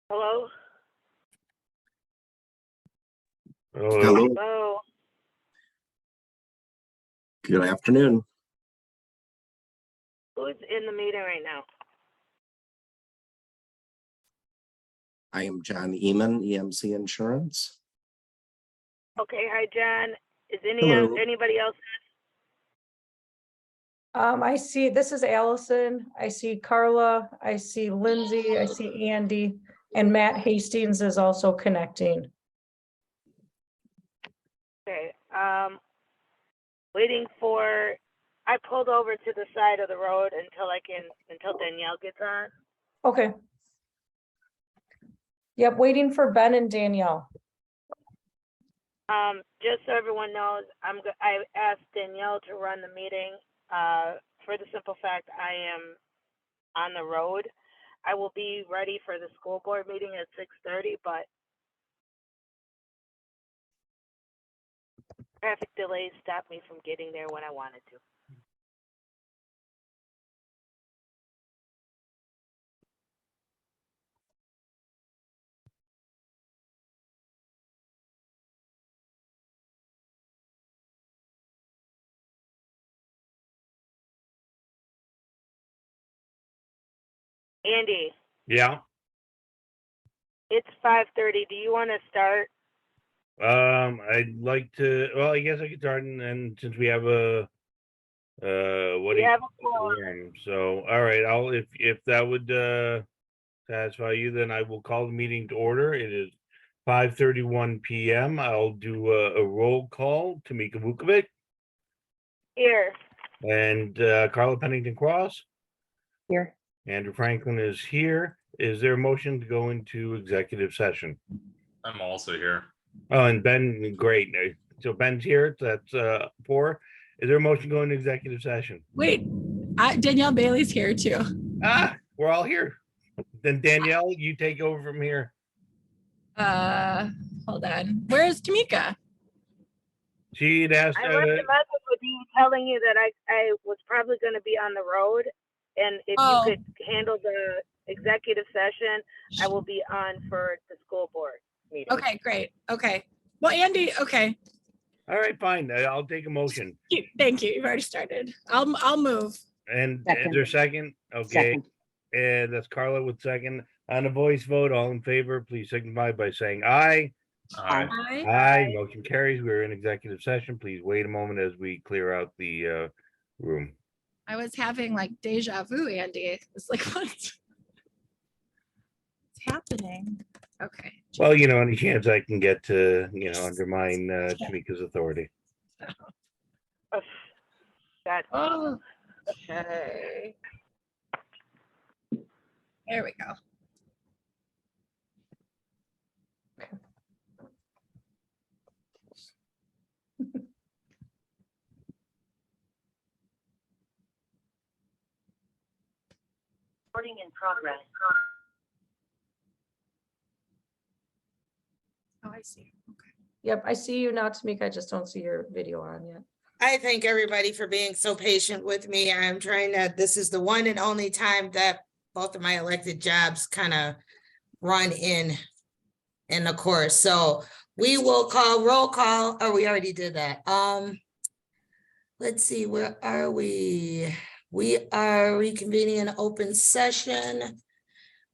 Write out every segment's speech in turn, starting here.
Hello? Hello, Hello? good afternoon. Who's in the meeting right now? I am John Eman, EMC Insurance. Okay, hi, John. Is Hello. anybody else? I see, this is Allison. I see Carla, I see Lindsay, I see Andy, and Matt Hastings is also connecting. Okay, waiting for, I pulled over to the side of the road until Danielle gets on. Okay. Yep, waiting for Ben and Danielle. Just so everyone knows, I asked Danielle to run the meeting, for the simple fact I am on the road. I will be ready for the school board meeting at 6:30, but traffic delays stopped me from getting there when I wanted to. Andy, Yeah, it's 5:30. Do you want to start? I'd like to, well, I guess I could start and then since we have what do We you? have a quorum. So, all right, if that would, satisfy you, then I will call the meeting to order. It is 5:31 PM. I'll do a roll call. Tamika Vukovic Here. and, Carla Pennington Cross. Here. Andrew Franklin is here. Is there a motion to go into executive session? I'm also here. Oh, and Ben, great. So Ben's here. That's 4. Is there a motion going to executive session? Wait, Danielle Bailey's here too. We're all here. Then Danielle, you take over from here. Hold on. Where's Tamika? She'd asked. I left a message with you telling you that I was probably going to be on the road, and if Oh. you could handle the executive session, I will be on for the school board meeting. Okay, great. Okay. Well, Andy, okay. All right, fine. I'll take a motion. Thank you. You've already started. I'll move. And Second. is there a second? Okay. Second. And that's Carla with second. On a voice vote, all in favor, please signify by saying aye. Aye. Hi. Aye. Motion carries. We're in executive session. Please wait a moment as we clear out the room. I was having like deja vu, Andy. It's like, what's happening? Okay. Well, any chance I can get to, undermine Tamika's authority. Oh, God. Oh, okay. There we go. Recording in progress. Oh, I see. Okay. Yep, I see you now, Tamika. I just don't see your video on yet. I thank everybody for being so patient with me. I'm trying to, this is the one and only time that both of my elected jobs kind of run in the course. So we will call roll call, or we already did that. Let's see, where are we? We are reconvening an open session.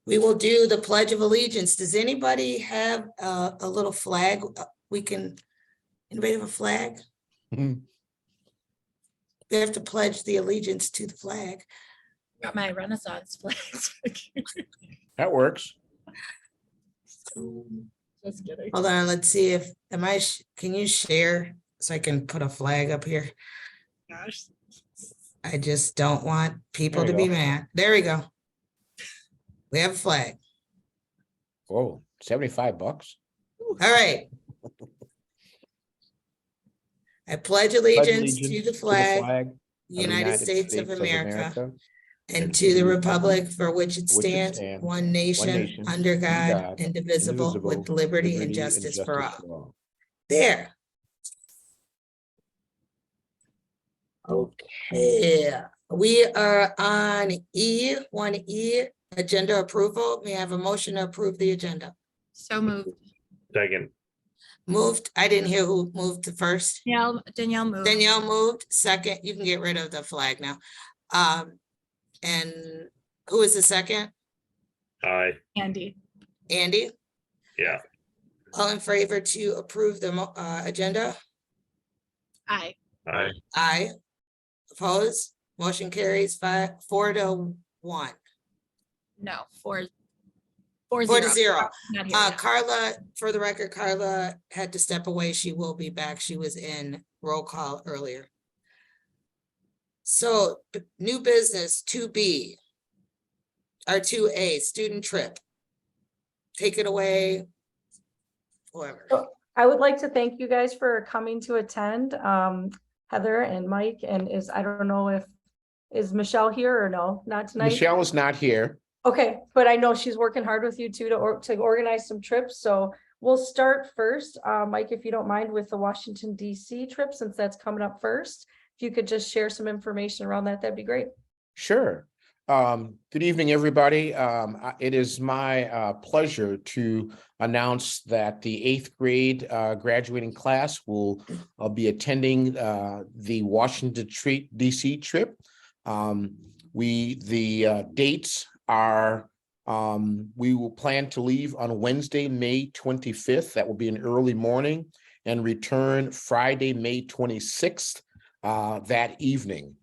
We will do the Pledge of Allegiance. Does anybody have a little flag? Anybody have a flag? They have to pledge the allegiance to the flag. Got my Renaissance flags. That works. Just kidding. Hold on, let's see if, can you share so I can put a flag up here? Gosh. I just don't want people There to you be go. mad. There we go. We have a flag. Whoa, $75. All right. I pledge allegiance to the flag, of the United States of America, and to the republic for which it stands, one nation, under God, indivisible, with liberty and justice for all. There. Okay, we are on E1E, Agenda approval. May I have a motion to approve the agenda? So moved. Second. Moved. I didn't hear who moved first. Danielle moved. Danielle moved. Second. You can get rid of the flag now. And who is the second? Aye. Andy. Andy? Yeah. All in favor to approve the agenda? Aye. Aye. Aye. Opposed? Motion carries 4-1. No, 4-0. 4-0. Not here yet. Carla, for the record, Carla had to step away. She will be back. She was in roll call earlier. So new business 2B or 2A, student trip. Take it away. Whoever. I would like to thank you guys for coming to attend. Heather and Mike, and I don't know is Michelle here or no? Not tonight? Michelle is not here. Okay, but I know she's working hard with you too to organize some trips. So we'll start first, Mike, if you don't mind, with the Washington DC trip, since that's coming up first. If you could just share some information around that, that'd be great. Sure. Good evening, everybody. It is my pleasure to announce that the 8th grade graduating class will be attending the Washington DC trip. The dates are, we will plan to leave on Wednesday, May 25th. That will be an early morning, and return Friday, May 26th that evening.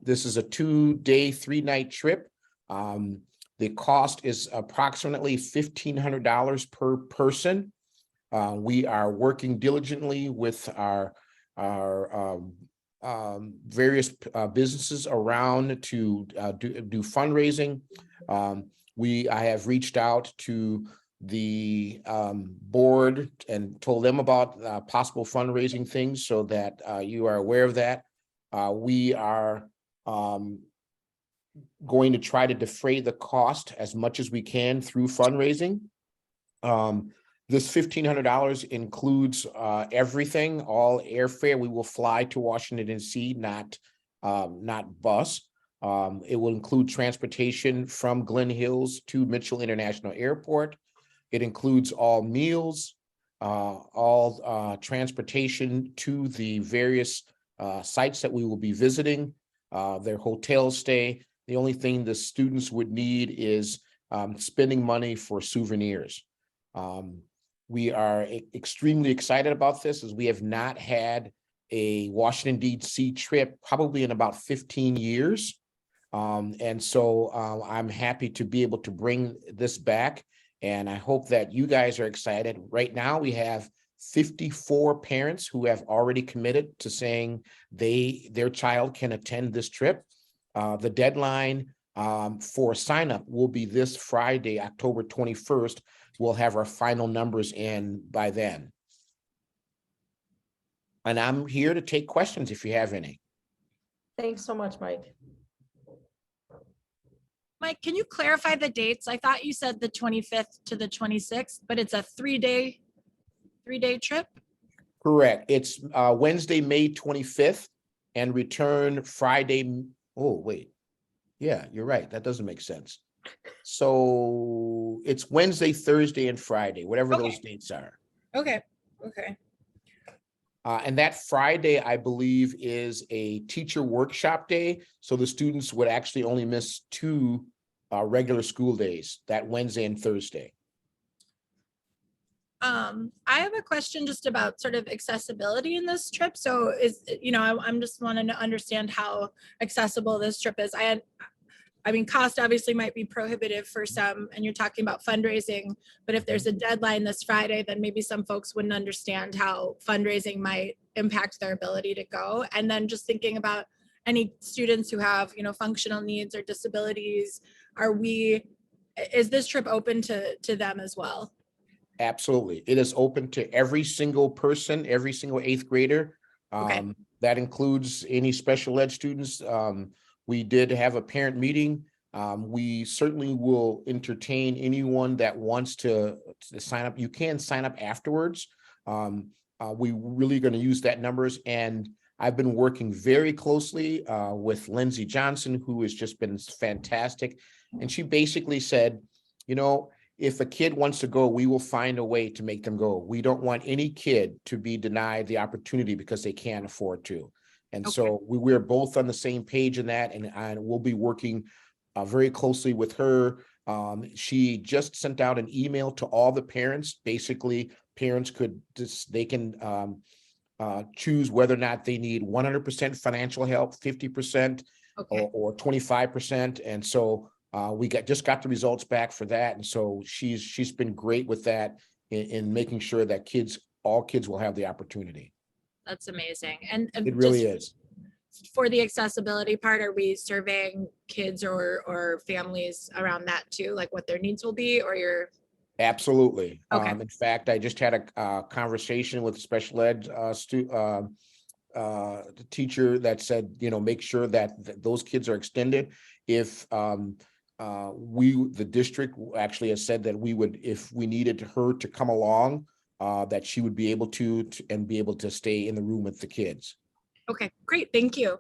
This is a 2-day, 3-night trip. The cost is approximately $1,500 per person. We are working diligently with our various businesses around to do fundraising. I have reached out to the board and told them about possible fundraising things, so that you are aware of that. We are going to try to defray the cost as much as we can through fundraising. This $1,500 includes everything, all airfare. We will fly to Washington DC, not bus. It will include transportation from Glen Hills to Mitchell International Airport. It includes all meals, all transportation to the various sites that we will be visiting, their hotel stay. The only thing the students would need is spending money for souvenirs. We are extremely excited about this, as we have not had a Washington DC trip probably in about 15 years. And so I'm happy to be able to bring this back, and I hope that you guys are excited. Right now we have 54 parents who have already committed to saying their child can attend this trip. The deadline for sign up will be this Friday, October 21st. We'll have our final numbers in by then. And I'm here to take questions if you have any. Thanks so much, Mike. Mike, can you clarify the dates? I thought you said the 25th to the 26th, but it's a 3-day trip? Correct. It's Wednesday, May 25th, and return Friday. Oh, wait. Yeah, you're right. That doesn't make sense. So it's Wednesday, Thursday, and Friday, whatever those dates are. Okay. And that Friday, I believe, is a teacher workshop day. So the students would actually only miss 2 regular school days, that Wednesday and Thursday. I have a question just about sort of accessibility in this trip. So I'm just wanting to understand how accessible this trip is. I mean, cost obviously might be prohibitive for some, and you're talking about fundraising, but if there's a deadline this Friday, then maybe some folks wouldn't understand how fundraising might impact their ability to go. And then just thinking about any students who have, functional needs or disabilities, is this trip open to them as well? Absolutely. It is open to every single person, every single 8th grader. Okay. That includes any special ed students. We did have a parent meeting. We certainly will entertain anyone that wants to sign up. You can sign up afterwards. We really going to use that numbers. And I've been working very closely with Lindsay Johnson, who has just been fantastic And she basically said, you know, if a kid wants to go, we will find a way to make them go. We don't want any kid to be denied the opportunity because they can't afford to. And so we're both on the same page in that, and we'll be working very closely with her. She just sent out an email to all the parents. Basically, parents could just, they can choose whether or not they need 100% financial help, 50%, or 25%. And so we just got the results back for that. And so she's been great with that in making sure that all kids will have the opportunity. That's amazing. And It really is. For the accessibility part, are we surveying kids or families around that too, like what their needs will be, or you're? Absolutely. Okay. In fact, I just had a conversation with a special ed teacher that said, you know, make sure that those kids are extended. If the district actually has said that we would, if we needed her to come along, that she would be able to and be able to stay in the room with the kids. Okay, great. Thank you.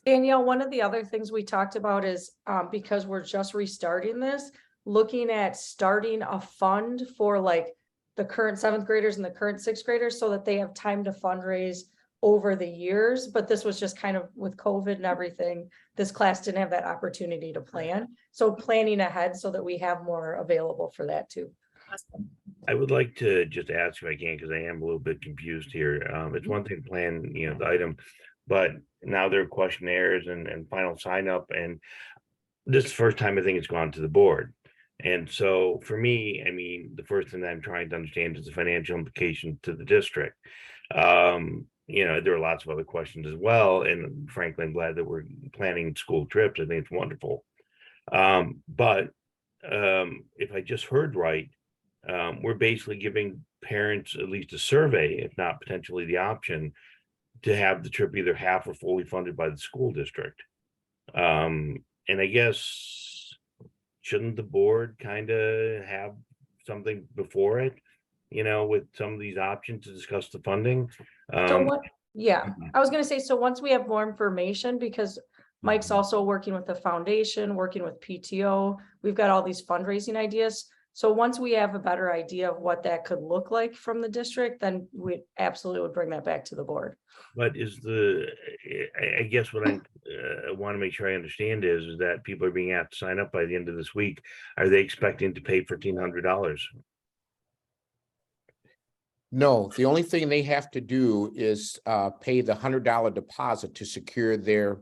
Danielle, one of the other things we talked about is because we're just restarting this, looking at starting a fund for like the current 7th graders and the current 6th graders so that they have time to fundraise over the years. But this was just kind of with COVID and everything, this class didn't have that opportunity to plan. So planning ahead so that we have more available for that too. Awesome. I would like to just ask if I can, because I am a little bit confused here. It's one thing to plan, you know, the item, but now there are questionnaires and final sign up, and this is the first time I think it's gone to the board. And so for me, I mean, the first thing that I'm trying to understand is the financial implication to the district. You know, there are lots of other questions as well. And frankly, I'm glad that we're planning school trips. I think it's wonderful. But if I just heard right, we're basically giving parents at least a survey, if not potentially the option, to have the trip either half or fully funded by the school district. And I guess, shouldn't the board kind of have something before it, you know, with some of these options to discuss the funding? So what, yeah, I was gonna say, so once we have more information, because Mike's also working with the foundation, working with PTO, we've got all these fundraising ideas. So once we have a better idea of what that could look like from the district, then we absolutely would bring that back to the board. But I guess what I want to make sure I understand is that people are being asked to sign up by the end of this week. Are they expecting to pay $1,400? No, the only thing they have to do is pay the $100 deposit to secure their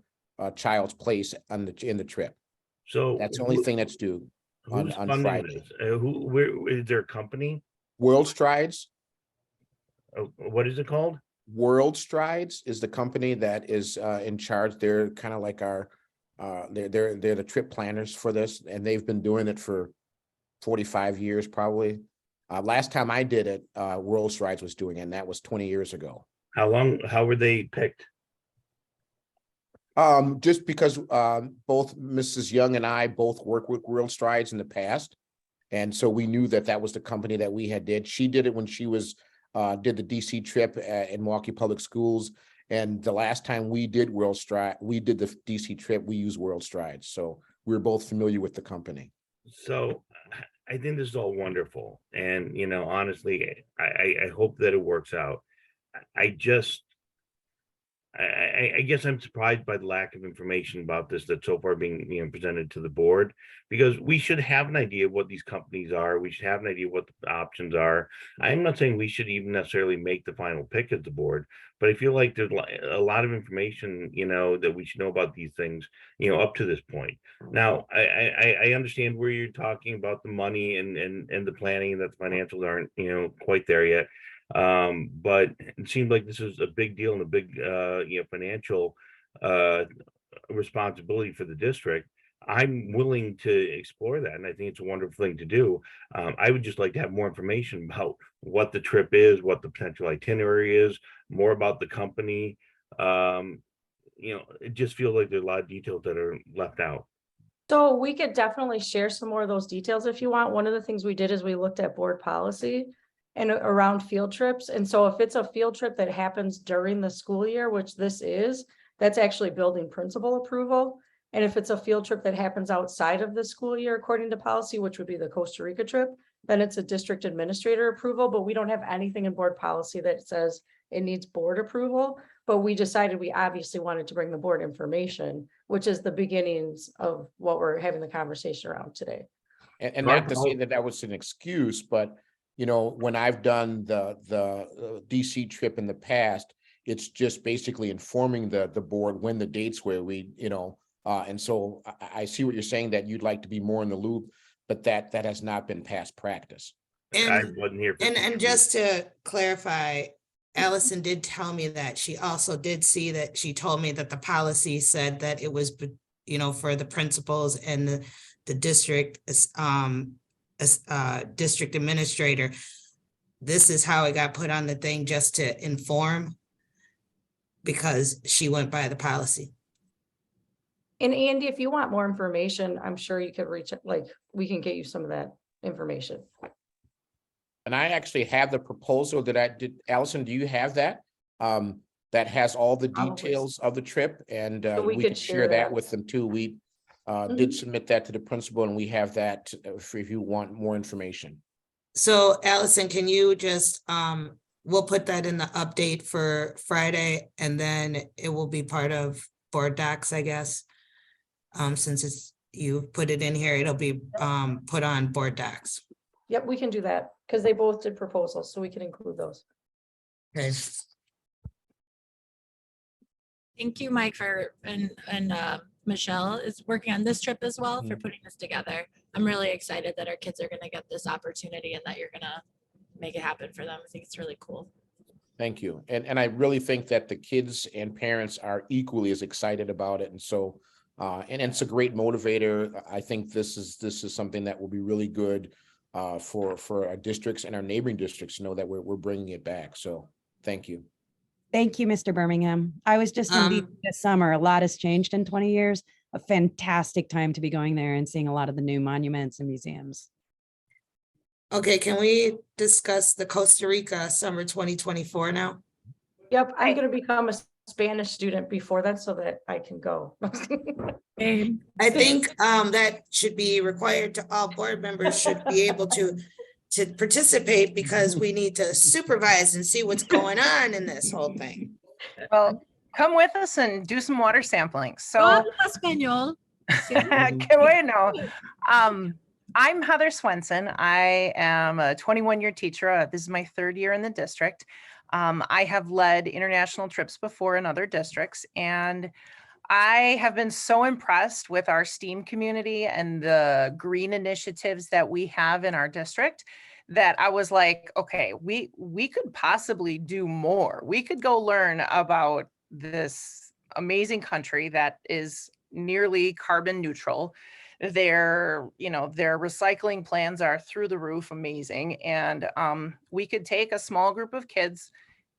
child's place in the trip. So That's the only thing that's due on funding Friday. this? Where is there a company? World Strides. What is it called? World Strides is the company that is in charge. They're kind of like our they're the trip planners for this, and they've been doing it for 45 years probably. Last time I did it, World Strides was doing it, and that was 20 years ago. How were they picked? Just because both Mrs. Young and I both worked with World Strides in the past, and so we knew that was the company that we had did. She did it when she was did the DC trip in Milwaukee Public Schools, and the last time we did the DC trip, we used World Strides, so we're both familiar with the company. So I think this is all wonderful, and you know, honestly, I hope that it works out. I guess I'm surprised by the lack of information about this that's so far being, you know, presented to the board, because we should have an idea of what these companies are. We should have an idea of what the options are. I'm not saying we should even necessarily make the final pick at the board, but I feel like there's a lot of information, you know, that we should know about these things, you know, up to this point. Now, I understand where you're talking about the money and the planning, and that the financials aren't, you know, quite there yet. But it seemed like this is a big deal and a big you know, financial responsibility for the district. I'm willing to explore that, and I think it's a wonderful thing to do. I would just like to have more information about what the trip is, what the potential itinerary is, more about the company. You know, it just feels like there's a lot of details that are left out. So we could definitely share some more of those details if you want. One of the things we did is we looked at board policy and around field trips. And so if it's a field trip that happens during the school year, which this is, that's actually building principal approval. And if it's a field trip that happens outside of the school year, according to policy, which would be the Costa Rica trip, then it's a district administrator approval, but we don't have anything in board policy that says it needs board approval. But we decided we obviously wanted to bring the board information, which is the beginnings of what we're having the conversation around today. And not to say that that was an excuse, but you know, when I've done the DC trip in the past, it's just basically informing the board when the dates were, and so I see what you're saying, that you'd like to be more in the loop, but that has not been past practice. I And, wasn't here. For and just to clarify, Allison did tell me that she also did see that she told me that the policy said that it was, for the principals and the district, district administrator. This is how it got put on the thing, just to inform, because she went by the policy. And Andy, if you want more information, I'm sure you could reach, we can get you some of that information. And I actually have the proposal that I did. Allison, do you have that? That has all the details of the trip, and So we could share that with them too. We did submit that to the principal, and we have that if you want more information. So Allison, can you just, we'll put that in the update for Friday, and then it will be part of board docs, I guess. Since you put it in here, it'll be put on board docs. Yep, we can do that because they both did proposals, so we can include those. Okay. Thank you, Mike, and Michelle is working on this trip as well for Mhm. putting this together. I'm really excited that our kids are going to get this opportunity and that you're going to make it happen for them. I think it's really cool. Thank you. And I really think that the kids and parents are equally as excited about it. And so, and it's a great motivator. I think this is something that will be really good for our districts and our neighboring districts to know that we're bringing it back. So thank you. Thank you, Mr. Birmingham. I was just in DC this summer. A lot has changed in 20 years. A fantastic time to be going there and seeing a lot of the new monuments and museums. Okay, can we discuss the Costa Rica summer 2024 now? Yep, I'm going to become a Spanish student before that so that I can go. I think that should be required to all board members, should be able to participate, because we need to supervise and see what's going on in this whole thing. Well, come with us and do some water sampling. So, Habla español. qué bueno. I'm Heather Swenson. I am a 21-year teacher. This is my 3rd year in the district. I have led international trips before in other districts, and I have been so impressed with our STEAM community and the green initiatives that we have in our district that I was like, okay, we could possibly do more. We could go learn about this amazing country that is nearly carbon neutral. Their recycling plans are through the roof, amazing. And we could take a small group of kids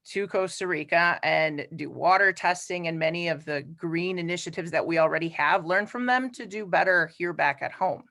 to Costa Rica and do water testing and many of the green initiatives that we already have, learn from them to do better here back at home.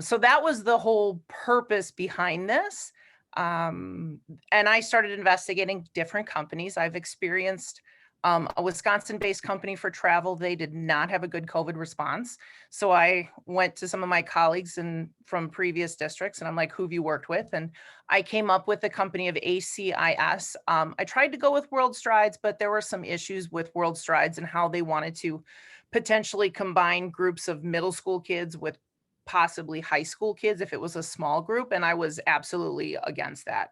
So that was the whole purpose behind this. And I started investigating different companies. I've experienced a Wisconsin-based company for travel. They did not have a good COVID response. So I went to some of my colleagues from previous districts, and I'm like, who have you worked with? And I came up with the company of ACIS. I tried to go with World Strides, but there were some issues with World Strides and how they wanted to potentially combine groups of middle school kids with possibly high school kids if it was a small group. And I was absolutely against that.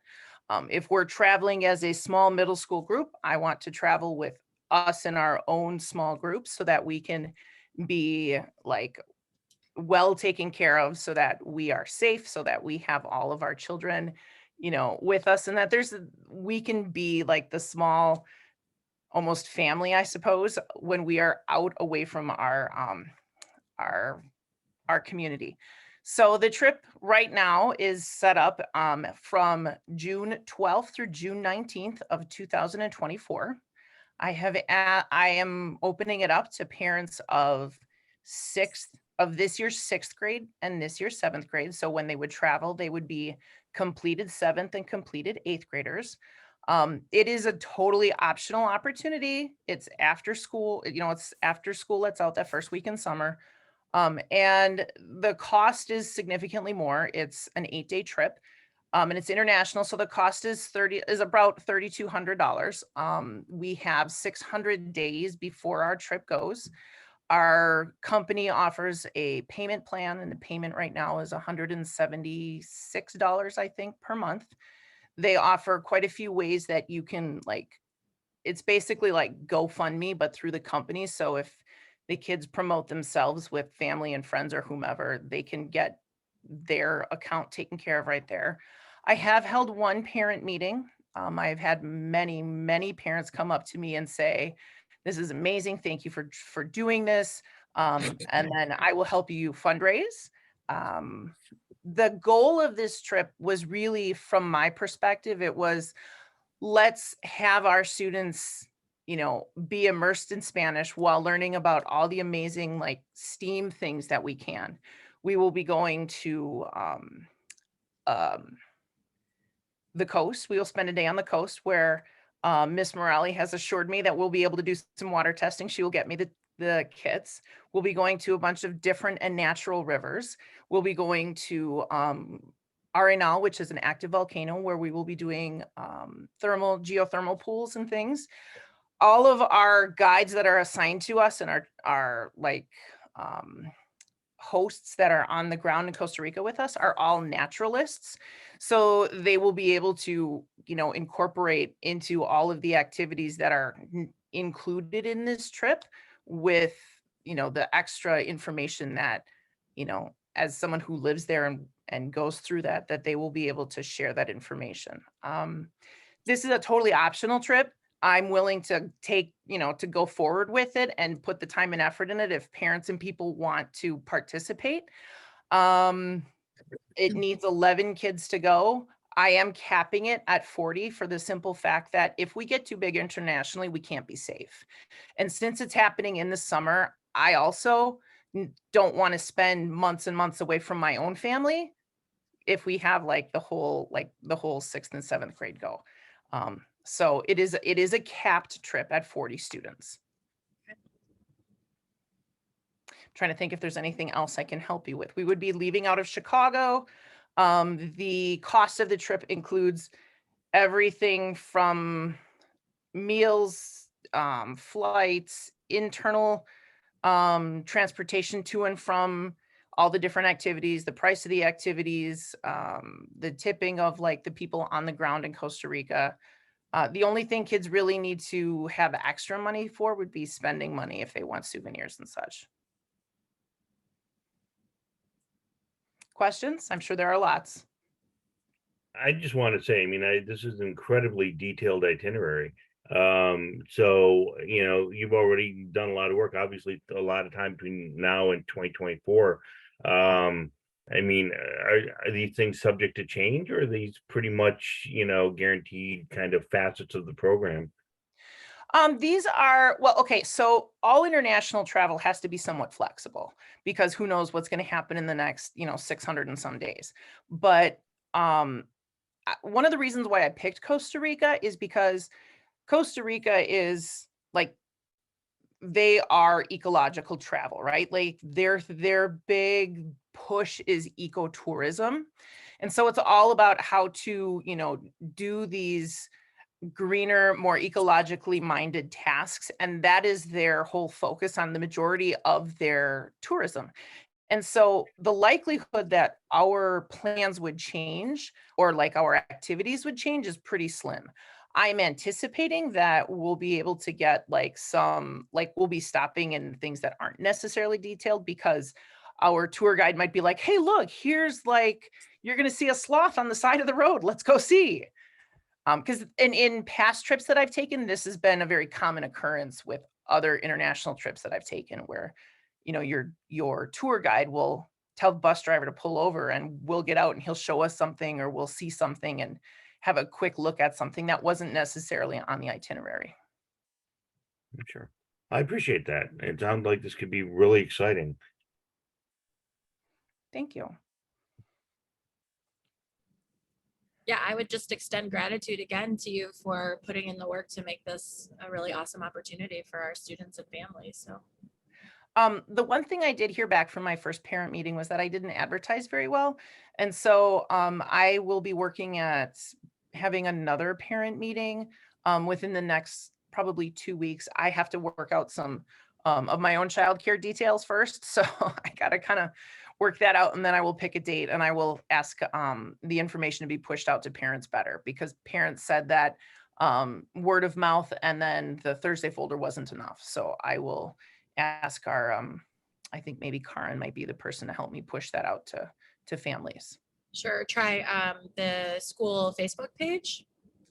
If we're traveling as a small middle school group, I want to travel with us in our own small groups so that we can be like well taken care of, so that we are safe, so that we have all of our children, with us, and that we can be like the small, almost family, I suppose, when we are out away from our community. So the trip right now is set up from June 12th through June 19th of 2024. I am opening it up to parents of this year's 6th grade and this year's 7th grade. So when they would travel, they would be completed 7th and completed 8th graders. It is a totally optional opportunity. It's after school, it's after school. It's out that first week in summer. And the cost is significantly more. It's an 8-day trip. And it's international. So the cost is about $3,200. We have 600 days before our trip goes. Our company offers a payment plan, and the payment right now is $176, I think, per month. They offer quite a few ways that you can, like, it's basically like GoFundMe, but through the company. So if the kids promote themselves with family and friends or whomever, they can get their account taken care of right there. I have held one parent meeting. I've had many parents come up to me and say, this is amazing. Thank you for doing this. And then I will help you fundraise. The goal of this trip was really, from my perspective, it was, let's have our students, be immersed in Spanish while learning about all the amazing, like, STEAM things that we can. We will be going to the coast. We will spend a day on the coast where Miss Morelli has assured me that we'll be able to do some water testing. She will get me the kits. We'll be going to a bunch of different and natural rivers. We'll be going to Arenal, which is an active volcano, where we will be doing geothermal pools and things. All of our guides that are assigned to us and our hosts that are on the ground in Costa Rica with us are all naturalists. So they will be able to, incorporate into all of the activities that are included in this trip with, the extra information that, as someone who lives there and goes through that they will be able to share that information. This is a totally optional trip. I'm willing to take, to go forward with it and put the time and effort in it if parents and people want to participate. It needs 11 kids to go. I am capping it at 40 for the simple fact that if we get too big internationally, we can't be safe. And since it's happening in the summer, I also don't want to spend months and months away from my own family if we have the whole 6th and 7th grade go. So it is a capped trip at 40 students. I'm trying to think if there's anything else I can help you with. We would be leaving out of Chicago. The cost of the trip includes everything from meals, flights, internal transportation to and from all the different activities, the price of the activities, the tipping of the people on the ground in Costa Rica. The only thing kids really need to have extra money for would be spending money if they want souvenirs and such. Questions? I'm sure there are lots. I just want to say, this is an incredibly detailed itinerary. So, you've already done a lot of work, obviously a lot of time between now and 2024. Are these things subject to change, or are these pretty much, guaranteed kind of facets of the program? These are, well, okay, so all international travel has to be somewhat flexible because who knows what's going to happen in the next, 600 and some days. But one of the reasons why I picked Costa Rica is because Costa Rica is they are ecological travel, right? Their big push is ecotourism. And so it's all about how to, do these greener, more ecologically minded tasks. And that is their whole focus on the majority of their tourism. And so the likelihood that our plans would change or our activities would change is pretty slim. I'm anticipating that we'll be able to get we'll be stopping in things that aren't necessarily detailed because our tour guide might be like, hey, look, here's you're going to see a sloth on the side of the road. Let's go see. Because in past trips that I've taken, this has been a very common occurrence with other international trips that I've taken where, your tour guide will tell the bus driver to pull over and we'll get out and he'll show us something or we'll see something and have a quick look at something that wasn't necessarily on the itinerary. Sure. I appreciate that. It sounds like this could be really exciting. Thank you. Yeah, I would just extend gratitude again to you for putting in the work to make this a really awesome opportunity for our students and families. So The one thing I did hear back from my first parent meeting was that I didn't advertise very well. And so I will be working at having another parent meeting within the next probably 2 weeks. I have to work out some of my own childcare details first. So I got to kind of work that out, and then I will pick a date and I will ask the information to be pushed out to parents better, because parents said that word of mouth and then the Thursday folder wasn't enough. So I will ask our, I think maybe Karen might be the person to help me push that out to families. sure, try the school Facebook page.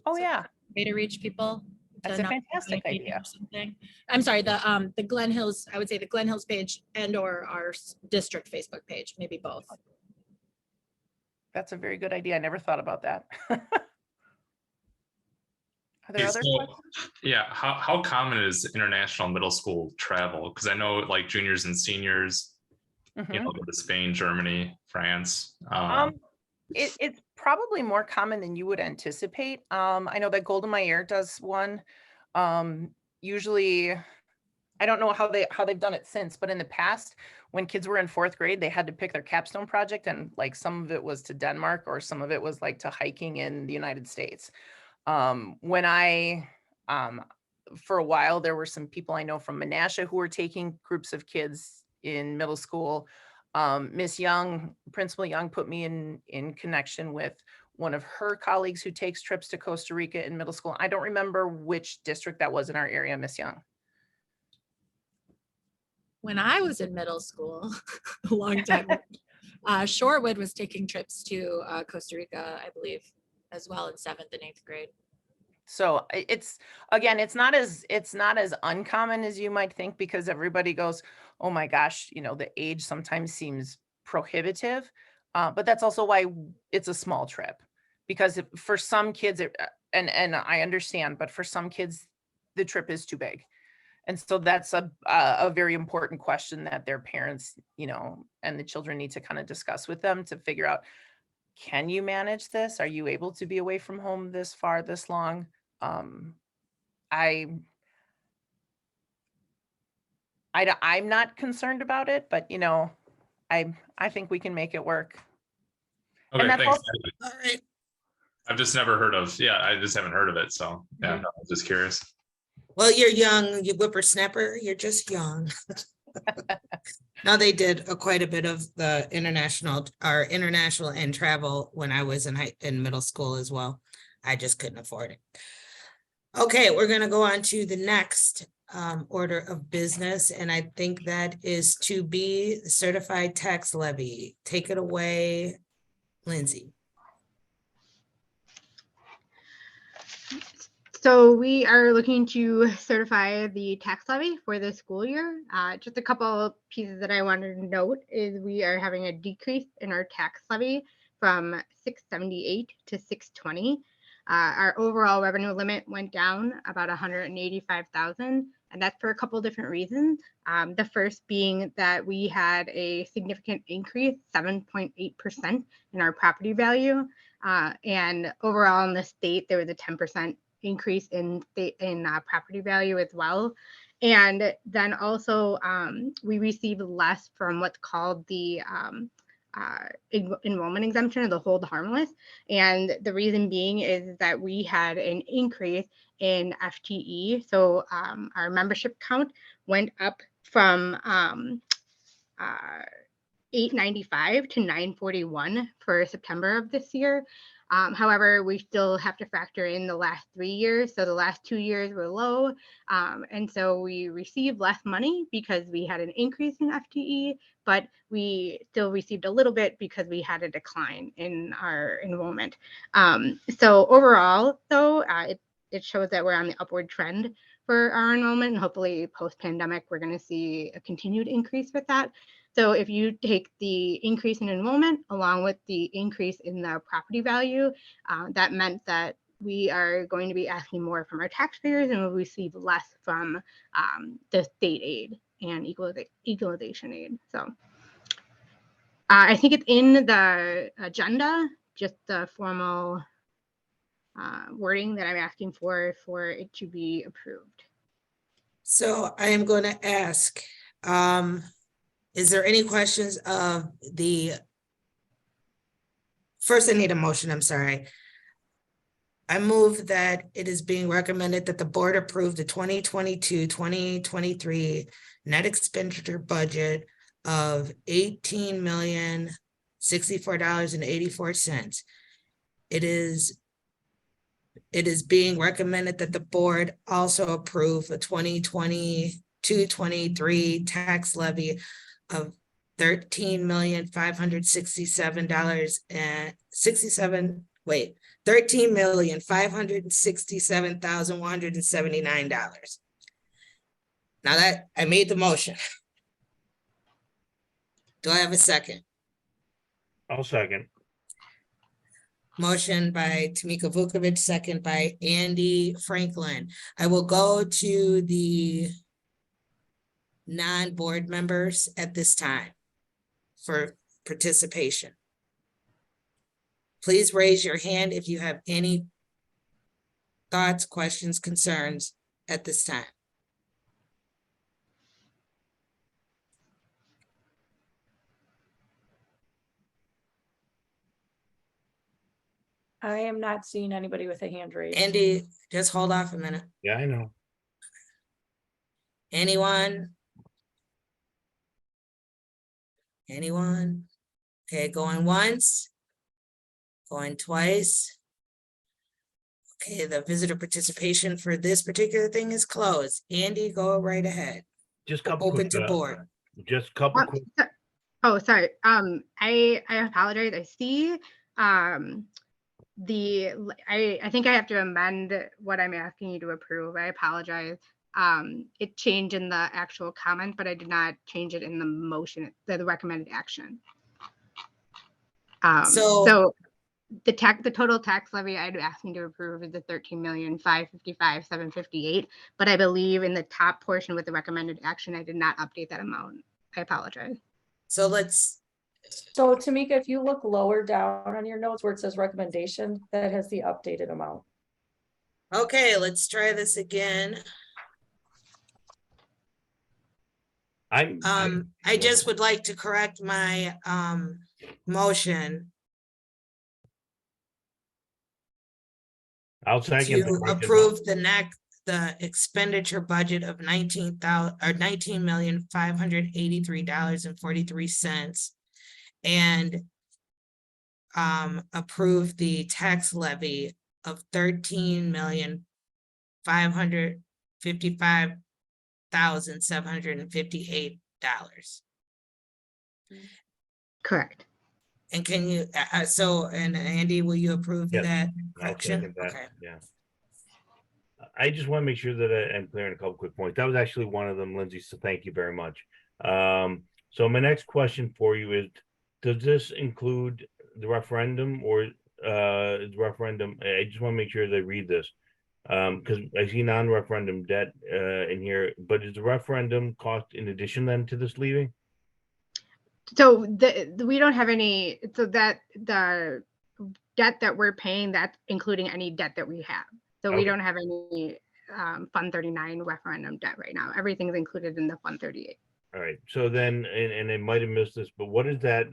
Oh So yeah, way to reach people. that's to a not fantastic be meeting idea. or something. I'm sorry, the Glen Hills, I would say the Glen Hills page and or our district Facebook page, maybe both. That's a very good idea. I never thought about that. Are there Okay, other so, questions? yeah, how common is international middle school travel? Because I know like juniors and seniors, you Mhm. know, go to Spain, Germany, France. It's probably more common than you would anticipate. I know that Golden Meyer does one. Usually, I don't know how they've done it since, but in the past, when kids were in 4th grade, they had to pick their capstone project, and like some of it was to Denmark or some of it was like to hiking in the United States. When I for a while, there were some people I know from Menasha who were taking groups of kids in middle school. Miss Young, Principal Young, put me in connection with one of her colleagues who takes trips to Costa Rica in middle school. I don't remember which district that was in our area, Miss Young. When I was in middle school, a long time, Shorewood was taking trips to Costa Rica, I believe, as well in 7th and 8th grade. So it's, again, it's not as uncommon as you might think, because everybody goes, oh my gosh, you know, the age sometimes seems prohibitive. But that's also why it's a small trip, because for some kids, and I understand, but for some kids, the trip is too big. And so that's a very important question that their parents, you know, and the children need to kind of discuss with them to figure out, can you manage this? Are you able to be away from home this far, this long? I'm not concerned about it, but you know, I think we can make it work. And Okay, that's thanks. also, All right. I've just never heard of, yeah, I just haven't heard of it. So yeah, no, I was just curious. Well, you're young, you whippersnapper, you're just young. No, they did quite a bit of the international and travel when I was in middle school as well. I just couldn't afford it. Okay, we're gonna go on to the next order of business, and I think that is to be certified tax levy. Take it away, Lindsay. So we are looking to certify the tax levy for this school year. Just a couple of pieces that I wanted to note is we are having a decrease in our tax levy from 678 to 620. Our overall revenue limit went down about 185,000, and that's for a couple of different reasons. The first being that we had a significant increase, 7.8% in our property value, and overall in the state there was a 10% increase in property value as well. And then also we received less from what's called the enrollment exemption, or the hold harmless. And the reason being is that we had an increase in FTE. So our membership count went up from 895 to 941 for September of this year. However, we still have to factor in the last 3 years. So the last 2 years were low. And so we received less money because we had an increase in FTE, but we still received a little bit because we had a decline in our enrollment. So overall, though, it shows that we're on the upward trend for our enrollment, and hopefully post-pandemic, we're going to see a continued increase with that. So if you take the increase in enrollment along with the increase in the property value, that meant that we are going to be asking more from our taxpayers and will receive less from the state aid and equalization aid. So I think it's in the agenda, just the formal wording that I'm asking for it to be approved. So I am going to ask, is there any questions of first I need a motion, I'm sorry. I move that it is being recommended that the board approve the 2022-2023 net expenditure budget of $18,064,084. It is being recommended that the board also approve a 2022-23 tax levy of $13,567,179. Now that I made the motion. Do I have a second? I'll second. Motion by Tamika Vukovic, second by Andy Franklin. I will go to the non-board members at this time for participation. Please raise your hand if you have any thoughts, questions, concerns at this time. I am not seeing anybody with a hand raised. Andy, just hold off a minute. Yeah, I know. Anyone? Anyone? Okay, going once. Going twice. Okay, the visitor participation for this particular thing is closed. Andy, go right ahead. Just a couple Open quick, to board. just a couple quick. Oh, sorry. I apologize. I see I think I have to amend what I'm asking you to approve. I apologize. It changed in the actual comment, but I did not change it in the motion, the recommended action. So the total tax levy I'd asking to approve is the $13,555,758, but I believe in the top portion with the recommended action, I did not update that amount. I apologize. So Tamika, if you look lower down on your notes where it says recommendation, that has the updated amount. okay, let's try this again. I just would like to correct my motion I'll second to approve the expenditure budget of $19,583.43 and approve the tax levy of $13,555,758. Correct. And can you, and Andy, will you approve Yes, that I'll correction? second that. Okay. Yeah. I just want to make sure that I'm clear on a couple quick points. That was actually one of them, Lindsay, so thank you very much. So my next question for you is, does this include the referendum or the referendum? I just want to make sure that I read this. Because I see non-referendum debt in here, but is the referendum cost in addition then to this leaving? So we don't have any, so that the debt that we're paying, that's including any debt that we have. So we don't have any Fund 39 referendum debt right now. Everything's included in the Fund 38. All right. So then, and I might have missed this, but what does that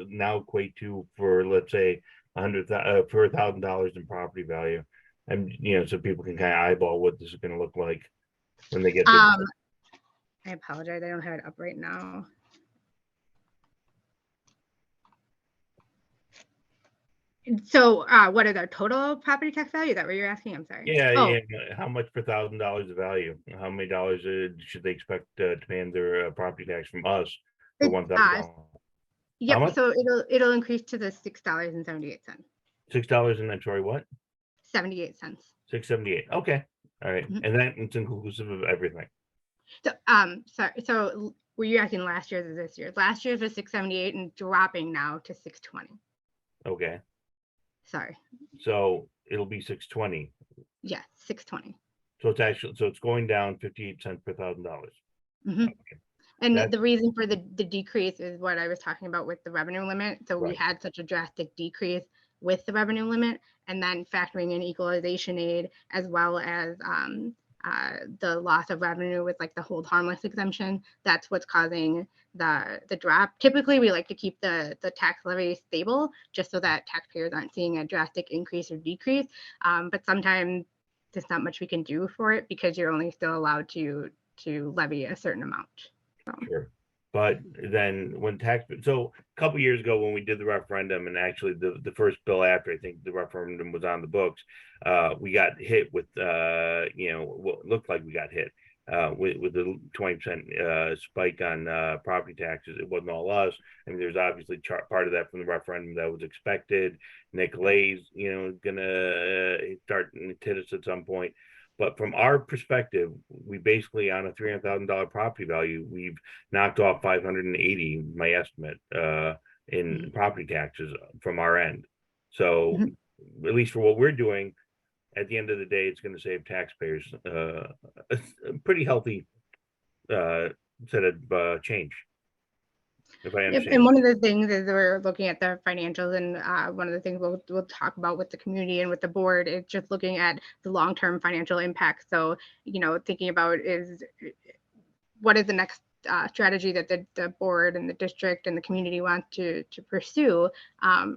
now equate to for, let's say, $100,000 in property value? And so people can kind of eyeball what this is going to look like when they get. I apologize. I don't have it up right now. So what is our total property tax value? Is that what you're asking? I'm sorry. Yeah, yeah. How much per $1,000 of value? How many dollars should they expect to pay in their property tax from us for $1,000? Yep. So it'll increase to the $6.78. $6 and then sorry, what? 78 cents. $6.78. Okay. All right. Mm-hmm. And that it's inclusive of everything. So sorry. So were you asking last year's or this year? Last year's was 678 and dropping now to 620. Okay. Sorry. So it'll be 620. Yeah, 620. So it's going down 58 cents per $1,000. Mm-hmm. Okay. And the reason for the decrease is what I was talking about with the revenue limit. So we had such a drastic decrease with the revenue limit. and then factoring in equalization aid as well as the loss of revenue with like the hold harmless exemption. That's what's causing the drop. Typically, we like to keep the tax levy stable just so that taxpayers aren't seeing a drastic increase or decrease. But sometimes there's not much we can do for it because you're only still allowed to levy a certain amount. So. Sure. But then when so a couple years ago when we did the referendum, and actually the first bill after I think the referendum was on the books, we got hit with what looked like we got hit with the 20% spike on property taxes. It wasn't all us. I mean, there's obviously part of that from the referendum that was expected. Nicolay's gonna start to hit us at some point. But from our perspective, we basically, on a $300,000 property value, we've knocked off 580, my estimate, in property taxes from our end. So at least for what we're doing, at the end of the day, it's going to save taxpayers a pretty healthy set of change. If I understand. And one of the things is we're looking at the financials, and one of the things we'll talk about with the community and with the board is just looking at the long-term financial impact. So, thinking about is what is the next strategy that the board and the district and the community want to pursue,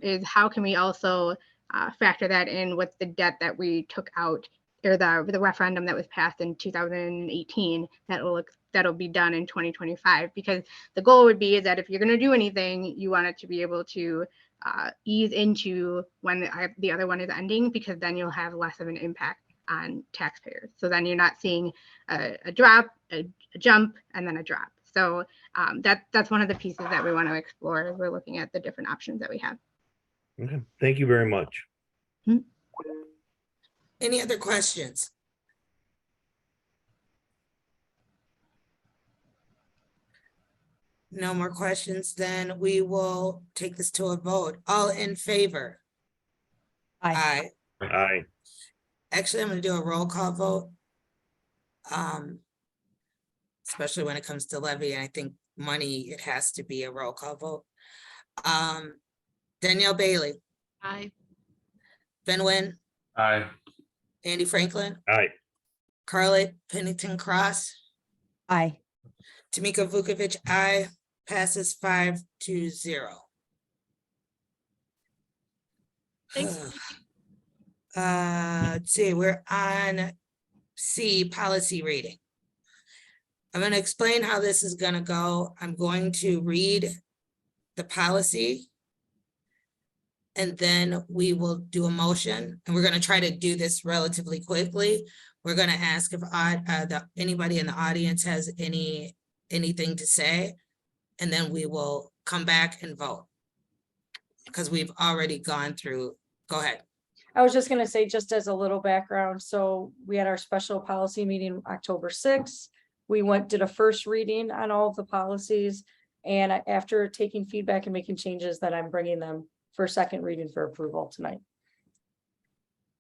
is how can we also factor that in with the debt that we took out, or the referendum that was passed in 2018 that'll be done in 2025, because the goal would be is that if you're going to do anything, you want it to be able to ease into when the other one is ending, because then you'll have less of an impact on taxpayers. So then you're not seeing a drop, a jump, and then a drop. So that's one of the pieces that we want to explore as we're looking at the different options that we have. Okay, thank you very much. Any other questions? No more questions, then we will take this to a vote. All in favor? Aye. Aye. Aye. Actually, I'm gonna do a roll call vote. Especially when it comes to levy, and I think money, it has to be a roll call vote. Danielle Bailey. Aye. Ben Nguyen. Aye. Andy Franklin. Aye. Carly Pennington Cross. Aye. Tamika Vukovic, aye. Passes 5-0. Thanks. Let's see, we're on C, policy reading. I'm going to explain how this is going to go. I'm going to read the policy, and then we will do a motion, and we're going to try to do this relatively quickly. We're going to ask if anybody in the audience has anything to say, and then we will come back and vote because we've already gone through. Go ahead. I was just going to say, just as a little background, so we had our special policy meeting October 6th. We did a first reading on all of the policies, and after taking feedback and making changes, that I'm bringing them for second reading for approval tonight.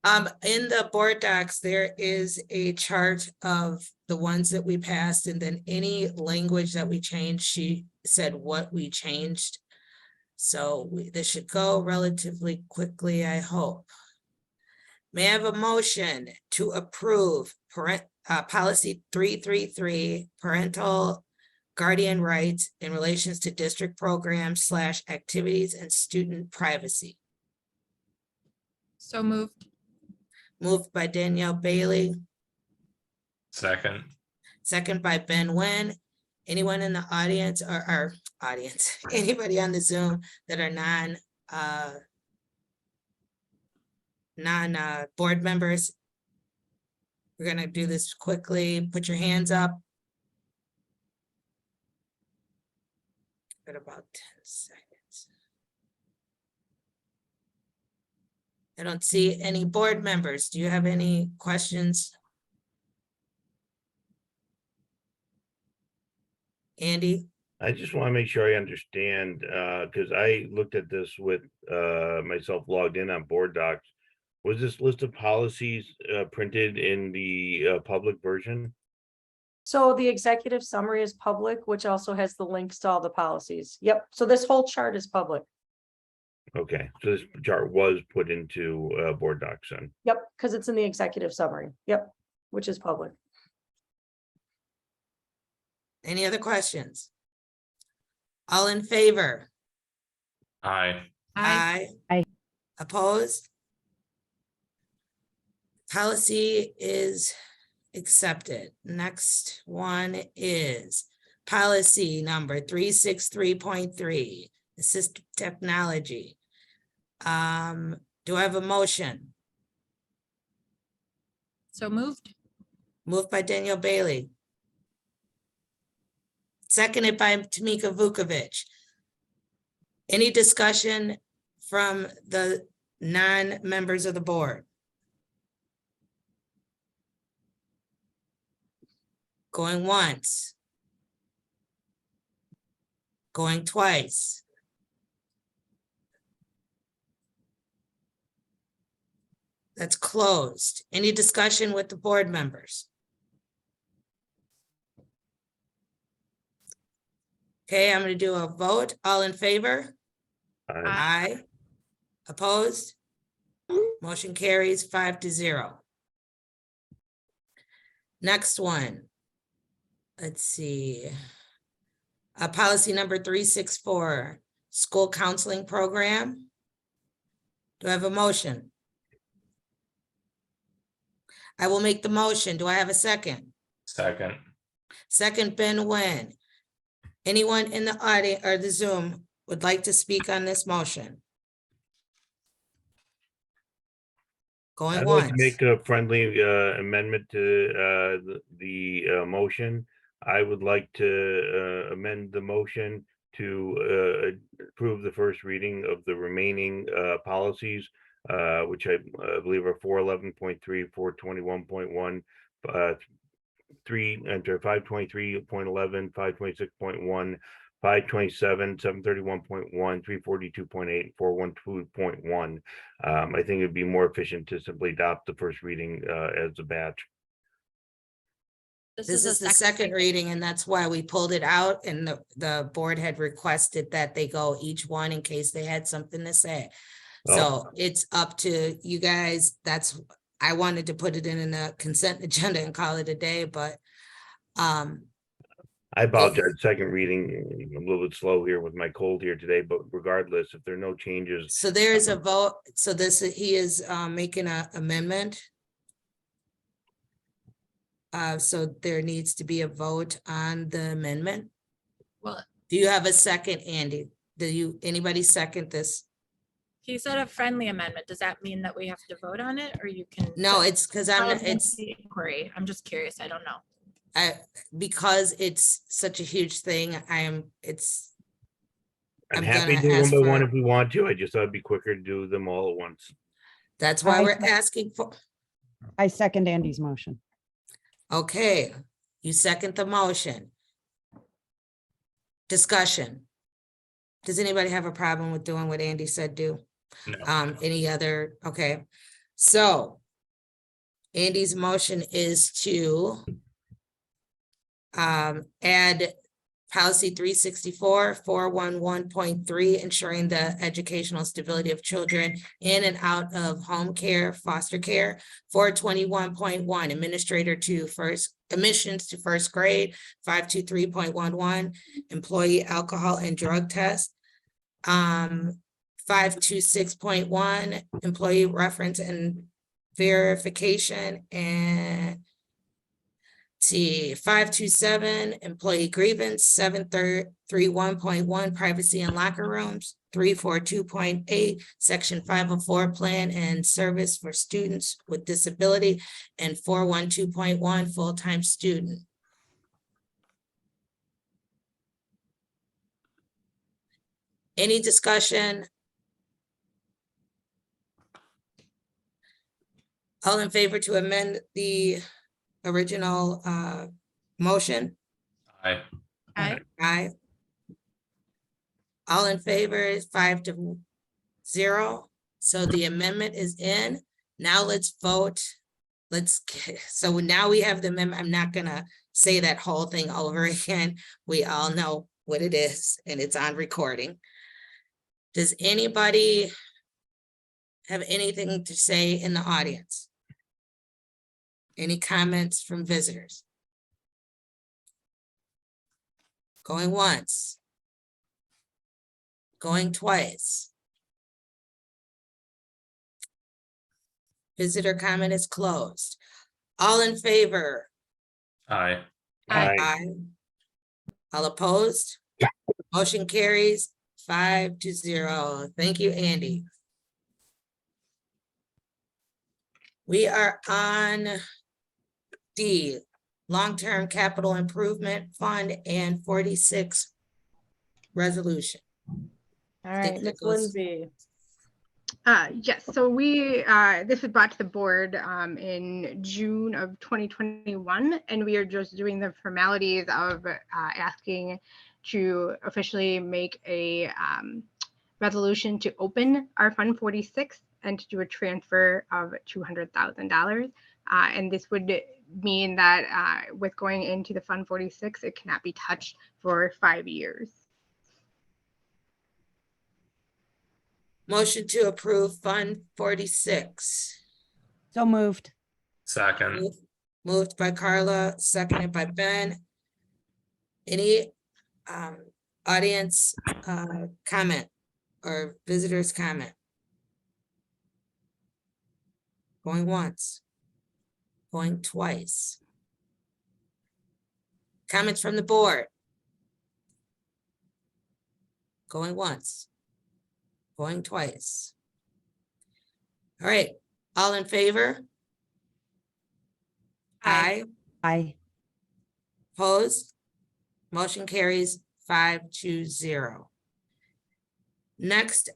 In the board docs, there is a chart of the ones that we passed, and then any language that we changed, she said what we changed. So this should go relatively quickly, I hope. May I have a motion to approve policy 333, parental guardian rights in relations to district programs / activities and student privacy? So moved. Moved by Danielle Bailey. Second. Second by Ben Nguyen. Anyone in the audience or our audience, anybody on the Zoom that are non board members? We're gonna do this quickly. Put your hands up. At about 10 seconds. I don't see any board members. Do you have any questions? Andy? I just want to make sure I understand, because I looked at this with myself logged in on board docs. Was this list of policies printed in the public version? So the executive summary is public, which also has the links to all the policies. Yep. So this whole chart is public. Okay, so this chart was put into board docs then. Yep, because it's in the executive summary. Yep, which is public. Any other questions? All in favor? Aye. Aye. Aye. Opposed? Policy is accepted. Next one is policy number 363.3, assistive technology. Do I have a motion? So moved. Moved by Danielle Bailey. Seconded by Tamika Vukovic. Any discussion from the non-members of the board? Going once. Going twice. That's closed. Any discussion with the board members? Okay, I'm going to do a vote. All in favor? Aye. Aye. Opposed? Motion carries 5-0. Next one. Let's see. Policy number 364, school counseling program. Do I have a motion? I will make the motion. Do I have a second? Second. Second, Ben Nguyen. Anyone in the audience or the Zoom would like to speak on this motion? Going I'd like to once. make a friendly amendment to the motion. I would like to amend the motion to approve the first reading of the remaining policies, which I believe are 411.3, 421.1, 523.11, 526.1, 527, 731.1, 342.8, 412.1. I think it'd be more efficient to simply adopt the first reading as a batch. This is the second reading, and that's why we pulled it out, and the board had requested that they go each one in case they had something to say. So it's up to you guys. I wanted to put it in a consent agenda and call it a day, but I apologize. Second reading, I'm a little bit slow here with my cold here today, but regardless, if there are no changes. so there is a vote. So he is making an amendment. So there needs to be a vote on the amendment. Well, Do you have a second, Andy? Anybody second this? he said a friendly amendment. Does that mean that we have to vote on it, or you can? No, it's because it's the inquiry. I'm just curious. I don't know. Because it's such a huge thing, I'm happy to gonna do one ask by one for- if we want to. I just thought it'd be quicker to do them all at once. that's why I we're sec- asking for, I second Andy's motion. okay, you second the motion. Discussion. Does anybody have a problem with doing what Andy said do? No. Any other, okay. So Andy's motion is to add policy 364, 411.3, ensuring the educational stability of children in and out of home care, foster care. 421.1, admissions to first grade. 523.11, employee alcohol and drug test. 526.1, employee reference and verification, and 527, employee grievance. 731.1, privacy in locker rooms. 342.8, section 504, plan and service for students with disability, and 412.1, full-time student. Any discussion? All in favor to amend the original motion? Aye. Aye. Aye. All in favor is 5-0. So the amendment is in. Now let's vote. So now we have the amendment. I'm not gonna say that whole thing over again. We all know what it is, and it's on recording. Does anybody have anything to say in the audience? Any comments from visitors? Going once. Going twice. Visitor comment is closed. All in favor? Aye. Aye. All opposed? Motion carries 5-0. Thank you, Andy. We are on D, Long-Term Capital Improvement Fund and 46 resolution. All right, Ms. Lindsay. Yes, so this was brought to the board in June of 2021, and we are just doing the formalities of asking to officially make a resolution to open our Fund 46 and to do a transfer of $200,000. And this would mean that with going into the Fund 46, it cannot be touched for 5 years. Motion to approve Fund 46. So moved. Second. Moved by Carla, seconded by Ben. Any audience comment or visitors comment? Going once. Going twice. Comments from the board? Going once. Going twice. All right, all in favor? Aye. Aye. Opposed? Motion carries 5-0. Next,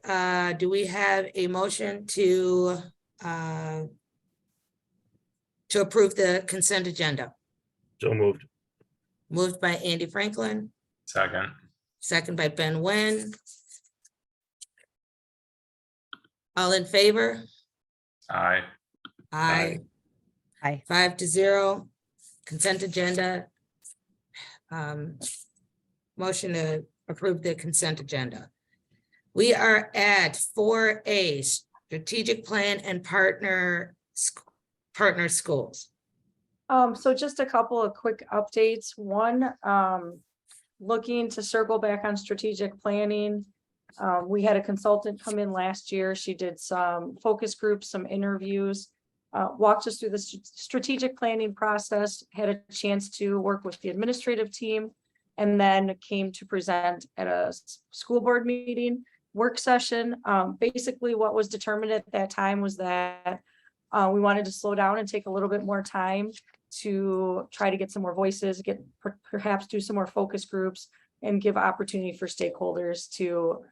do we have a motion to approve the consent agenda? So moved. Moved by Andy Franklin, Second. second by Ben Wen. All in favor? Aye. Aye. Aye. 5-0. Consent agenda. Motion to approve the consent agenda. We are at 4A, strategic plan and partner schools. So just a couple of quick updates. One, looking to circle back on strategic planning. We had a consultant come in last year. She did some focus groups, some interviews, walked us through the strategic planning process, had a chance to work with the administrative team, and then came to present at a school board meeting work session. Basically what was determined at that time was that we wanted to slow down and take a little bit more time to try to get some more voices, perhaps do some more focus groups, and give opportunity for stakeholders to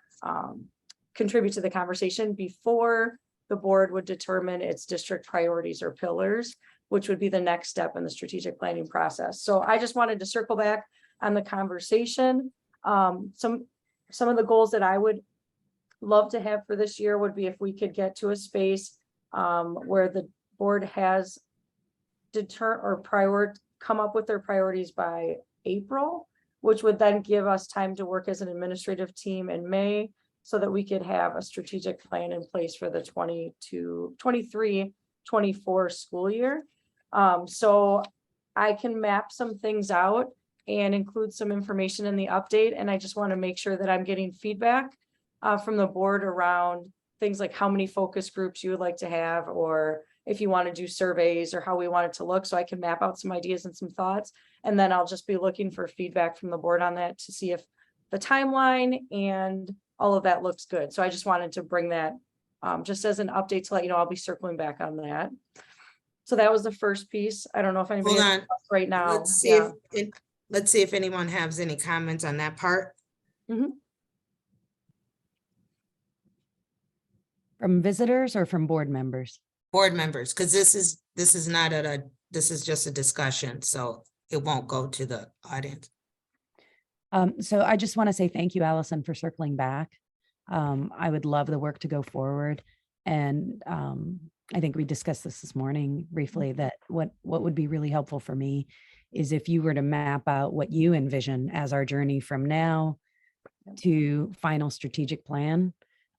contribute to the conversation before the board would determine its district priorities or pillars, which would be the next step in the strategic planning process. So I just wanted to circle back on the conversation. Some of the goals that I would love to have for this year would be if we could get to a space where the board has come up with their priorities by April, which would then give us time to work as an administrative team in May so that we could have a strategic plan in place for the 23-24 school year. So I can map some things out and include some information in the update. And I just want to make sure that I'm getting feedback from the board around things like how many focus groups you would like to have, or if you want to do surveys, or how we want it to look, so I can map out some ideas and some thoughts. And then I'll just be looking for feedback from the board on that to see if the timeline and all of that looks good. So I just wanted to bring that just as an update to let you know I'll be circling back on that. So that was the first piece. I don't know if anybody Hold has on. right now. Let's see let's see if anyone has any comments on that part. From visitors or from board members? Board members, because this is not this is just a discussion, so it won't go to the audience. So I just want to say thank you, Allison, for circling back. I would love the work to go forward. And I think we discussed this morning briefly, that what would be really helpful for me is if you were to map out what you envision as our journey from now to final strategic plan,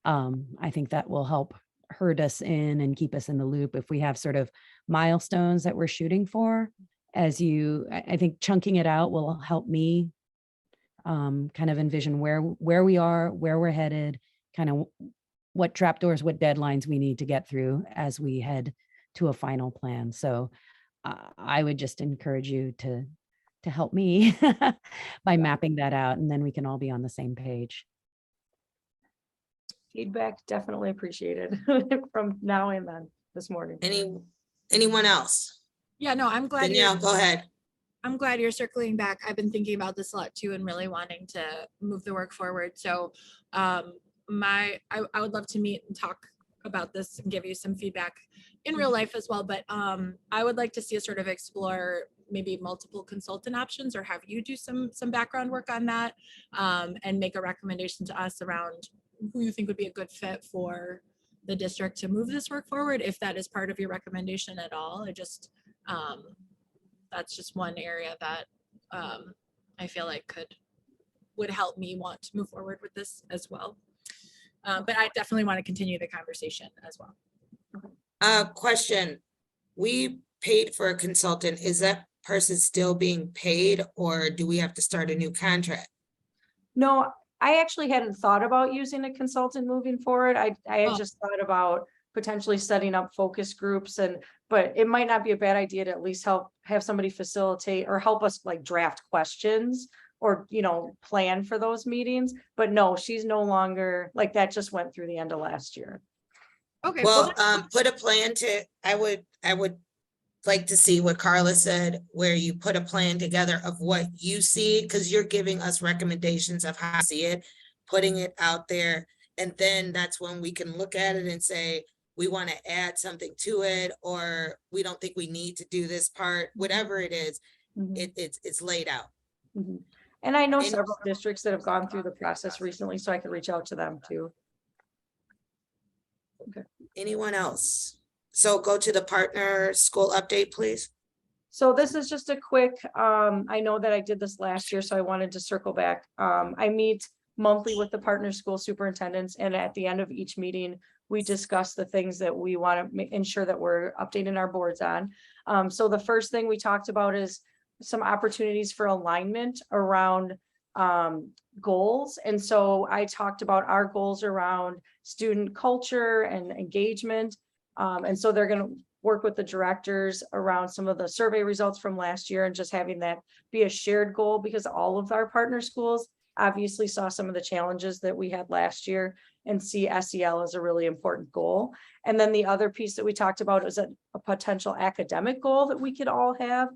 I think that will help herd us in and keep us in the loop if we have sort of milestones that we're shooting for. I think chunking it out will help me kind of envision where we are, where we're headed, kind of what trapdoors, what deadlines we need to get through as we head to a final plan. So I would just encourage you to help me by mapping that out, and then we can all be on the same page. Feedback definitely appreciated from now and then this morning. Anyone else? Yeah, no, I'm glad. Danielle, go ahead. I'm glad you're circling back. I've been thinking about this a lot too, and really wanting to move the work forward. So I would love to meet and talk about this and give you some feedback in real life as well. But I would like to see us sort of explore maybe multiple consultant options, or have you do some background work on that, and make a recommendation to us around who you think would be a good fit for the district to move this work forward, if that is part of your recommendation at all. That's just one area that I feel like would help me want to move forward with this as well. But I definitely want to continue the conversation as well. Question. We paid for a consultant. Is that person still being paid, or do we have to start a new contract? No, I actually hadn't thought about using a consultant moving forward. I had just thought about potentially setting up focus groups, but it might not be a bad idea to at least have somebody facilitate or help us like draft questions or, plan for those meetings. But no, she's no longer, like, that just went through the end of last year. Okay. Well, put a plan I would like to see what Carla said, where you put a plan together of what you see, because you're giving us recommendations of how to see it, putting it out there. And then that's when we can look at it and say, we want to add something to it, or we don't think we need to do this part, whatever it is, it's laid out. Mm-hmm. And I know several districts that have gone through the process recently, so I could reach out to them too. Okay. Anyone else? So go to the partner school update, please. So this is just a quick, I know that I did this last year, so I wanted to circle back. I meet monthly with the partner school superintendents, and at the end of each meeting, we discuss the things that we want to ensure that we're updating our boards on. So the first thing we talked about is some opportunities for alignment around goals. And so I talked about our goals around student culture and engagement. And so they're going to work with the directors around some of the survey results from last year and just having that be a shared goal, because all of our partner schools obviously saw some of the challenges that we had last year and see SEL as a really important goal. And then the other piece that we talked about is a potential academic goal that we could all have,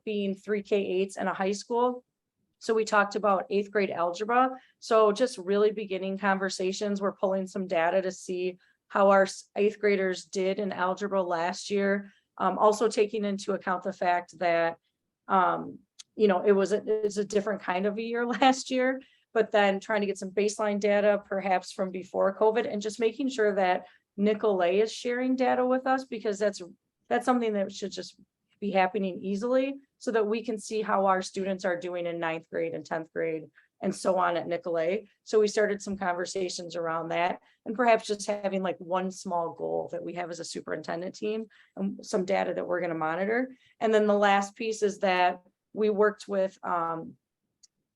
being 3 K-8s and a high school. So we talked about 8th grade algebra. So just really beginning conversations. We're pulling some data to see how our 8th graders did in algebra last year. Also taking into account the fact that, it was a different kind of a year last year, but then trying to get some baseline data perhaps from before COVID, and just making sure that Nicolay is sharing data with us, because that's something that should just be happening easily, so that we can see how our students are doing in 9th grade and 10th grade and so on at Nicolay. So we started some conversations around that, and perhaps just having like one small goal that we have as a superintendent team and some data that we're going to monitor. And then the last piece is that we worked with,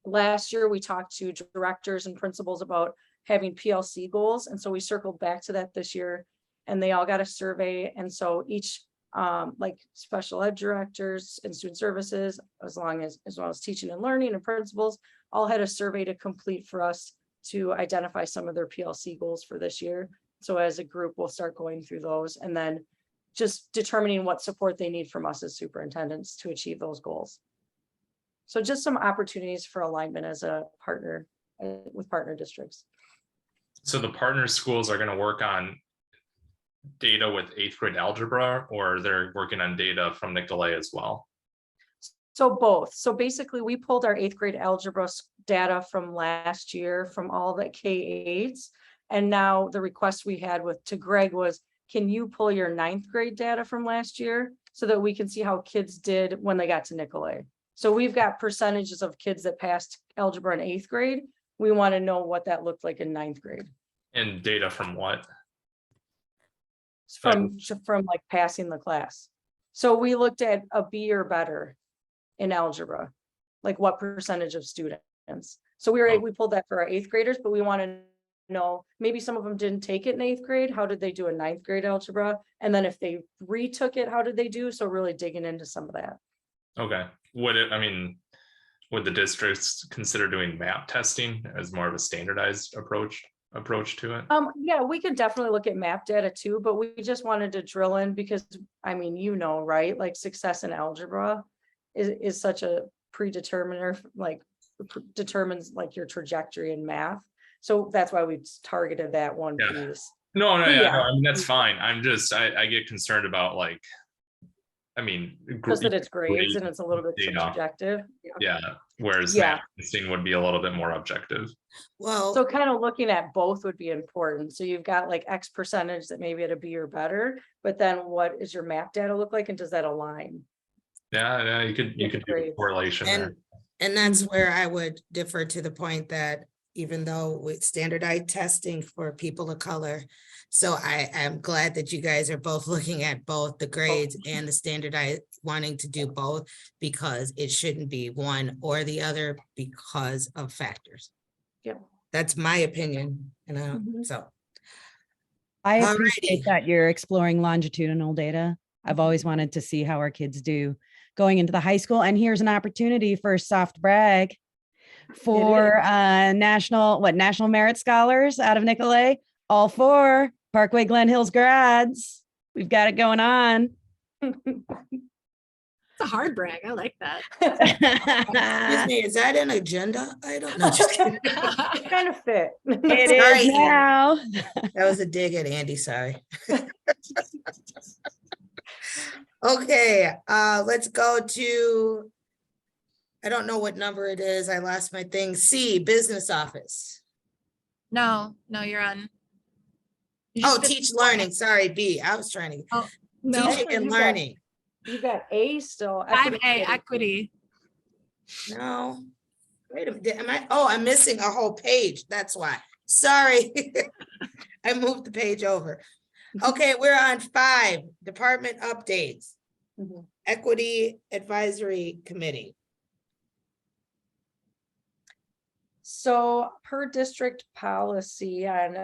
last year, we talked to directors and principals about having PLC goals. And so we circled back to that this year, and they all got a survey. And so each like special ed directors and student services, as well as teaching and learning and principals, all had a survey to complete for us to identify some of their PLC goals for this year. So as a group, we'll start going through those and then just determining what support they need from us as superintendents to achieve those goals. So just some opportunities for alignment as a partner with partner districts. So the partner schools are going to work on data with 8th grade algebra, or they're working on data from Nicolay as well? So both. So basically we pulled our 8th grade algebra data from last year from all the K-8s. And now the request we had to Greg was, can you pull your 9th grade data from last year so that we can see how kids did when they got to Nicolay? So we've got percentages of kids that passed algebra in 8th grade. We want to know what that looked like in 9th grade. And data from what? from like passing the class. So we looked at a B or better in algebra, like what percentage of students. So we pulled that for our 8th graders, but we want to know, maybe some of them didn't take it in 8th grade. How did they do in 9th grade algebra? And then if they retook it, how did they do? So really digging into some of that. Okay. Would the districts consider doing map testing as more of a standardized approach to it? Yeah, we could definitely look at map data too, but we just wanted to drill in because, I mean, right? Like success in algebra is such a predeterminer, like determines like your trajectory in math. So that's why we targeted that one piece. No, Yeah. I mean, that's fine. I'm just, I get concerned about like, Just that it's grades and it's a little bit subjective. Yeah. Whereas map testing would be a little bit more objective. Well, So kind of looking at both would be important. So you've got like X percentage that maybe at a B or better, but then what is your map data look like and does that align? Yeah, you could do a correlation there. And that's where I would differ to the point that even though with standardized testing for people of color, so I am glad that you guys are both looking at both the grades and the standardized, wanting to do both, because it shouldn't be one or the other because of factors. Yeah. That's my opinion. And so. I appreciate that you're exploring longitudinal data. I've always wanted to see how our kids do going into the high school. And here's an opportunity for a soft brag for national merit scholars out of Nicolet, all 4 Parkway Glen Hills grads. We've got it going on. It's a hard brag. I like that. Excuse me, is that an agenda? I don't know. Just kidding. It kind of fit. It is now. That was a dig at Andy, sorry. Okay, let's go to, I don't know what number it is. I lost my thing. C, business office. No, you're on. Teach learning. Sorry, B. I was trying to. No. Teaching and learning. You got A still. 5A, equity. No. Wait a minute. I'm missing a whole page. That's why. Sorry. I moved the page over. Okay, we're on 5, department updates. Equity Advisory Committee. So per district policy on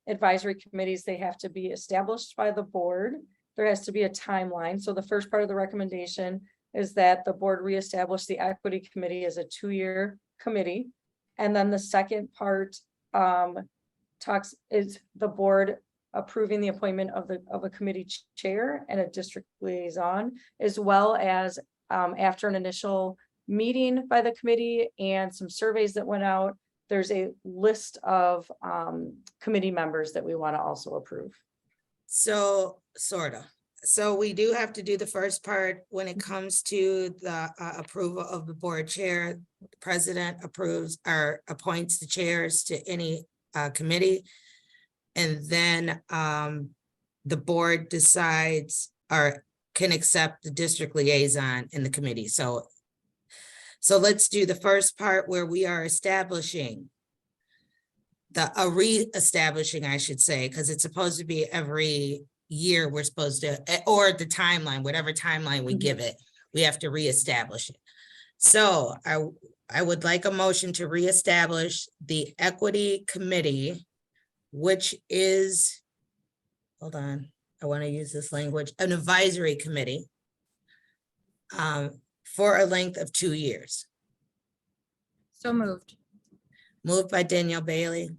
advisory committees, they have to be established by the board. There has to be a timeline. So the first part of the recommendation is that the board reestablish the equity committee as a 2-year committee. And then the second part is the board approving the appointment of a committee chair and a district liaison, as well as after an initial meeting by the committee and some surveys that went out, there's a list of committee members that we want to also approve. So sort of. So we do have to do the first part when it comes to the approval of the board chair. The president approves or appoints the chairs to any committee. And then the board decides or can accept the district liaison in the committee. So let's do the first part where we are establishing re-establishing, I should say, because it's supposed to be every year we're supposed to, or the timeline, whatever timeline we give it, we have to reestablish it. So I would like a motion to reestablish the equity committee, which is, hold on, I want to use this language, an advisory committee for a length of 2 years. So moved. Moved by Danielle Bailey.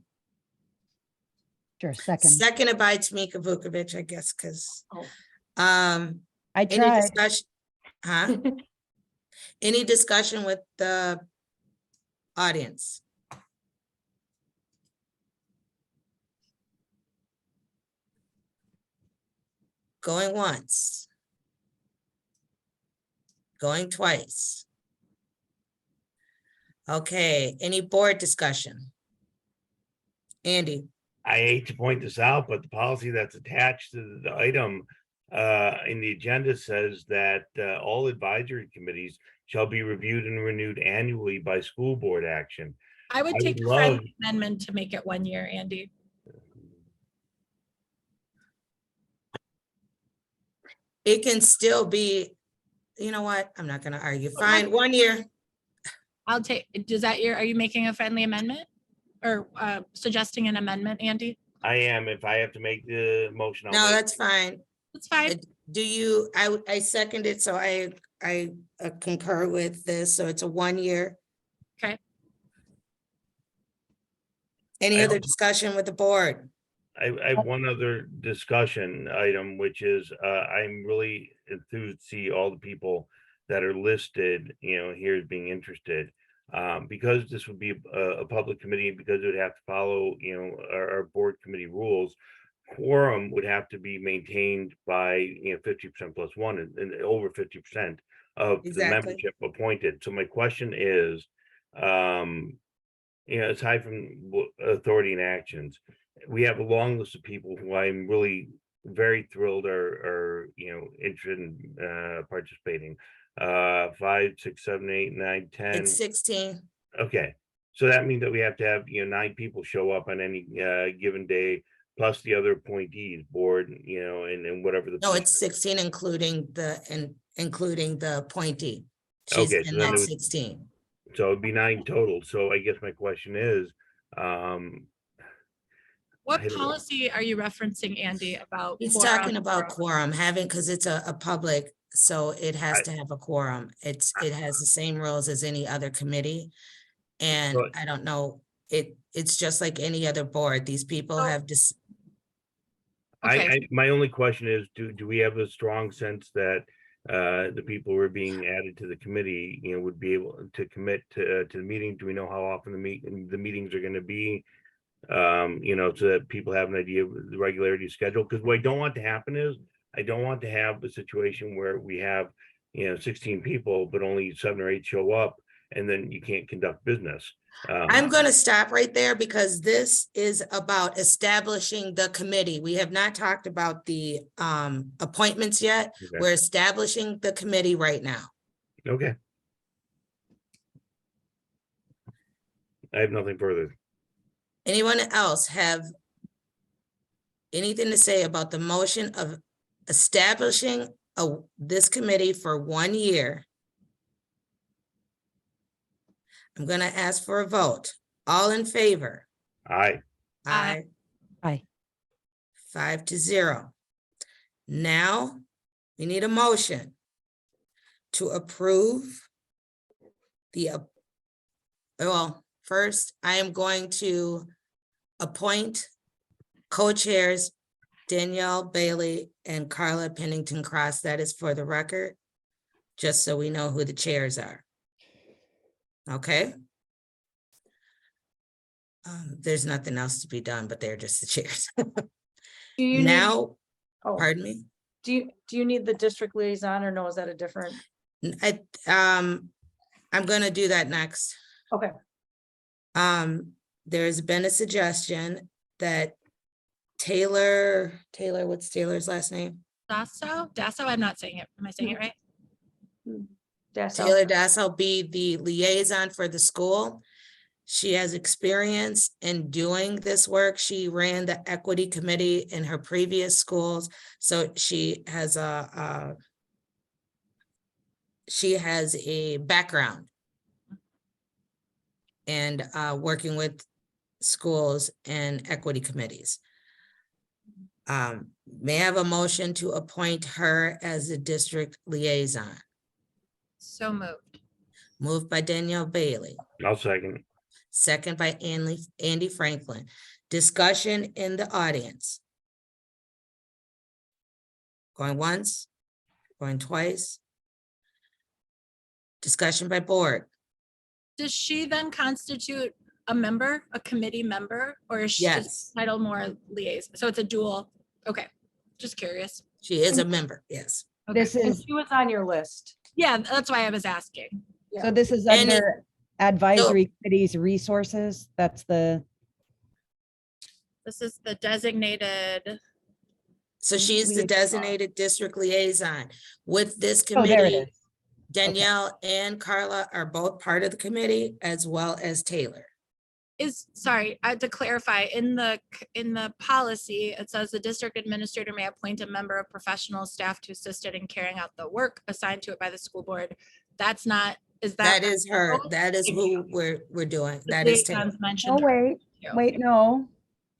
Sure, second. Seconded by Tamika Vukovic, I guess, because I any tried. discussion, huh? Any discussion with the audience? Going once. Going twice. Okay, any board discussion? Andy? I hate to point this out, but the policy that's attached to the item in the agenda says that all advisory committees shall be reviewed and renewed annually by school board action. I would I take would a love, friendly amendment to make it 1 year, Andy. It can still be, you know what? I'm not gonna argue. Fine, 1 year. I'll take, does that are you making a friendly amendment? Or suggesting an amendment, Andy? I am, if I have to make the motion, I'll No, make. that's fine. That's fine. Do you, I second it, so I concur with this, so it's a 1 year. Okay. Any I other don't- discussion with the board? I have one other discussion item, which is, I'm really enthused to see all the people that are listed, here as being interested. Because this would be a public committee, because it would have to follow, our board committee rules. Quorum would have to be maintained by, 50% plus one and over 50% of the Exactly. membership appointed. So my question is, aside from authority and actions, we have a long list of people who I'm really very thrilled are interested in participating. 5, 6, 7, 8, 9, 10. It's 16. Okay, so that means that we have to have 9 people show up on any given day, plus the other appointees, board, and whatever the. No, it's 16, including the appointee. She's Okay, so in then that it was- 16. So it'd be 9 total. So I guess my question is, What I don't know. policy are you referencing, Andy, about? He's quorum? talking about quorum, because it's a public, so it has to have a quorum. It has the same rules as any other committee. And But- I don't know, it's just like any other board. These people So- have just, Okay. My only question is, do we have a strong sense that the people who are being added to the committee, would be able to commit to the meeting? Do we know how often the meetings are going to be? So that people have an idea of the regularity schedule. Because what I don't want to happen is, I don't want to have a situation where we have 16 people, but only 7 or 8 show up, and then you can't conduct business. I'm going to stop right there because this is about establishing the committee. We have not talked about the appointments yet. Okay. We're establishing the committee right now. Okay. I have nothing further. Anyone else have anything to say about the motion of establishing this committee for 1 year? I'm going to ask for a vote. All in favor? Aye. Aye. Aye. 5-0. Now, we need a motion to approve well, first, I am going to appoint co-chairs Danielle Bailey and Carla Pennington Cross. That is for the record, just so we know who the chairs are. Okay. There's nothing else to be done, but they're just the chairs. Do you need, Now, oh, pardon me. do you need the district liaison, or no, is that a different? I'm gonna do that next. Okay. There's been a suggestion that Taylor, what's Taylor's last name? Dasso, I'm not saying it. Am I saying it right? Taylor Dasso be the liaison for the school. She has experience in doing this work. She ran the equity committee in her previous schools. So she has a background and working with schools and equity committees. May I have a motion to appoint her as a district liaison? So moved. Moved by Danielle Bailey, I'll second. second by Andy Franklin. Discussion in the audience. Going once, going twice. Discussion by board. Does she then constitute a member, a committee member, or is she Yes. just titled more liaison? So it's a dual. Okay, just curious. She is a member, yes. This And is, she was on your list. Yeah, that's why I was asking. so this is And it- under advisory committees resources. That's the, This is the designated. So she's the Liaison. designated district liaison. With this oh, there it committee, is. Danielle and Carla are both part of the committee, as well as Taylor. sorry, to clarify, in the policy, it says the district administrator may appoint a member of professional staff to assist it in carrying out the work assigned to it by the school board. That's not, is that? That is her. That is who we're doing. The That is Taylor. liaisons mentioned. Oh, wait, no,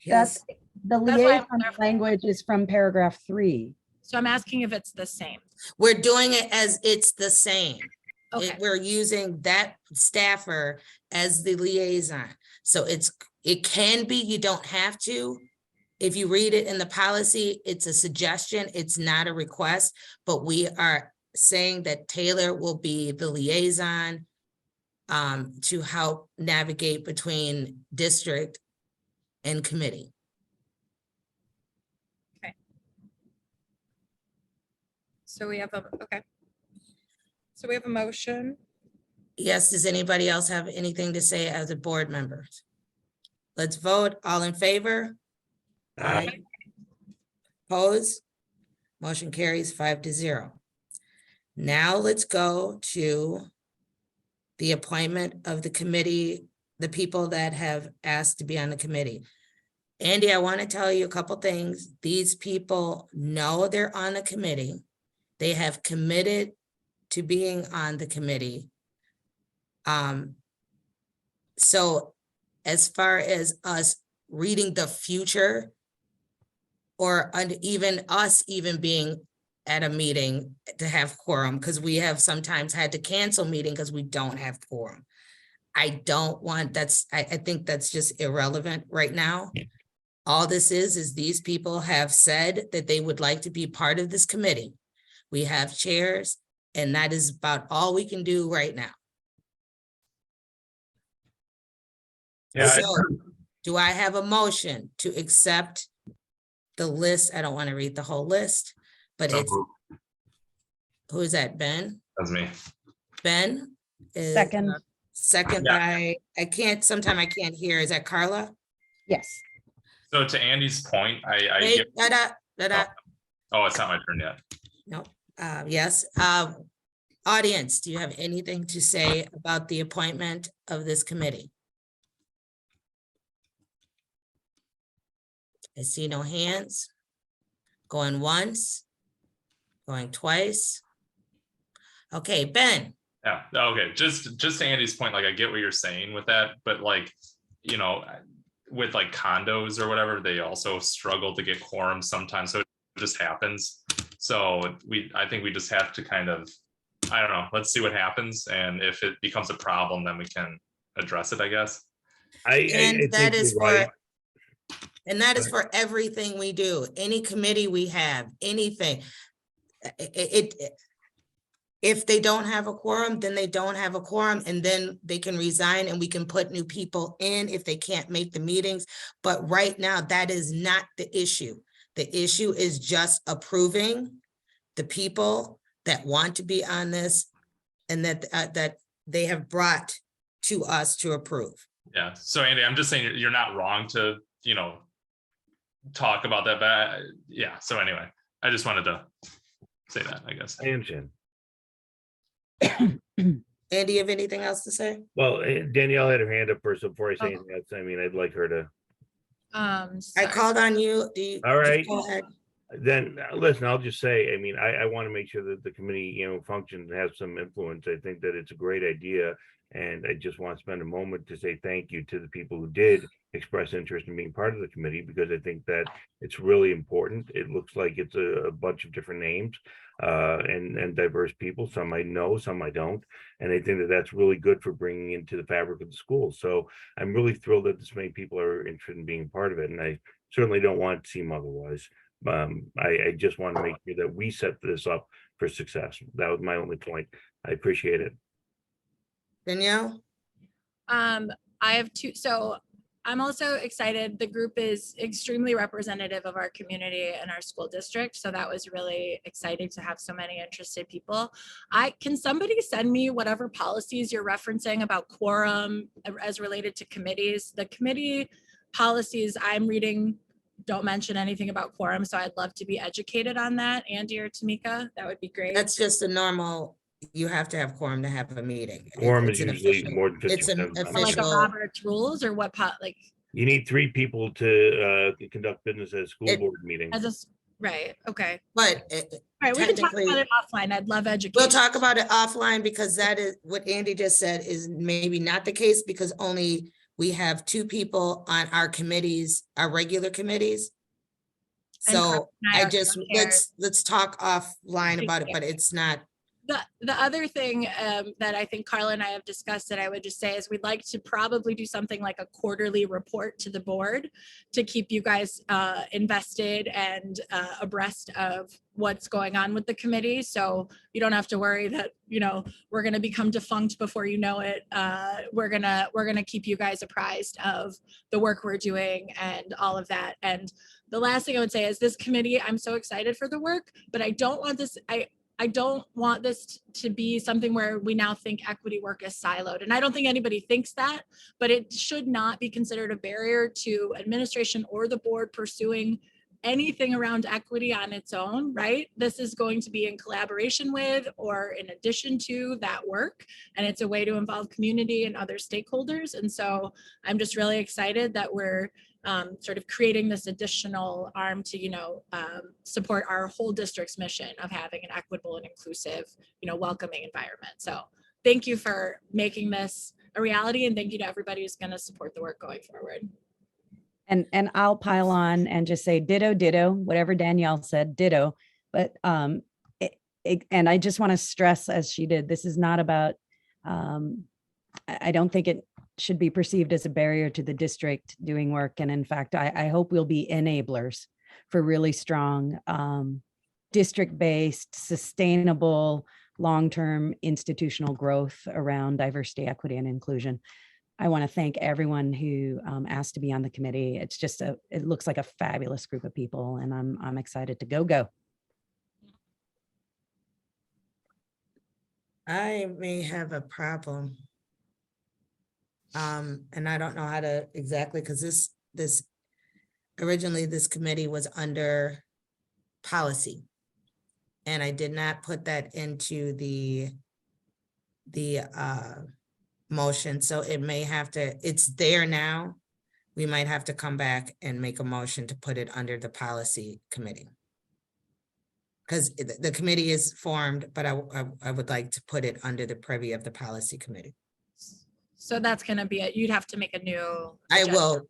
Yes. that's, the That's why I'm liaison clarifying. language is from paragraph 3. So I'm asking if it's the same. We're doing it as it's the same. Okay. We're using that staffer as the liaison. So it can be, you don't have to. If you read it in the policy, it's a suggestion, it's not a request, but we are saying that Taylor will be the liaison to help navigate between district and committee. So we have okay. So we have a motion. Yes, does anybody else have anything to say as a board member? Let's vote. All in favor? Aye. Oppose? Motion carries 5-0. Now let's go to the appointment of the committee, the people that have asked to be on the committee. Andy, I want to tell you a couple things. These people know they're on the committee. They have committed to being on the committee. So as far as us reading the future, or even us even being at a meeting to have quorum, because we have sometimes had to cancel meeting because we don't have quorum. I don't want, I think that's just irrelevant right now. All this is these people have said that they would like to be part of this committee. We have chairs, and that is about all we can do right now. Yeah. So, do I have a motion to accept the list? I don't want to read the whole list, but it's, who is that, Ben? That's me. Ben? Is, Second. Second by, sometime I can't hear. Is that Carla? Yes. So to Andy's point, I Wait, get, oh, it's not my turn yet. No, yes. Audience, do you have anything to say about the appointment of this committee? I see no hands. Going once, going twice. Okay, Ben. Yeah, okay, just to Andy's point, like I get what you're saying with that, but like, you know, with like condos or whatever, they also struggle to get quorum sometimes, so it just happens. So I think we just have to kind of, I don't know, let's see what happens, and if it becomes a problem, then we can address it, I guess. And that is for, right. and that is for everything we do, any committee we have, anything. If they don't have a quorum, then they don't have a quorum, and then they can resign and we can put new people in if they can't make the meetings. But right now, that is not the issue. The issue is just approving the people that want to be on this and that they have brought to us to approve. Yeah, so Andy, I'm just saying you're not wrong to, you know, talk about that, but yeah, so anyway, I just wanted to say that, I guess. Tangent. Andy, you have anything else to say? Well, Danielle had her hand up first before I say anything else. I mean, I'd like her to. I Sorry. called on you. All right. Go ahead. Then listen, I'll just say, I mean, I want to make sure that the committee, you know, functions, has some influence. I think that it's a great idea. And I just want to spend a moment to say thank you to the people who did express interest in being part of the committee, because I think that it's really important. It looks like it's a bunch of different names and diverse people. Some I know, some I don't. And I think that that's really good for bringing into the fabric of the school. So I'm really thrilled that this many people are interested in being part of it. And I certainly don't want it to seem otherwise. I just want to make sure that we set this up for success. That was my only point. I appreciate it. Danielle? I have two. So I'm also excited. The group is extremely representative of our community and our school district. So that was really exciting to have so many interested people. Can somebody send me whatever policies you're referencing about quorum as related to committees? The committee policies I'm reading don't mention anything about quorum. So I'd love to be educated on that. Andy or Tamika, that would be great. That's just a normal you have to have quorum to have a meeting. Quorum It's is an usually official- more than It's an 50%. Or like a official, Robert's rules or what pot, like, You need 3 people to conduct business at a school It- board meeting. as a, right, okay. but All right, we can talk technically, about it offline. I'd love education. we'll talk about it offline because that is what Andy just said is maybe not the case because only we have 2 people on our committees, our regular committees. And Carl So and I I are just, co-chairs. let's talk offline about it, but it's not, The other thing that I think Carla and I have discussed that I would just say is we'd like to probably do something like a quarterly report to the board to keep you guys invested and abreast of what's going on with the committee. So you don't have to worry that, you know, we're going to become defunct before you know it. We're gonna keep you guys apprised of the work we're doing and all of that. And the last thing I would say is this committee, I'm so excited for the work, but I don't want this, I don't want this to be something where we now think equity work is siloed. And I don't think anybody thinks that, but it should not be considered a barrier to administration or the board pursuing anything around equity on its own, right? This is going to be in collaboration with or in addition to that work. And it's a way to involve community and other stakeholders. And so I'm just really excited that we're sort of creating this additional arm to, you know, support our whole district's mission of having an equitable and inclusive, you know, welcoming environment. So thank you for making this a reality, and thank you to everybody who's going to support the work going forward. And I'll pile on and just say ditto, ditto, whatever Danielle said, ditto. But and I just want to stress, as she did, this is not about, I don't think it should be perceived as a barrier to the district doing work. And in fact, I hope we'll be enablers for really strong district-based, sustainable, long-term institutional growth around diversity, equity, and inclusion. I want to thank everyone who asked to be on the committee. It's just it looks like a fabulous group of people, and I'm excited to go. I may have a problem. And I don't know how to exactly, because this originally this committee was under policy. And I did not put that into the motion, so it may have to, it's there now. We might have to come back and make a motion to put it under the policy committee. Because the committee is formed, but I would like to put it under the purview of the policy committee. So that's going to be it. You'd have to make a new. I agenda. will,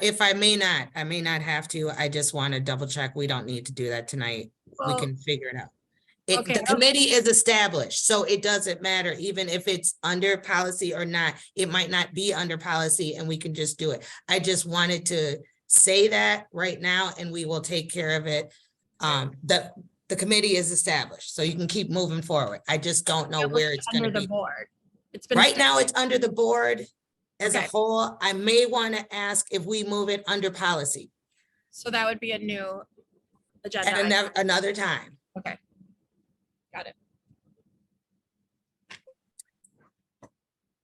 if I may not have to, I just want to double check. We don't need to do that tonight. We Well, can figure it out. okay, The committee is established, so it doesn't matter, even if it's under policy or not, it might not be under policy and we can just do it. I just wanted to say that right now and we will take care of it. The committee is established, so you can keep moving forward. I just don't know where it's going to under be. the board. It's been Right now, it's under the board as a Okay. whole. I may want to ask if we move it under policy So that would be a new agenda. at item. another time. Okay. Got it.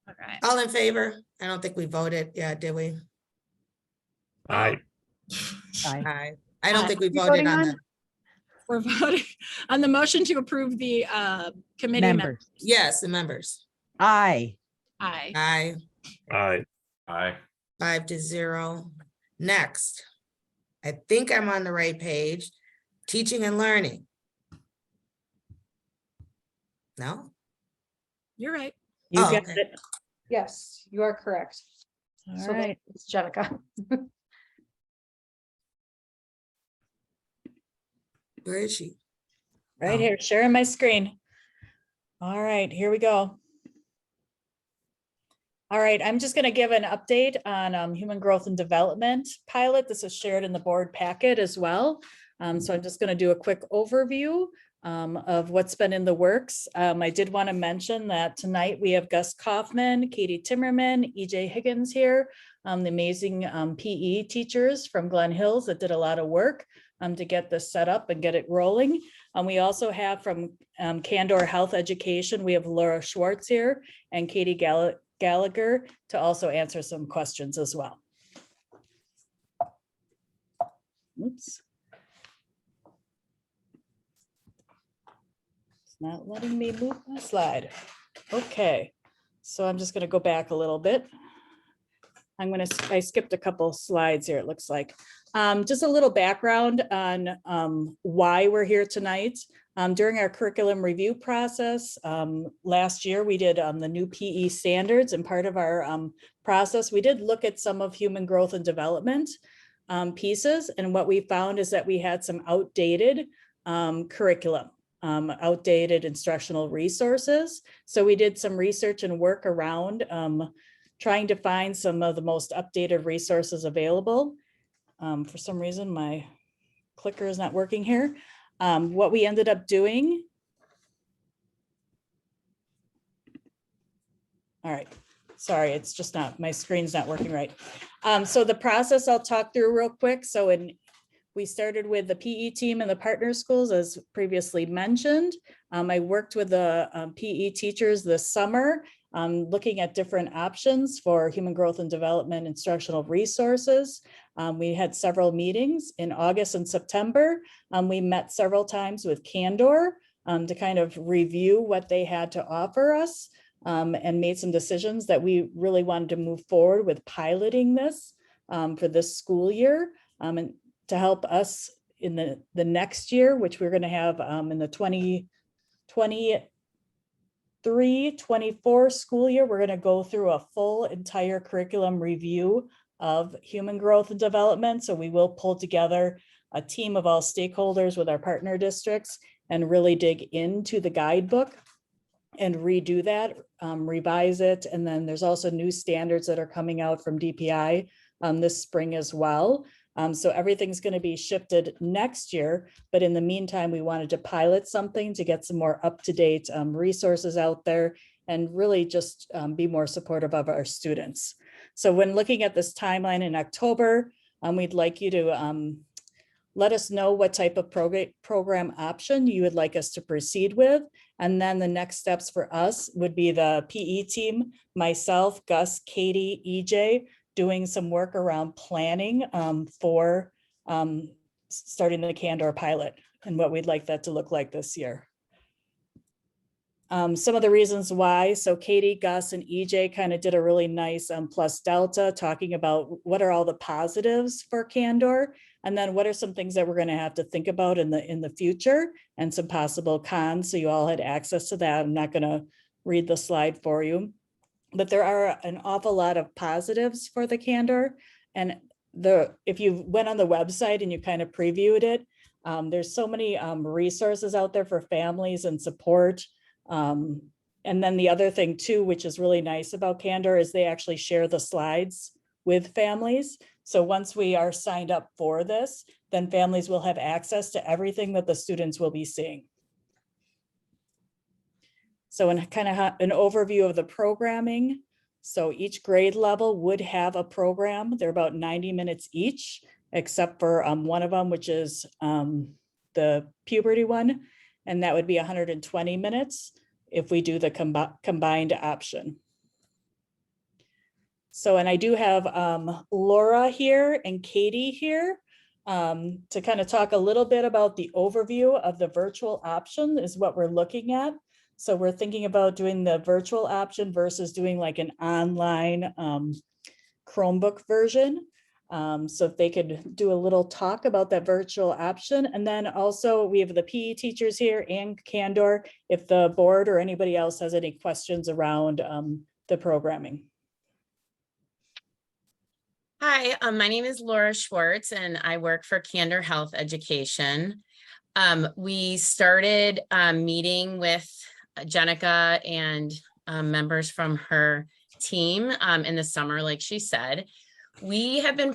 All right. All in favor? I don't think we voted. Yeah, did we? Aye. Aye. I don't think we you voted voting on on? the, We're voting on the motion to approve the committee members. Members, yes, the members. aye. Aye. Aye, Aye. Aye. 5-0. Next, I think I'm on the right page. Teaching and learning. No? You're right. You Oh, got okay. it. Yes, you are correct. All So right. it's Jenica. Where is she? Right Oh. here, sharing my screen. All right, here we go. All right, I'm just going to give an update on human growth and development pilot. This is shared in the board packet as well. So I'm just going to do a quick overview of what's been in the works. I did want to mention that tonight we have Gus Kaufman, Katie Timmerman, EJ Higgins here, the amazing PE teachers from Glen Hills that did a lot of work to get this set up and get it rolling. We also have from Candor Health Education, we have Laura Schwartz here and Katie Gallagher to also answer some questions as well. Oops. It's Not letting me move my slide. Okay, so I'm just gonna go back a little bit. I skipped a couple slides here, it looks like. Just a little background on why we're here tonight. During our curriculum review process, last year we did the new PE standards, and part of our process, we did look at some of human growth and development pieces. And what we found is that we had some outdated curriculum, outdated instructional resources. So we did some research and work around trying to find some of the most updated resources available. For some reason, my clicker is not working here. What we ended up doing. All right, sorry, it's just not, my screen's not working right. So the process I'll talk through real quick. So we started with the PE team and the partner schools, as previously mentioned. I worked with the PE teachers this summer, looking at different options for human growth and development instructional resources. We had several meetings in August and September. We met several times with Candor to kind of review what they had to offer us, and made some decisions that we really wanted to move forward with piloting this for this school year, and to help us in the next year, which we're going to have in the 2023-24 school year. We're going to go through a full entire curriculum review of human growth and development. So we will pull together a team of all stakeholders with our partner districts and really dig into the guidebook and redo that, revise it. And then there's also new standards that are coming out from DPI this spring as well. So everything's going to be shifted next year, but in the meantime, we wanted to pilot something to get some more up-to-date resources out there and really just be more supportive of our students. So when looking at this timeline in October, we'd like you to let us know what type of program option you would like us to proceed with. And then the next steps for us would be the PE team, myself, Gus, Katie, EJ, doing some work around planning for starting the Candor pilot and what we'd like that to look like this year. Some of the reasons why, so Katie, Gus, and EJ kind of did a really nice plus delta talking about what are all the positives for Candor, and then what are some things that we're going to have to think about in the future, and some possible cons. So you all had access to that. I'm not going to read the slide for you, but there are an awful lot of positives for the Candor. And if you went on the website and you kind of previewed it, there's so many resources out there for families and support. And then the other thing too, which is really nice about Candor, is they actually share the slides with families. So once we are signed up for this, then families will have access to everything that the students will be seeing. So in kind of an overview of the programming. So each grade level would have a program. They're about 90 minutes each, except for one of them, which is the puberty one. And that would be 120 minutes if we do the combined option. So, and I do have Laura here and Katie here to kind of talk a little bit about the overview of the virtual option is what we're looking at. So we're thinking about doing the virtual option versus doing like an online Chromebook version. So if they could do a little talk about that virtual option. And then also we have the PE teachers here and Candor, if the board or anybody else has any questions around the programming. Hi, my name is Laura Schwartz and I work for Candor Health Education. We started meeting with Jenica and members from her team in the summer, like she said. We have been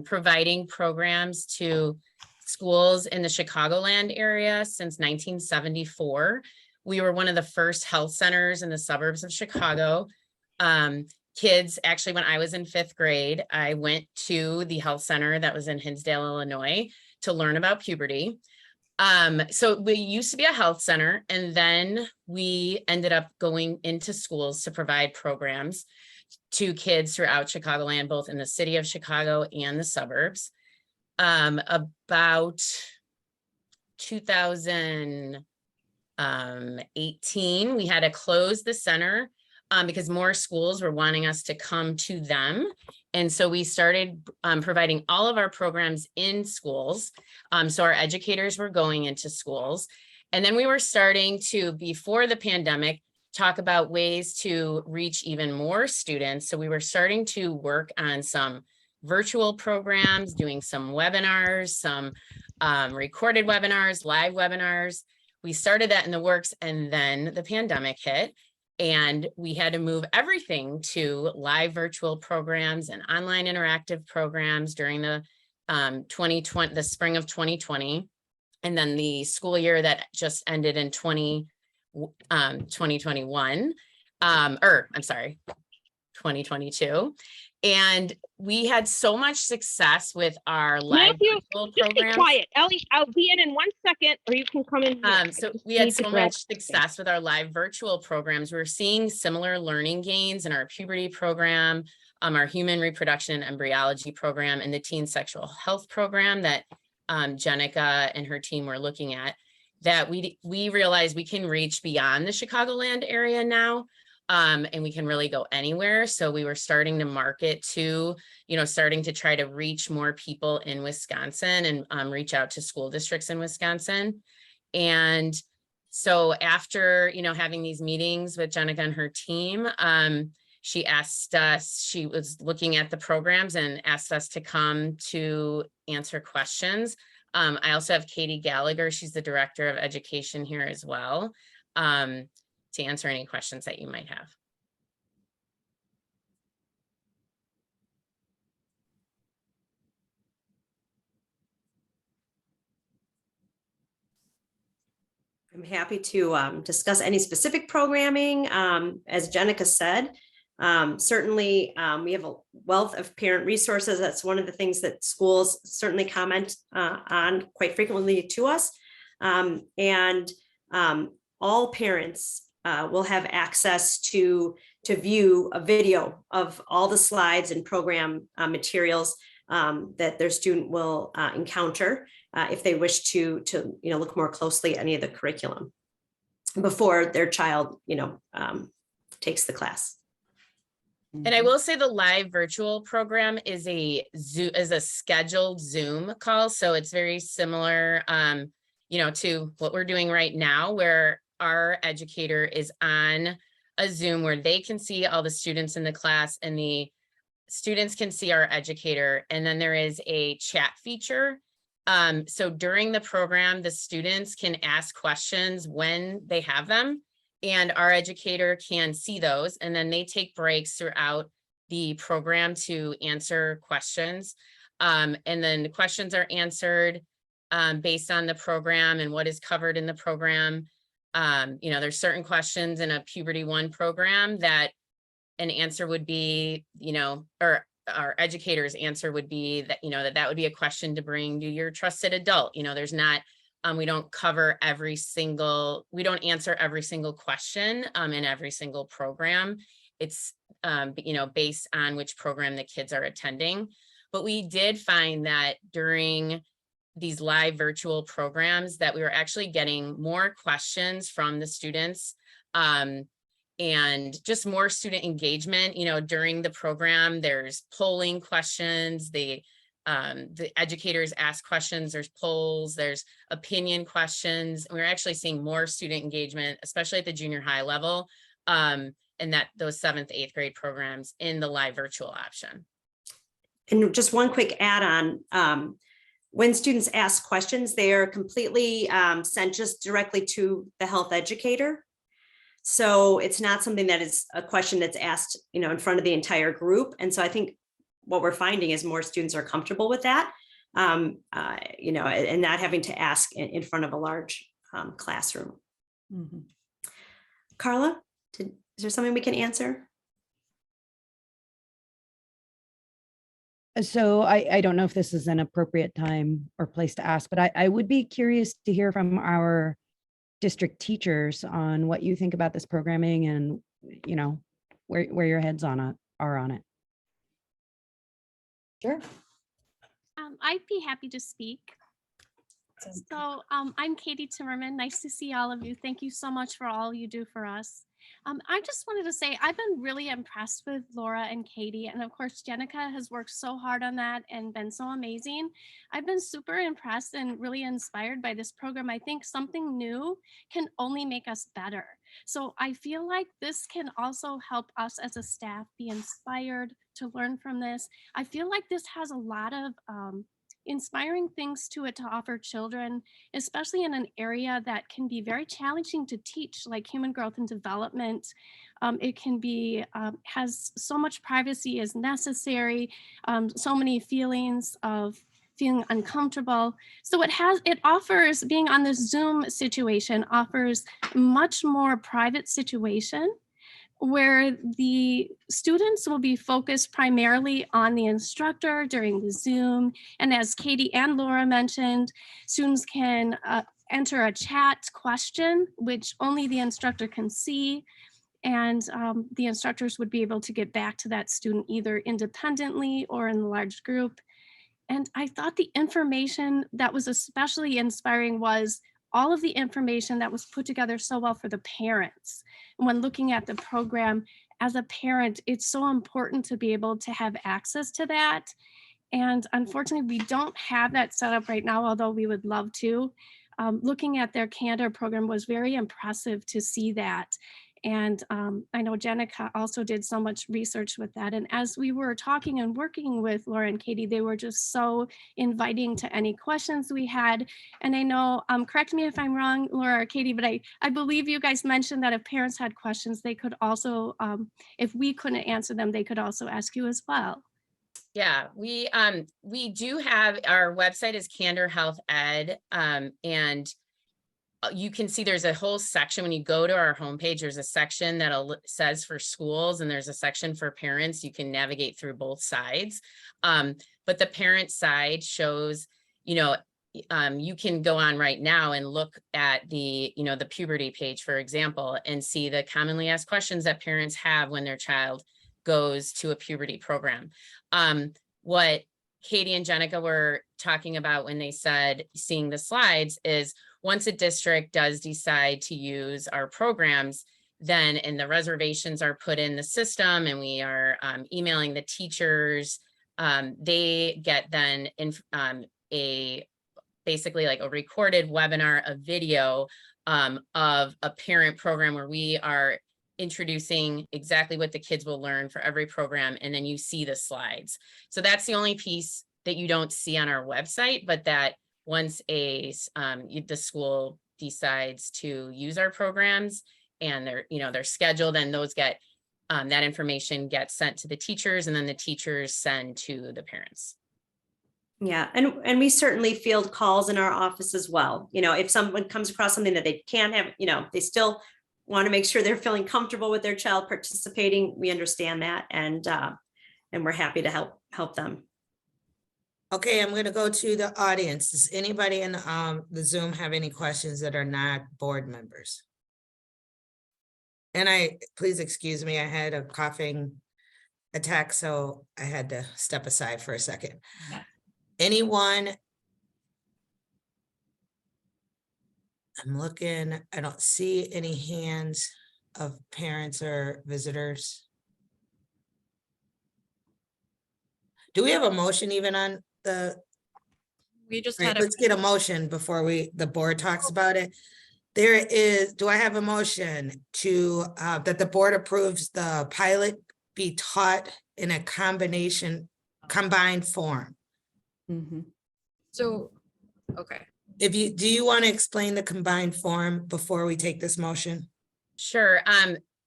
providing programs to schools in the Chicagoland area since 1974. We were one of the first health centers in the suburbs of Chicago. Kids, actually, when I was in 5th grade, I went to the health center that was in Hinsdale, Illinois, to learn about puberty. So we used to be a health center, and then we ended up going into schools to provide programs to kids throughout Chicagoland, both in the city of Chicago and the suburbs. About 2000, 18, we had to close the center because more schools were wanting us to come to them. And so we started providing all of our programs in schools. So our educators were going into schools. And then we were starting to, before the pandemic, talk about ways to reach even more students. So we were starting to work on some virtual programs, doing some webinars, some recorded webinars, live webinars. We started that in the works, and then the pandemic hit, and we had to move everything to live virtual programs and online interactive programs during the 2020, the spring of 2020. And then the school year that just ended in 2021, or I'm sorry, 2022. And we had so much success with our live virtual programs. Quiet, Ellie. I'll be in 1 second, or you can come in. So we had so much success with our live virtual programs. We're seeing similar learning gains in our puberty program, our human reproduction and embryology program, and the teen sexual health program that Jenica and her team were looking at, that we realized we can reach beyond the Chicagoland area now. And we can really go anywhere. So we were starting to market to, starting to try to reach more people in Wisconsin and reach out to school districts in Wisconsin. And so after, having these meetings with Jenica and her team, she asked us, she was looking at the programs and asked us to come to answer questions. I also have Katie Gallagher. She's the director of education here as well. To answer any questions that you might have. I'm happy to discuss any specific programming. As Jenica said, certainly we have a wealth of parent resources. That's one of the things that schools certainly comment on quite frequently to us. And all parents will have access to view a video of all the slides and program materials that their student will encounter if they wish to look more closely at any of the curriculum before their child takes the class. And I will say the live virtual program is a scheduled Zoom call, so it's very similar to what we're doing right now, where our educator is on a Zoom where they can see all the students in the class and the students can see our educator. And then there is a chat feature. So during the program, the students can ask questions when they have them, and our educator can see those. And then they take breaks throughout the program to answer questions. And then the questions are answered based on the program and what is covered in the program. There's certain questions in a Puberty 1 program that an answer would be, or our educator's answer would be that, that would be a question to bring to your trusted adult. There's not, we don't answer every single question in every single program. It's, based on which program the kids are attending. But we did find that during these live virtual programs that we were actually getting more questions from the students and just more student engagement. During the program, there's polling questions, the educators ask questions, there's polls, there's opinion questions. And we're actually seeing more student engagement, especially at the junior high level, and those 7th, 8th grade programs in the live virtual option. And just one quick add-on. When students ask questions, they are completely sent just directly to the health educator. So it's not something that is a question that's asked, in front of the entire group. And so I think what we're finding is more students are comfortable with that, and not having to ask in front of a large classroom. Mm-hmm. Carla, is there something we can answer? So I don't know if this is an appropriate time or place to ask, but I would be curious to hear from our district teachers on what you think about this programming and, where your heads are on it. Sure. I'd be happy to speak. So I'm Katie Timmerman. Nice to see all of you. Thank you so much for all you do for us. I just wanted to say I've been really impressed with Laura and Katie. And of course, Jenica has worked so hard on that and been so amazing. I've been super impressed and really inspired by this program. I think something new can only make us better. So I feel like this can also help us as a staff be inspired to learn from this. I feel like this has a lot of inspiring things to it to offer children, especially in an area that can be very challenging to teach, like human growth and development. It can be, has so much privacy as necessary, so many feelings of feeling uncomfortable. So it offers, being on the Zoom situation offers much more private situation where the students will be focused primarily on the instructor during the Zoom. And as Katie and Laura mentioned, students can enter a chat question, which only the instructor can see. And the instructors would be able to get back to that student either independently or in a large group. And I thought the information that was especially inspiring was all of the information that was put together so well for the parents. And when looking at the program as a parent, it's so important to be able to have access to that. And unfortunately, we don't have that set up right now, although we would love to. Looking at their Candor program was very impressive to see that. And I know Jenica also did so much research with that. And as we were talking and working with Laura and Katie, they were just so inviting to any questions we had. And I know, correct me if I'm wrong, Laura or Katie, but I believe you guys mentioned that if parents had questions, they could also, if we couldn't answer them, they could also ask you as well. Yeah, we do have, our website is Candor Health Ed, and you can see there's a whole section when you go to our homepage. There's a section that says for schools, and there's a section for parents. You can navigate through both sides, but the parent side shows, you know, you can go on right now and look at the, you know, the puberty page, for example, and see the commonly asked questions that parents have when their child goes to a puberty program. What Katie and Jenica were talking about when they said seeing the slides is, once a district does decide to use our programs, then, and the reservations are put in the system and we are emailing the teachers, they get then basically like a recorded webinar, a video of a parent program where we are introducing exactly what the kids will learn for every program. And then you see the slides. So that's the only piece that you don't see on our website, but that once the school decides to use our programs and they're scheduled, and those get that information gets sent to the teachers, and then the teachers send to the parents. Yeah, and we certainly field calls in our office as well. You know, if someone comes across something that they can't have, you know, they still want to make sure they're feeling comfortable with their child participating. We understand that, and we're happy to help them. Okay, I'm going to go to the audience. Does anybody in the Zoom have any questions that are not board members? And please excuse me, I had a coughing attack, so I had to step aside for a second. Anyone? I'm looking, I don't see any hands of parents or visitors. Do we have a motion even on the? We just had let's get a motion before the board talks about it. There is, do I have a motion to that the board approves the pilot be taught in a combined form? So, okay. Do you want to explain the combined form before we take this motion? Sure.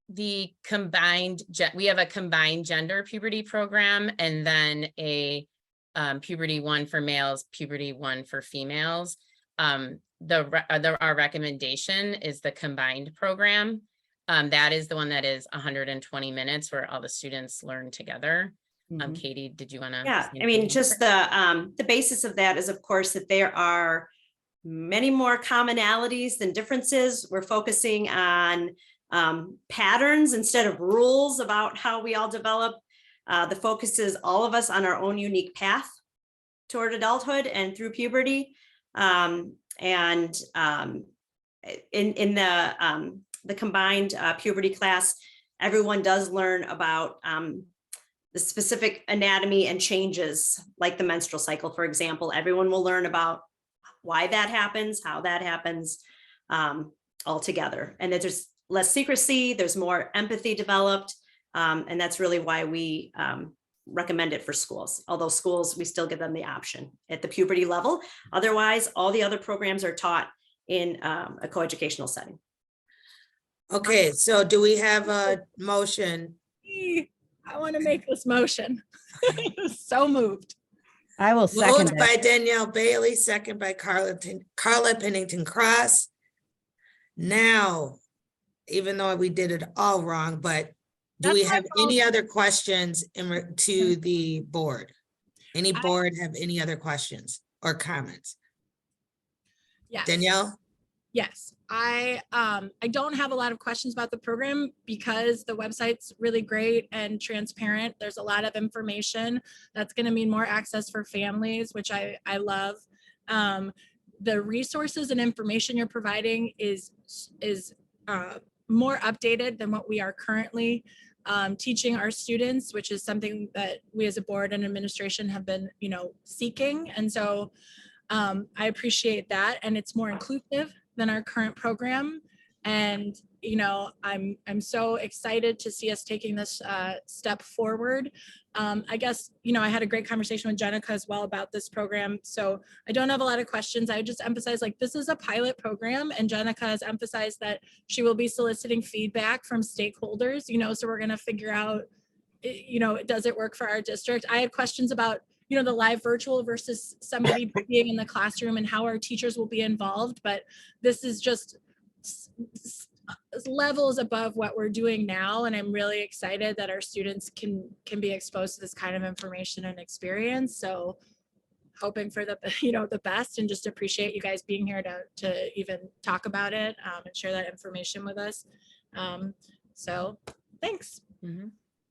We have a combined gender puberty program, and then a puberty 1 for males, puberty 1 for females. Our recommendation is the combined program. That is the one that is 120 minutes where all the students learn together. Katie, did you want to? Yeah, I mean, just the basis of that is, of course, that there are many more commonalities than differences. We're focusing on patterns instead of rules about how we all develop. The focus is all of us on our own unique path toward adulthood and through puberty. And in the combined puberty class, everyone does learn about the specific anatomy and changes, like the menstrual cycle, for example. Everyone will learn about why that happens, how that happens, all together. And there's less secrecy, there's more empathy developed. And that's really why we recommend it for schools. Although schools, we still give them the option at the puberty level. Otherwise, all the other programs are taught in a coeducational setting. Okay, so do we have a motion? I want to make this motion. So moved. I will second Moved by it. Danielle Bailey, second by Carla Pennington Cross. Now, even though we did it all wrong, but do we have any other questions to the board? Any board have any other questions or comments? Yes. Danielle? Yes, I don't have a lot of questions about the program because the website's really great and transparent. There's a lot of information that's going to mean more access for families, which I love. The resources and information you're providing is more updated than what we are currently teaching our students, which is something that we as a board and administration have been, seeking. And so I appreciate that, and it's more inclusive than our current program. And, I'm so excited to see us taking this step forward. I guess, I had a great conversation with Jenica as well about this program. So I don't have a lot of questions. I would just emphasize, this is a pilot program, and Jenica has emphasized that she will be soliciting feedback from stakeholders, so we're going to figure out, does it work for our district? I had questions about, the live virtual versus somebody being in the classroom and how our teachers will be involved. But this is just levels above what we're doing now. And I'm really excited that our students can be exposed to this kind of information and experience. So hoping for the, the best, and just appreciate you guys being here to even talk about it and share that information with us. So thanks. Mm-hmm.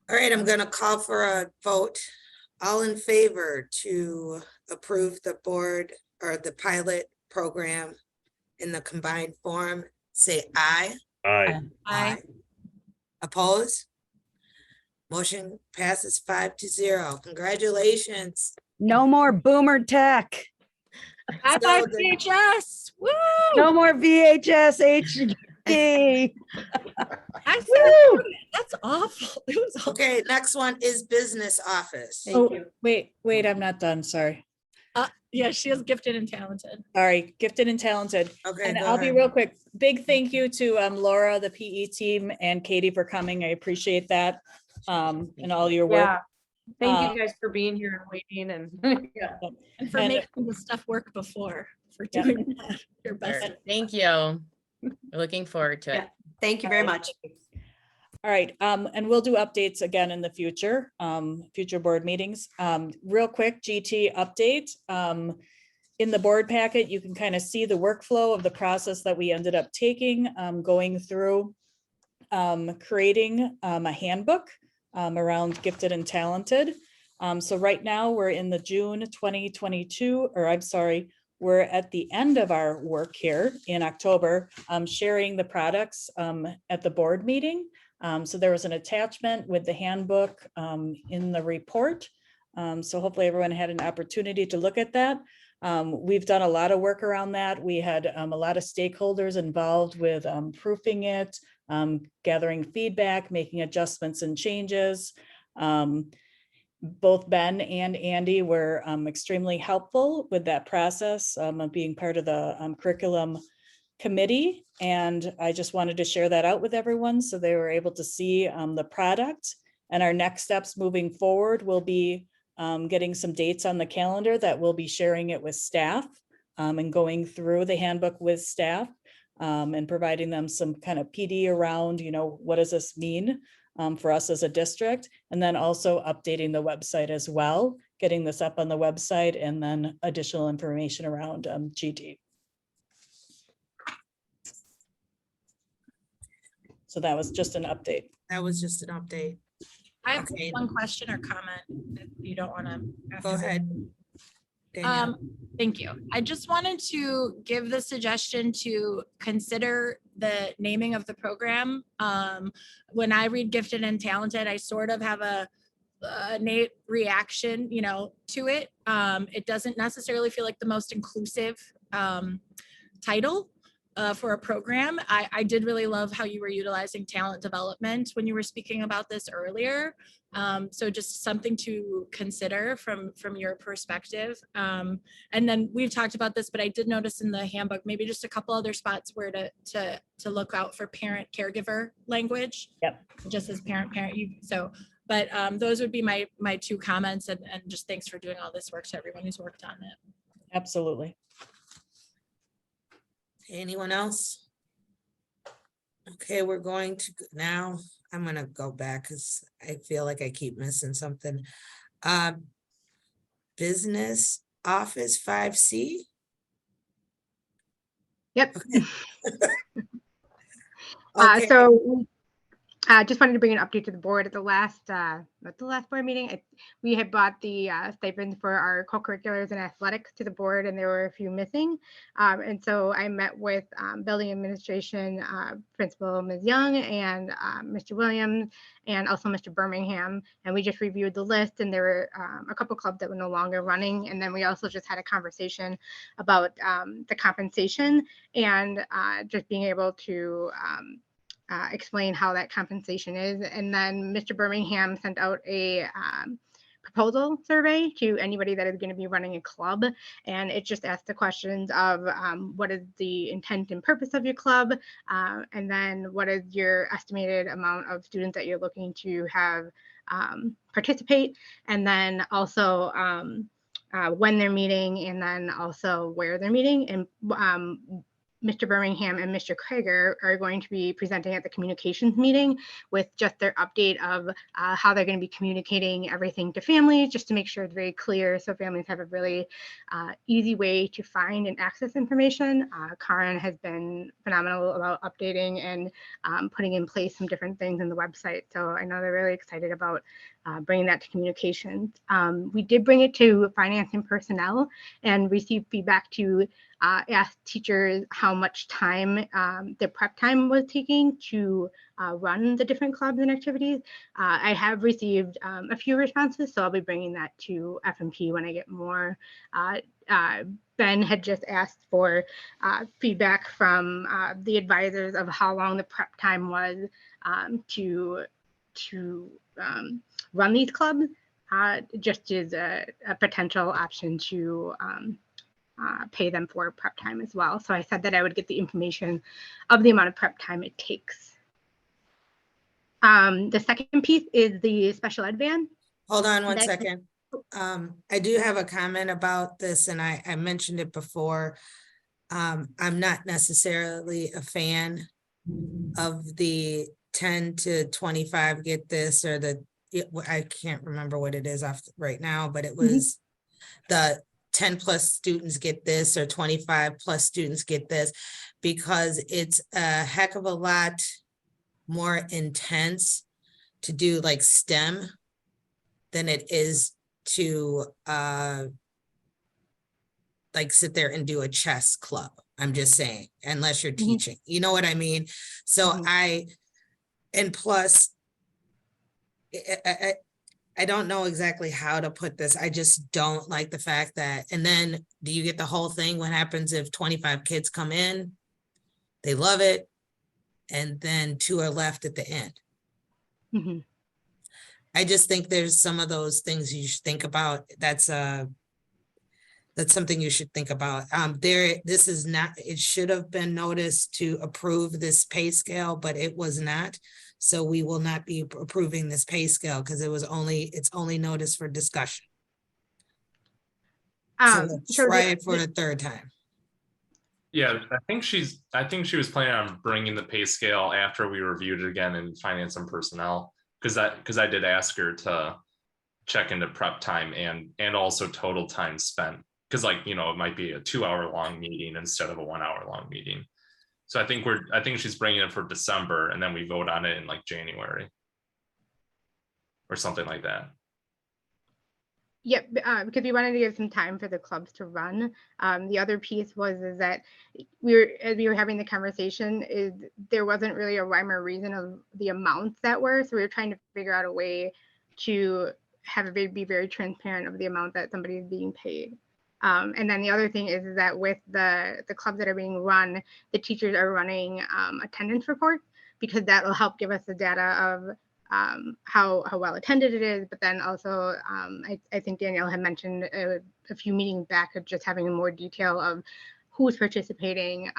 All right, I'm going to call for a vote. All in favor to approve the board or the pilot program in the combined form, say aye. Aye. Aye. Oppose? Motion passes 5-0. Congratulations. No more boomer tech. High five VHS. Woo! No more VHS HD. That's awful. It was awful. Okay, next one is business office. Wait, I'm not done. Sorry. Yeah, she is gifted and talented. Sorry, gifted and talented. Okay, and go I'll ahead. be real quick. Big thank you to Laura, the PE team, and Katie for coming. I appreciate that and all your work. Yeah. Thank you guys for being here and waiting and And for making the stuff work before, for doing that. Your best. Thank you. We're looking forward to it. Thank you very much. All right, and we'll do updates again in the future, future board meetings. Real quick, GT update. In the board packet, you can kind of see the workflow of the process that we ended up taking, going through creating a handbook around gifted and talented. So right now we're in the June 2022, or I'm sorry, we're at the end of our work here in October, sharing the products at the board meeting. So there was an attachment with the handbook in the report. So hopefully everyone had an opportunity to look at that. We've done a lot of work around that. We had a lot of stakeholders involved with proofing it, gathering feedback, making adjustments and changes. Both Ben and Andy were extremely helpful with that process of being part of the curriculum committee. And I just wanted to share that out with everyone so they were able to see the product. And our next steps moving forward will be getting some dates on the calendar that we'll be sharing it with staff and going through the handbook with staff and providing them some kind of PD around, what does this mean for us as a district? And then also updating the website as well, getting this up on the website, and then additional information around GT. So that was just an update. That was just an update. I have one question or comment if you don't want to. Go ahead. Danielle? Thank you. I just wanted to give the suggestion to consider the naming of the program. When I read gifted and talented, I sort of have a innate reaction, to it. It doesn't necessarily feel like the most inclusive title for a program. I did really love how you were utilizing talent development when you were speaking about this earlier. So just something to consider from your perspective. And then we've talked about this, but I did notice in the handbook, maybe just a couple other spots where to look out for parent caregiver language. Yep. Just as parent, but those would be my two comments, and just thanks for doing all this work to everyone who's worked on it. Absolutely. Anyone else? Okay, we're going to now, I'm gonna go back because I feel like I keep missing something. Business office 5C. Yep. Okay. So just wanted to bring an update to the board at the last board meeting. We had brought the stipends for our co-curriculars and athletics to the board, and there were a few missing. And so I met with building administration principal Ms. Young and Mr. Williams and also Mr. Birmingham, and we just reviewed the list, and there were a couple clubs that were no longer running. And then we also just had a conversation about the compensation and just being able to explain how that compensation is. And then Mr. Birmingham sent out a proposal survey to anybody that is going to be running a club. And it just asked the questions of what is the intent and purpose of your club? And then what is your estimated amount of students that you're looking to have participate? And then also when they're meeting, and then also where they're meeting. And Mr. Birmingham and Mr. Krager are going to be presenting at the communications meeting with just their update of how they're going to be communicating everything to families, just to make sure it's very clear so families have a really easy way to find and access information. Karen has been phenomenal about updating and putting in place some different things in the website. So I know they're really excited about bringing that to communications. We did bring it to finance and personnel and received feedback to ask teachers how much time their prep time was taking to run the different clubs and activities. I have received a few responses, so I'll be bringing that to FMP when I get more. Ben had just asked for feedback from the advisors of how long the prep time was to run these clubs, just as a potential option to pay them for prep time as well. So I said that I would get the information of the amount of prep time it takes. The second piece is the special ed van. Hold on one second. I do have a comment about this, and I mentioned it before. I'm not necessarily a fan of the 10 to 25 get this, or I can't remember what it is off right now, but it was the 10 plus students get this, or 25 plus students get this, because it's a heck of a lot more intense to do like STEM than it is to like sit there and do a chess club. I'm just saying, unless you're teaching, you know what I mean? So and plus, I don't know exactly how to put this. I just don't like the fact that, and then do you get the whole thing? What happens if 25 kids come in, they love it, and then 2 are left at the end? I just think there's some of those things you should think about. That's something you should think about. This is not, it should have been noticed to approve this pay scale, but it was not. So we will not be approving this pay scale because it's only noticed for discussion. So let's try it for the third time. Yeah, I think she was planning on bringing the pay scale after we reviewed it again in finance and personnel, because I did ask her to check into prep time and also total time spent, because it might be a 2-hour long meeting instead of a 1-hour long meeting. So I think she's bringing it for December, and then we vote on it in like January or something like that. Yep, because we wanted to give some time for the clubs to run. The other piece is that as we were having the conversation, is there wasn't really a rhyme or reason of the amounts that were. So we were trying to figure out a way to have it be very transparent of the amount that somebody is being paid. And then the other thing is that with the clubs that are being run, the teachers are running attendance reports, because that will help give us the data of how well attended it is, but then also I think Danielle had mentioned a few meetings back of just having more detail of who's participating,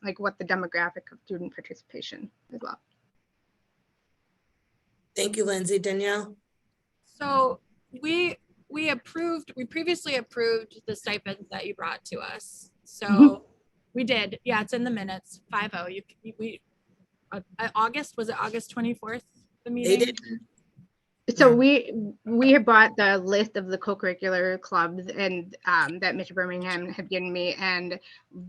like what the demographic of student participation as well. Thank you, Lindsay. Danielle? So we previously approved the stipends that you brought to us. So we did, yeah, it's in the minutes, 5-0. August, was it August 24th? The meeting? They did. So we have bought the list of the co-curricular clubs and that Mr. Birmingham had given me, and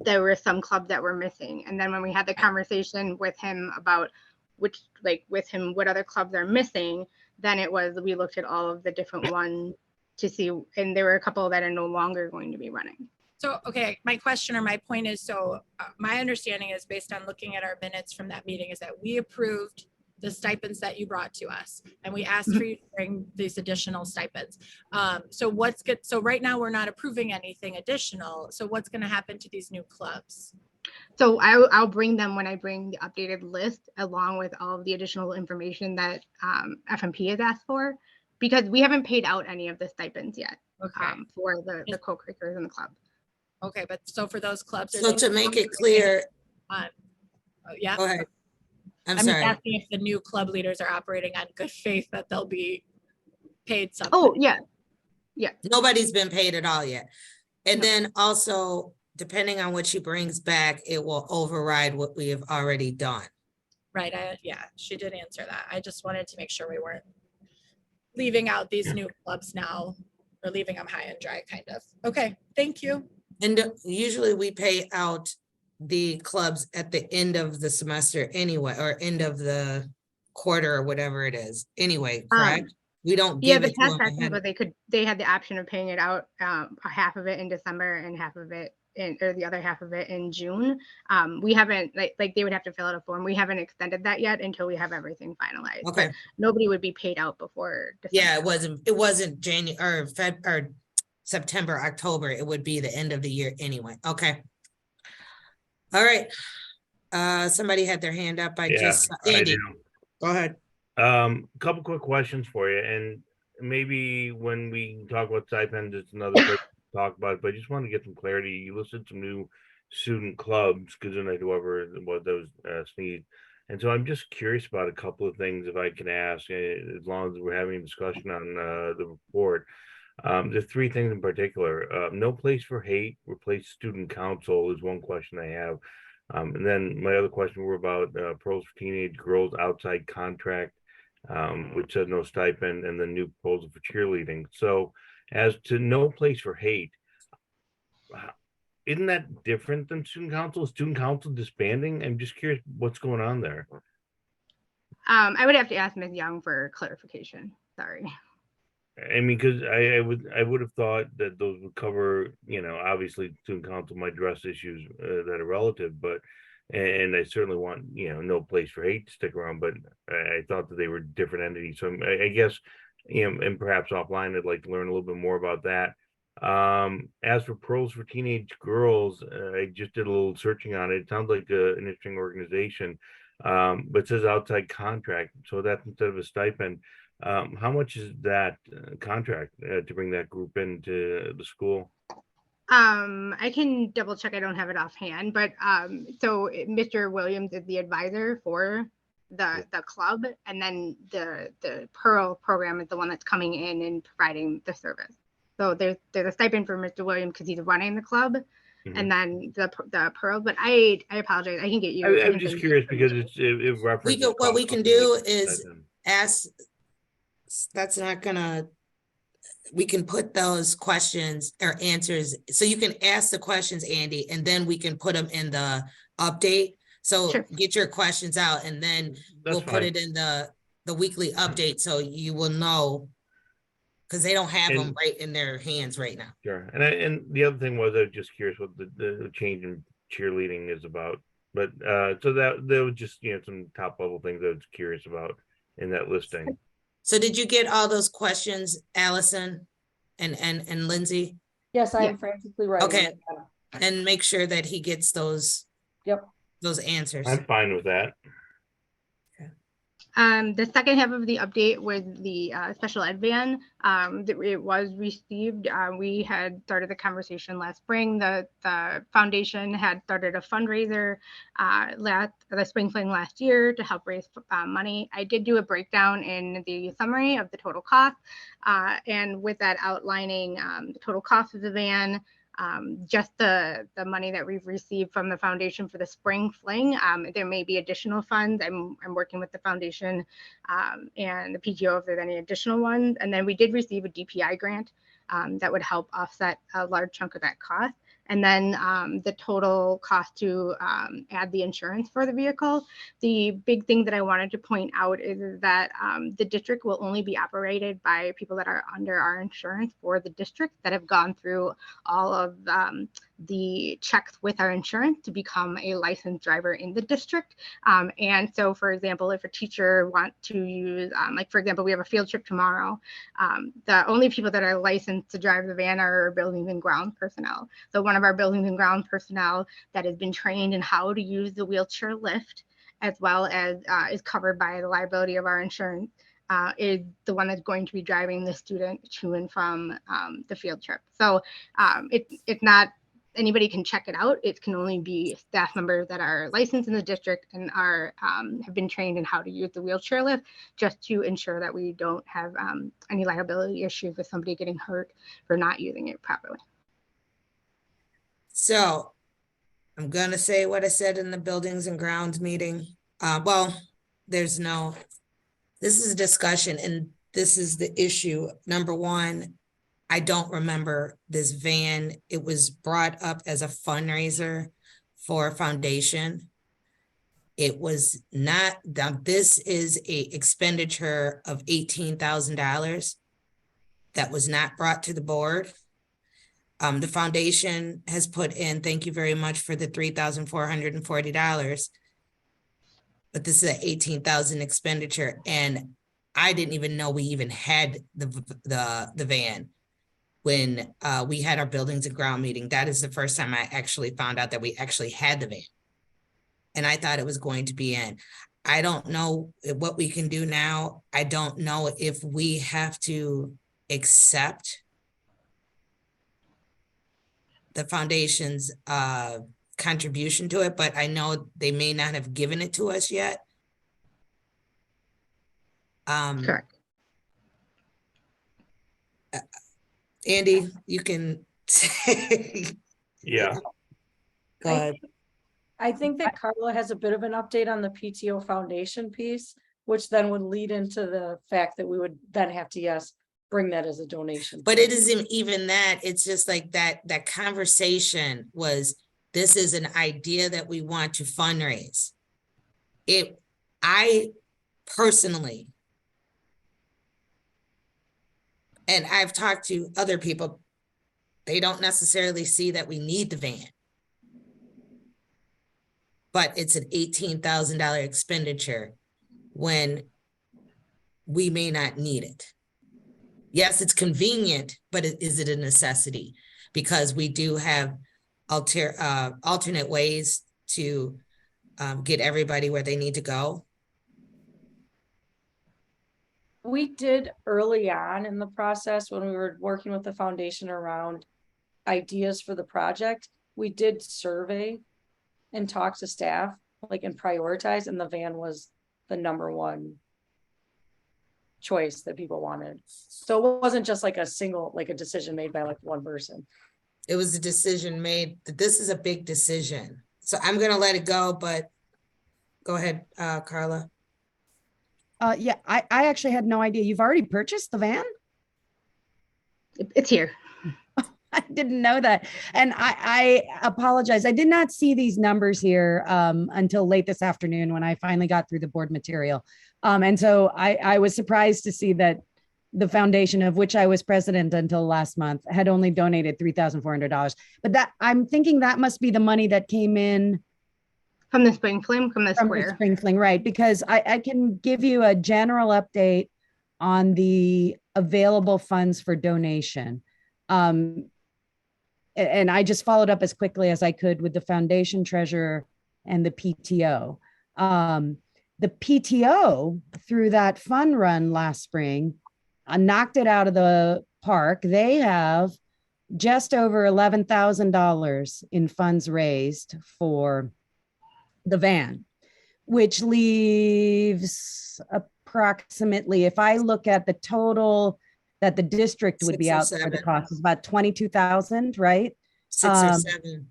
there were some clubs that were missing. And then when we had the conversation with him about what other clubs are missing, then we looked at all of the different ones to see, and there were a couple that are no longer going to be running. So, okay, my question or my point is, so my understanding is, based on looking at our minutes from that meeting, is that we approved the stipends that you brought to us, and we asked for you to bring these additional stipends. So what's good? So right now we're not approving anything additional. So what's going to happen to these new clubs? So I'll bring them when I bring the updated list, along with all of the additional information that FMP has asked for, because we haven't paid out any of the stipends yet for the co-curriculars in the club. Okay, but so for those clubs, so to make it clear, yeah, go ahead. I'm sorry. sorry. Asking if the new club leaders are operating on good faith that they'll be paid something. Oh yeah, Nobody's been paid at all yet. And then also, depending on what she brings back, it will override what we have already done. Right. Yeah, she did answer that. I just wanted to make sure we weren't leaving out these new clubs now, or leaving them high and dry, kind of. Okay, thank you. And usually we pay out the clubs at the end of the semester anyway, or end of the quarter or whatever it is anyway, correct? We don't give it to them ahead. But they had the option of paying it out, half of it in December and half of it or the other half of it in June. We haven't, like they would have to fill out a form. We haven't extended that yet until we have everything finalized. Okay. But nobody would be paid out before December. Yeah, it wasn't January or September, October. It would be the end of the year anyway. Okay. All right. Somebody had their hand up. Andy, go ahead. Couple quick questions for you, and maybe when we talk about stipends, it's another place to talk about it, but I just want to get some clarity. You listed some new student clubs, Kazunite, whoever it was that was Sneed. And so I'm just curious about a couple of things, if I can ask, as long as we're having a discussion on the report. There's three things in particular. No Place for Hate, replace student council is one question I have. And then my other question were about pros for teenage girls outside contract, which said no stipend, and the new proposal for cheerleading. So as to No Place for Hate, isn't that different than student council? Is student council disbanding? I'm just curious what's going on there. I would have to ask Ms. Young for clarification. Sorry. I mean, because I would have thought that those would cover, obviously student council might address issues that are relative, but and I certainly want, No Place for Hate to stick around, but I thought that they were different entities. So I guess, and perhaps offline, I'd like to learn a little bit more about that. As for pros for teenage girls, I just did a little searching on it. It sounds like an interesting organization, but it says outside contract. So that's instead of a stipend. How much is that contract to bring that group into the school? I can double check. I don't have it offhand, but so Mr. Williams is the advisor for the club, and then the Pearl program is the one that's coming in and providing the service. So there's a stipend for Mr. Williams because he's running the club, and then the Pearl. But I apologize. I can get you. I'm just curious because it references. What we can do is ask. That's not gonna. We can put those questions or answers. So you can ask the questions, Andy, and then we can put them in the update. So get your questions out, and then we'll put it in the weekly update, so you will know because they don't have them And- right in their hands right now. Sure. And the other thing was, I was just curious what the change in cheerleading is about. But so that there was just, some top level things I was curious about in that listing. So did you get all those questions, Allison and Lindsay? Yes, I am frantically writing. Okay. it down. And make sure that he gets those answers. I'm fine with that. The second half of the update was the special ed van. It was received. We had started the conversation last spring. The foundation had started a fundraiser the spring fling last year to help raise money. I did do a breakdown in the summary of the total cost, and with that outlining the total cost of the van, just the money that we've received from the foundation for the spring fling. There may be additional funds. I'm working with the foundation and the PTO if there's any additional ones. And then we did receive a DPI grant that would help offset a large chunk of that cost. And then the total cost to add the insurance for the vehicle. The big thing that I wanted to point out is that the district will only be operated by people that are under our insurance for the district that have gone through all of the checks with our insurance to become a licensed driver in the district. And so, for example, if a teacher wants to use, like, for example, we have a field trip tomorrow, the only people that are licensed to drive the van are buildings and ground personnel. So one of our buildings and ground personnel that has been trained in how to use the wheelchair lift, as well as is covered by the liability of our insurance, is the one that's going to be driving the student to and from the field trip. So it's not, anybody can check it out. It can only be staff members that are licensed in the district and are have been trained in how to use the wheelchair lift, just to ensure that we don't have any liability issues with somebody getting hurt for not using it properly. So I'm going to say what I said in the buildings and grounds meeting. Well, this is a discussion, and this is the issue. Number one, I don't remember this van. It was brought up as a fundraiser for a foundation. It was not, this is a expenditure of $18,000 that was not brought to the board. The foundation has put in, thank you very much for the $3,440, but this is an $18,000 expenditure, and I didn't even know we even had the van when we had our buildings and ground meeting. That is the first time I actually found out that we actually had the van, and I thought it was going to be in. I don't know what we can do now. I don't know if we have to accept the foundation's contribution to it, but I know they may not have given it to us yet. Correct. Andy, you can say. Yeah. Go ahead. I think that Carla has a bit of an update on the PTO foundation piece, which then would lead into the fact that we would then have to, yes, bring that as a donation. But it isn't even that. It's just like that conversation was, this is an idea that we want to fundraise. I personally, and I've talked to other people, they don't necessarily see that we need the van. But it's an $18,000 expenditure when we may not need it. Yes, it's convenient, but is it a necessity? Because we do have alternate ways to get everybody where they need to go. We did early on in the process when we were working with the foundation around ideas for the project. We did survey and talk to staff, like, and prioritize, and the van was the number one choice that people wanted. So it wasn't just like a single, like a decision made by like one person. It was a decision made that this is a big decision. So I'm going to let it go, but go ahead, Carla. Yeah, I actually had no idea. You've already purchased the van? It's here. I didn't know that. And I apologize. I did not see these numbers here until late this afternoon when I finally got through the board material. And so I was surprised to see that the foundation, of which I was president until last month, had only donated $3,400. But that, I'm thinking that must be the money that came in from the spring fling, from the from square. the spring fling, right? Because I can give you a general update on the available funds for donation. And I just followed up as quickly as I could with the foundation treasurer and the PTO. The PTO, through that fun run last spring, knocked it out of the park. They have just over $11,000 in funds raised for the van, which leaves approximately, if I look at the total that the district would 6 be or out for the 7. cost, is about 22,000, right? 6 or 7.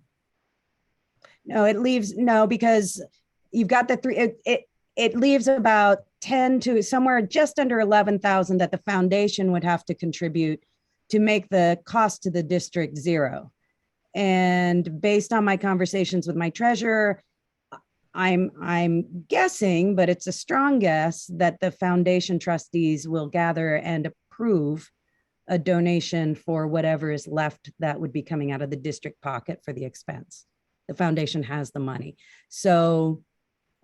No, it leaves, no, because you've got the three, it leaves about 10 to somewhere just under 11,000 that the foundation would have to contribute to make the cost to the district zero. And based on my conversations with my treasurer, I'm guessing, but it's a strong guess, that the foundation trustees will gather and approve a donation for whatever is left that would be coming out of the district pocket for the expense. The foundation has the money. So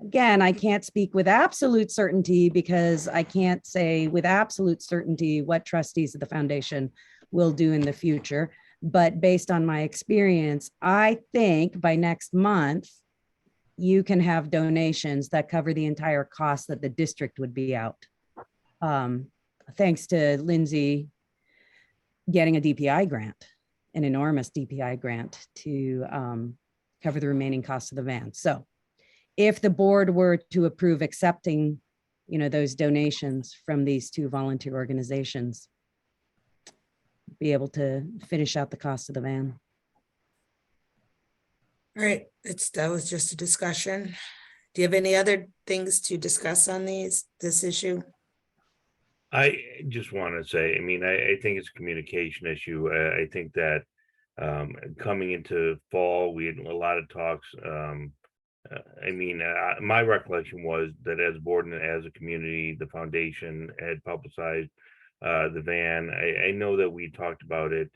again, I can't speak with absolute certainty because I can't say with absolute certainty what trustees of the foundation will do in the future. But based on my experience, I think by next month, you can have donations that cover the entire cost that the district would be out. Thanks to Lindsay getting a DPI grant, an enormous DPI grant to cover the remaining costs of the van. So if the board were to approve accepting, those donations from these two volunteer organizations, be able to finish out the cost of the van. All right, that was just a discussion. Do you have any other things to discuss on this issue? I just want to say, I think it's a communication issue. I think that coming into fall, we had a lot of talks. My recollection was that as a board and as a community, the foundation had publicized the van. I know that we talked about it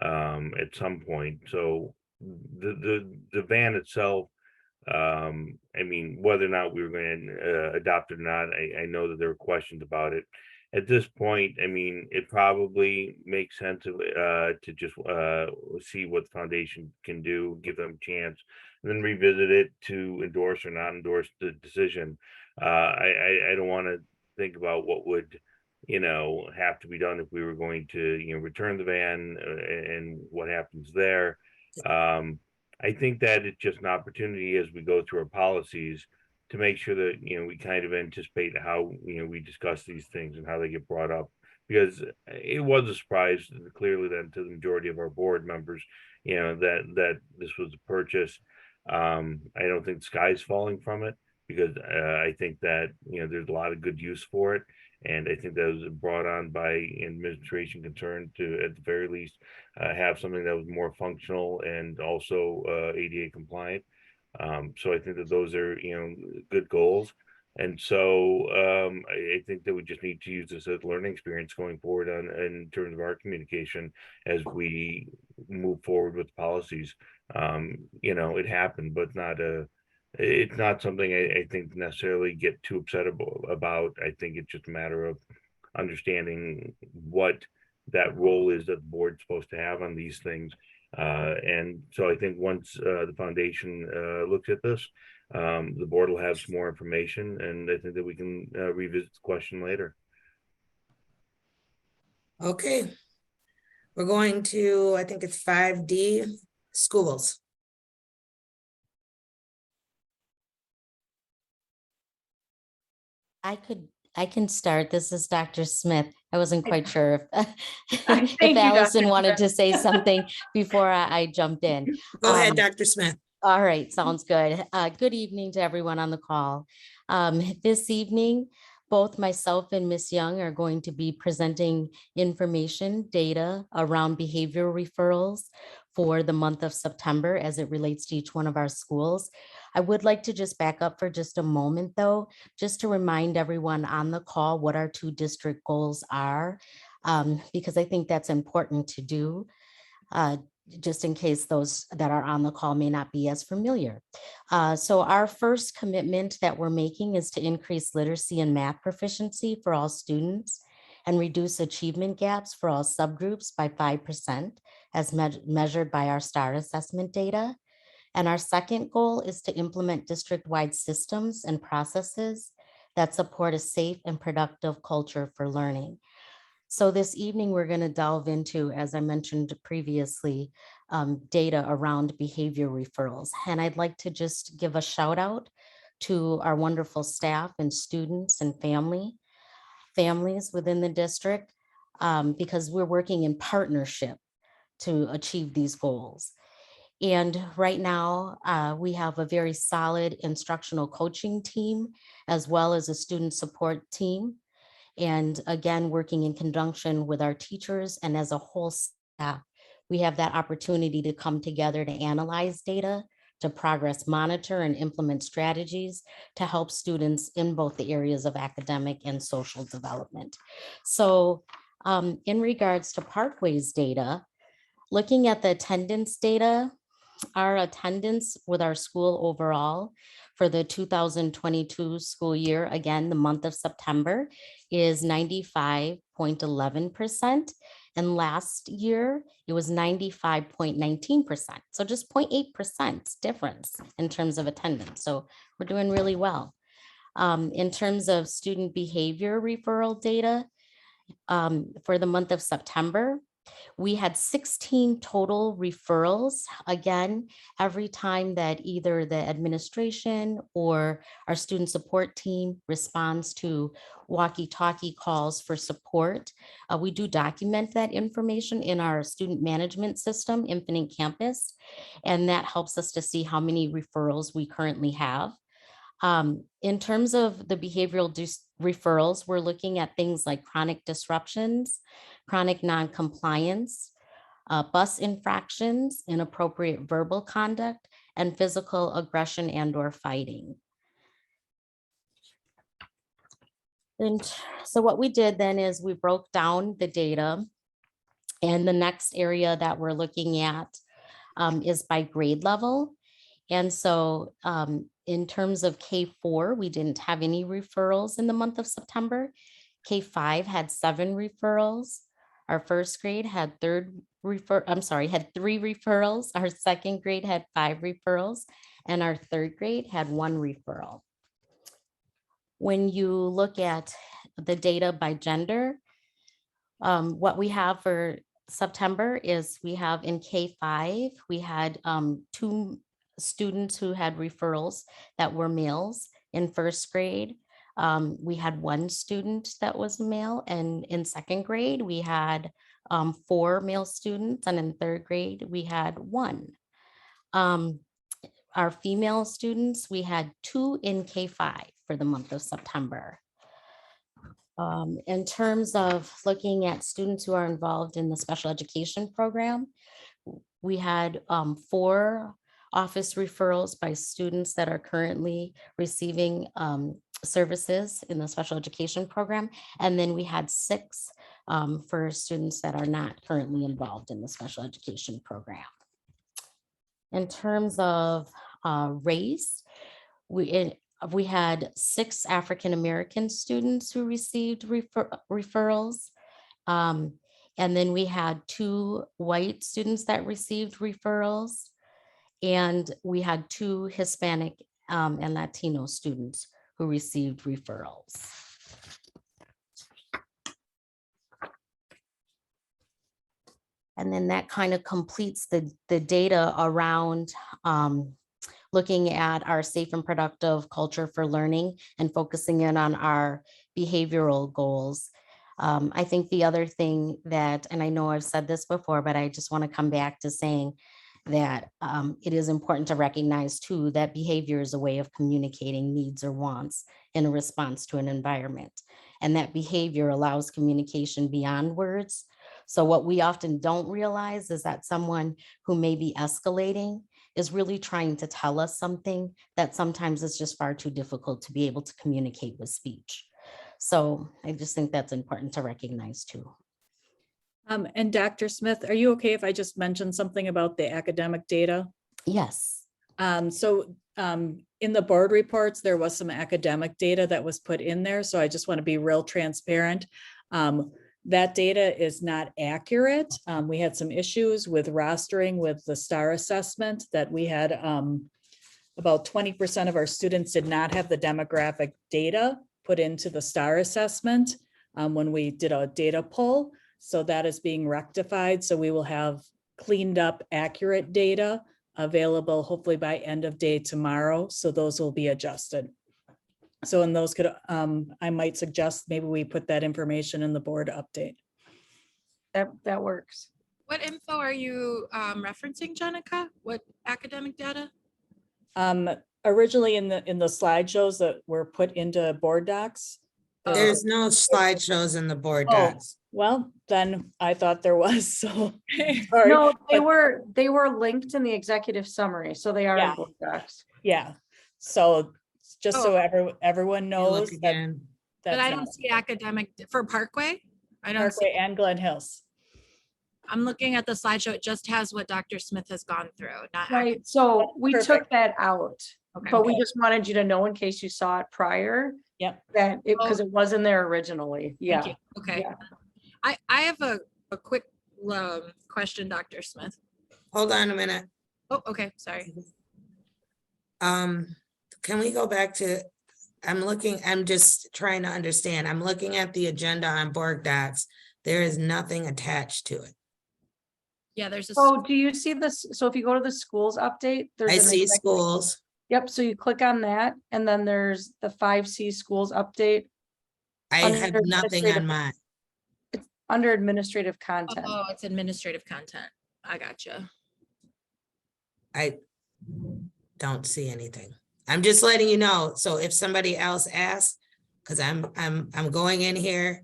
at some point. So the van itself, whether or not we were going to adopt it or not, I know that there were questions about it. At this point, it probably makes sense to just see what the foundation can do, give them a chance, and then revisit it to endorse or not endorse the decision. I don't want to think about what would have to be done if we were going to return the van and what happens there. I think that it's just an opportunity as we go through our policies to make sure that we kind of anticipate how we discuss these things and how they get brought up, because it was a surprise clearly then to the majority of our board members that this was a purchase. I don't think the sky's falling from it, because I think that there's a lot of good use for it, and I think that was brought on by administration concerned to at the very least have something that was more functional and also ADA compliant. So I think that those are, good goals. And so I think that we just need to use this as a learning experience going forward in terms of our communication as we move forward with policies. It happened, but it's not something I think necessarily get too upset about. I think it's just a matter of understanding what that role is that the board's supposed to have on these things. And so I think once the foundation looks at this, the board will have some more information, and I think that we can revisit the question later. Okay. We're going to, I think it's 5D, schools. I can start. This is Dr. Smith. I wasn't quite sure if Allison wanted to say something before I jumped in. Go ahead, Dr. Smith. All right, sounds good. Good evening to everyone on the call. This evening, both myself and Ms. Young are going to be presenting information, data around behavioral referrals for the month of September as it relates to each one of our schools. I would like to just back up for just a moment though, just to remind everyone on the call what our 2 district goals are, because I think that's important to do. Just in case those that are on the call may not be as familiar. So our first commitment that we're making is to increase literacy and math proficiency for all students and reduce achievement gaps for all subgroups by 5% as measured by our STAR assessment data. And our second goal is to implement district-wide systems and processes that support a safe and productive culture for learning. So this evening, we're going to delve into, as I mentioned previously, data around behavior referrals. And I'd like to just give a shout out to our wonderful staff and students and families within the district, because we're working in partnership to achieve these goals. And right now, we have a very solid instructional coaching team, as well as a student support team. And again, working in conjunction with our teachers and as a whole staff, we have that opportunity to come together to analyze data, to progress monitor and implement strategies to help students in both the areas of academic and social development. So in regards to Parkway's data, looking at the attendance data, our attendance with our school overall for the 2022 school year, again, the month of September, is 95.11%. And last year, it was 95.19%. So just 0.8% difference in terms of attendance. So we're doing really well. In terms of student behavior referral data, for the month of September, we had 16 total referrals. Again, every time that either the administration or our student support team responds to walkie-talkie calls for support, we do document that information in our student management system, Infinite Campus, and that helps us to see how many referrals we currently have. In terms of the behavioral referrals, we're looking at things like chronic disruptions, chronic non-compliance, bus infractions, inappropriate verbal conduct, and physical aggression and/or fighting. And so what we did then is we broke down the data, and the next area that we're looking at is by grade level. And so in terms of K4, we didn't have any referrals in the month of September. K5 had 7 referrals. Our first grade had 3 referrals. Our second grade had 5 referrals, and our third grade had 1 referral. When you look at the data by gender, what we have for September is we have in K5, we had 2 students who had referrals that were males. In first grade, we had 1 student that was male, and in second grade, we had 4 male students, and in third grade, we had 1. Our female students, we had 2 in K5 for the month of September. In terms of looking at students who are involved in the special education program, we had 4 office referrals by students that are currently receiving services in the special education program. And then we had 6 for students that are not currently involved in the special education program. In terms of race, we had 6 African-American students who received referrals. And then we had 2 white students that received referrals. And we had 2 Hispanic and Latino students who received referrals. And then that kind of completes the data around looking at our safe and productive culture for learning and focusing in on our behavioral goals. I think the other thing that, and I know I've said this before, but I just want to come back to saying that it is important to recognize too that behavior is a way of communicating needs or wants in a response to an environment. And that behavior allows communication beyond words. So what we often don't realize is that someone who may be escalating is really trying to tell us something that sometimes is just far too difficult to be able to communicate with speech. So I just think that's important to recognize too. And Dr. Smith, are you okay if I just mention something about the academic data? Yes. In the board reports, there was some academic data that was put in there. So I just want to be real transparent. That data is not accurate. We had some issues with rostering with the STAR assessment that we had about 20% of our students did not have the demographic data put into the STAR assessment when we did a data poll. So that is being rectified. So we will have cleaned up accurate data available hopefully by end of day tomorrow. So those will be adjusted. So in those could, I might suggest maybe we put that information in the board update. That works. What info are you referencing, Jenica? What academic data? Originally in the slideshows that were put into board docs. There's no slideshows in the board docs. Well, then I thought there was, so sorry. No, they were linked in the executive summary, so they are in board docs. Yeah, so just so everyone knows that. But I don't see academic for Parkway. I don't Parkway see and Glen Hills. I'm looking at the slideshow. It just has what Dr. Smith has gone through. Not Right, so we took that out, Okay. but we just wanted you to know in case you saw it prior. Yep. That it, because it wasn't there originally. Yeah. Thank you. Okay. Yeah. I have a quick question, Dr. Smith. Hold on a minute. Oh, okay, sorry. Can we go back to, I'm just trying to understand. I'm looking at the agenda on board docs. There is nothing attached to it. Yeah, there's a. So do you see this? So if you go to the schools update, there's I an see executive- schools. Yep, so you click on that and then there's the 5C schools update. I have Under nothing administrative- on mine. It's under administrative content. Oh, it's administrative content. I gotcha. I don't see anything. I'm just letting you know. So if somebody else asks, because I'm going in here.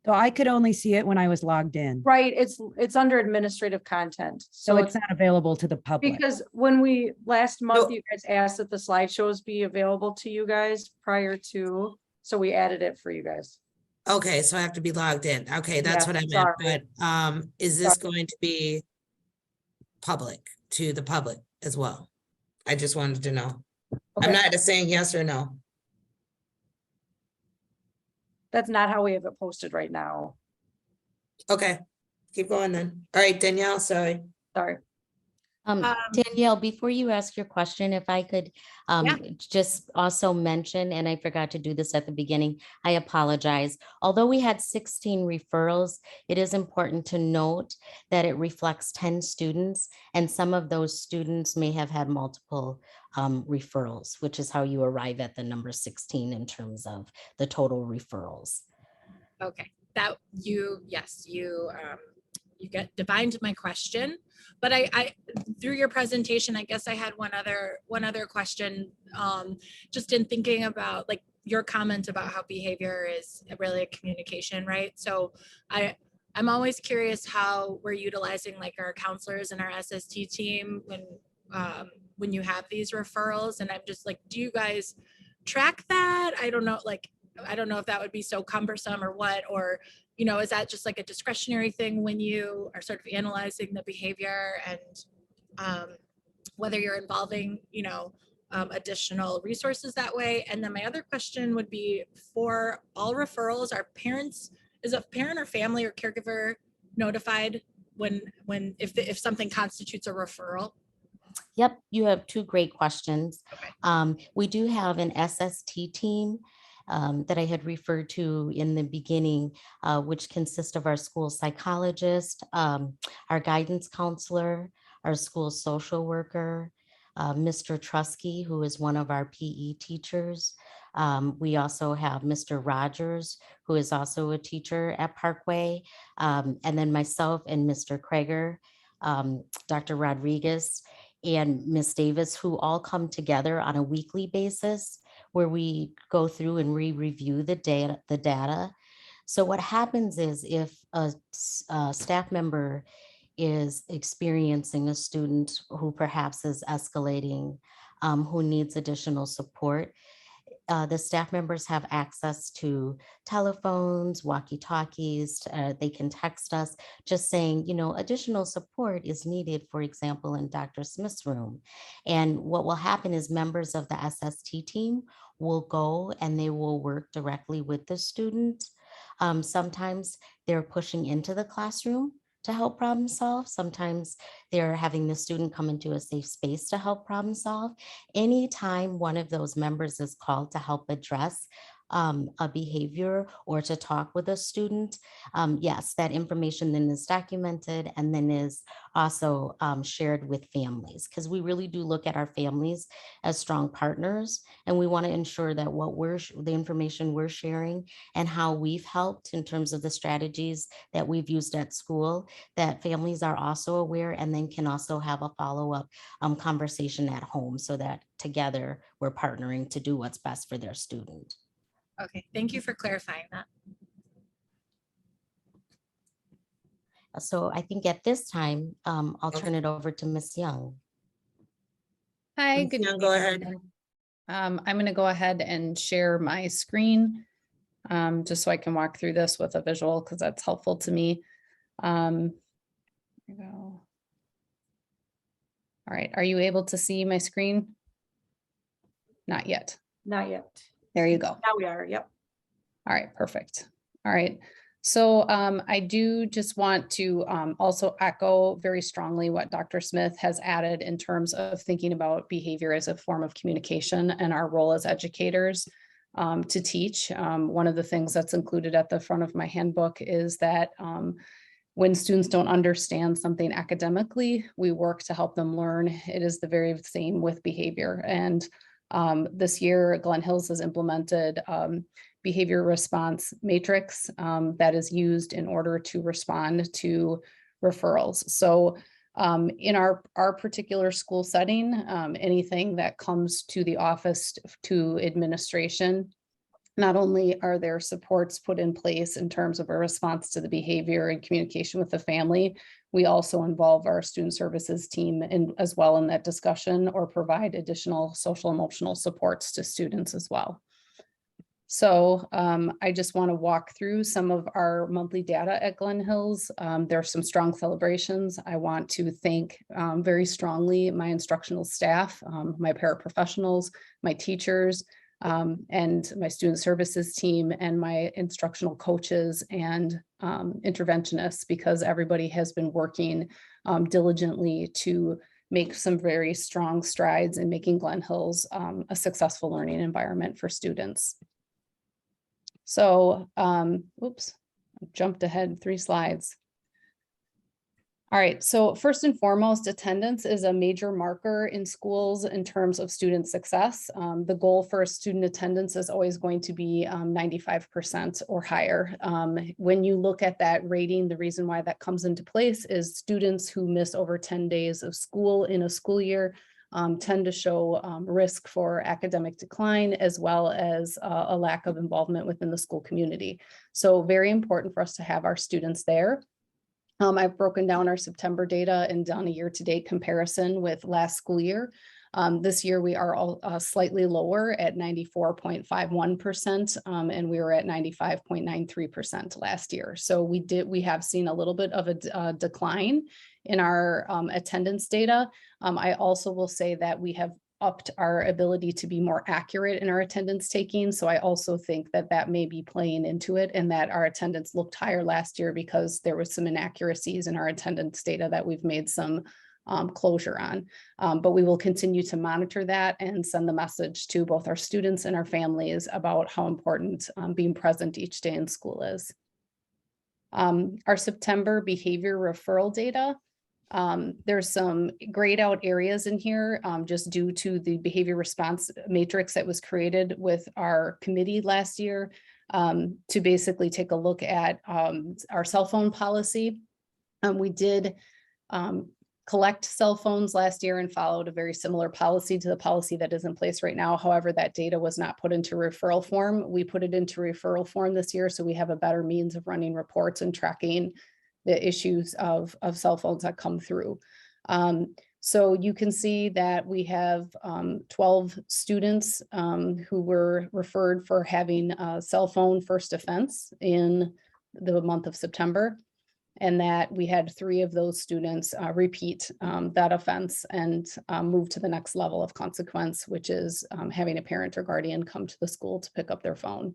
So I could only see it when I was logged in. Right, it's under administrative content. So it's not available to the public. Because when we, last month, you guys asked that the slideshows be available to you guys prior to, so we added it for you guys. Okay, so I have to be logged in. Okay, that's Yeah, what I meant. sorry. But is this going to be public to the public as well? I just wanted to know. Okay. I'm not just saying yes or no. That's not how we have it posted right now. Okay, keep going then. All right, Danielle, sorry. Sorry. Danielle, before you ask your question, if I could just also mention, and I forgot to do this at the beginning, I apologize. Although we had 16 referrals, it is important to note that it reflects 10 students, and some of those students may have had multiple referrals, which is how you arrive at the number 16 in terms of the total referrals. Okay, that you get divined my question, but I through your presentation, I guess I had one other question, just in thinking about like your comment about how behavior is really a communication, right? So I'm always curious how we're utilizing like our counselors and our SST team when you have these referrals, and I'm just like, do you guys track that? I don't know, like, I don't know if that would be so cumbersome or what, or, you know, is that just like a discretionary thing when you are sort of analyzing the behavior, and whether you're involving, you know, additional resources that way? And then my other question would be, for all referrals, are parents, is a parent or family or caregiver notified if something constitutes a referral? Yep, you have two great questions. Okay. We do have an SST team that I had referred to in the beginning, which consists of our school psychologist, our guidance counselor, our school social worker, Mr. Trusky, who is one of our PE teachers. We also have Mr. Rogers, who is also a teacher at Parkway, and then myself and Mr. Krager, Dr. Rodriguez, and Ms. Davis, who all come together on a weekly basis where we go through and review the data. So what happens is if a staff member is experiencing a student who perhaps is escalating, who needs additional support, the staff members have access to telephones, walkie-talkies. They can text us just saying, additional support is needed, for example, in Dr. Smith's room. And what will happen is members of the SST team will go and they will work directly with the student. Sometimes they're pushing into the classroom to help problem solve. Sometimes they're having the student come into a safe space to help problem solve. Anytime one of those members is called to help address a behavior or to talk with a student, yes, that information then is documented and then is also shared with families, because we really do look at our families as strong partners, and we want to ensure that the information we're sharing and how we've helped in terms of the strategies that we've used at school, that families are also aware and then can also have a follow-up conversation at home, so that together we're partnering to do what's best for their student. Okay, thank you for clarifying that. So I think at this time, I'll turn it over to Ms. Young. Hi, Ms. good Young, evening. go ahead. everyone. I'm going to go ahead and share my screen just so I can walk through this with a visual, because that's helpful to me. Here we go. All right, are you able to see my screen? Not yet. Not yet. There you go. Now we are, yep. All right, perfect. All right. So I do just want to also echo very strongly what Dr. Smith has added in terms of thinking about behavior as a form of communication and our role as educators to teach. One of the things that's included at the front of my handbook is that when students don't understand something academically, we work to help them learn. It is the very same with behavior. And this year, Glen Hills has implemented behavior response matrix that is used in order to respond to referrals. So in our particular school setting, anything that comes to the office to administration, not only are there supports put in place in terms of a response to the behavior and communication with the family, we also involve our student services team as well in that discussion, or provide additional social emotional supports to students as well. So I just want to walk through some of our monthly data at Glen Hills. There are some strong celebrations. I want to thank very strongly my instructional staff, my paraprofessionals, my teachers, and my student services team, and my instructional coaches and interventionists, because everybody has been working diligently to make some very strong strides in making Glen Hills a successful learning environment for students. So, oops, I jumped ahead 3 slides. All right, so first and foremost, attendance is a major marker in schools in terms of student success. The goal for student attendance is always going to be 95% or higher. When you look at that rating, the reason why that comes into place is students who miss over 10 days of school in a school year tend to show risk for academic decline, as well as a lack of involvement within the school community. So very important for us to have our students there. I've broken down our September data and done a year-to-date comparison with last school year. This year we are all slightly lower at 94.51%, and we were at 95.93% last year. So we have seen a little bit of a decline in our attendance data. I also will say that we have upped our ability to be more accurate in our attendance taking. So I also think that that may be playing into it, and that our attendance looked higher last year because there was some inaccuracies in our attendance data that we've made some closure on. But we will continue to monitor that and send the message to both our students and our families about how important being present each day in school is. Our September behavior referral data. There's some grayed out areas in here just due to the behavior response matrix that was created with our committee last year to basically take a look at our cell phone policy. We did collect cell phones last year and followed a very similar policy to the policy that is in place right now. However, that data was not put into referral form. We put it into referral form this year, so we have a better means of running reports and tracking the issues of cell phones that come through. So you can see that we have 12 students who were referred for having a cell phone first offense in the month of September, and that we had 3 of those students repeat that offense and move to the next level of consequence, which is having a parent or guardian come to the school to pick up their phone.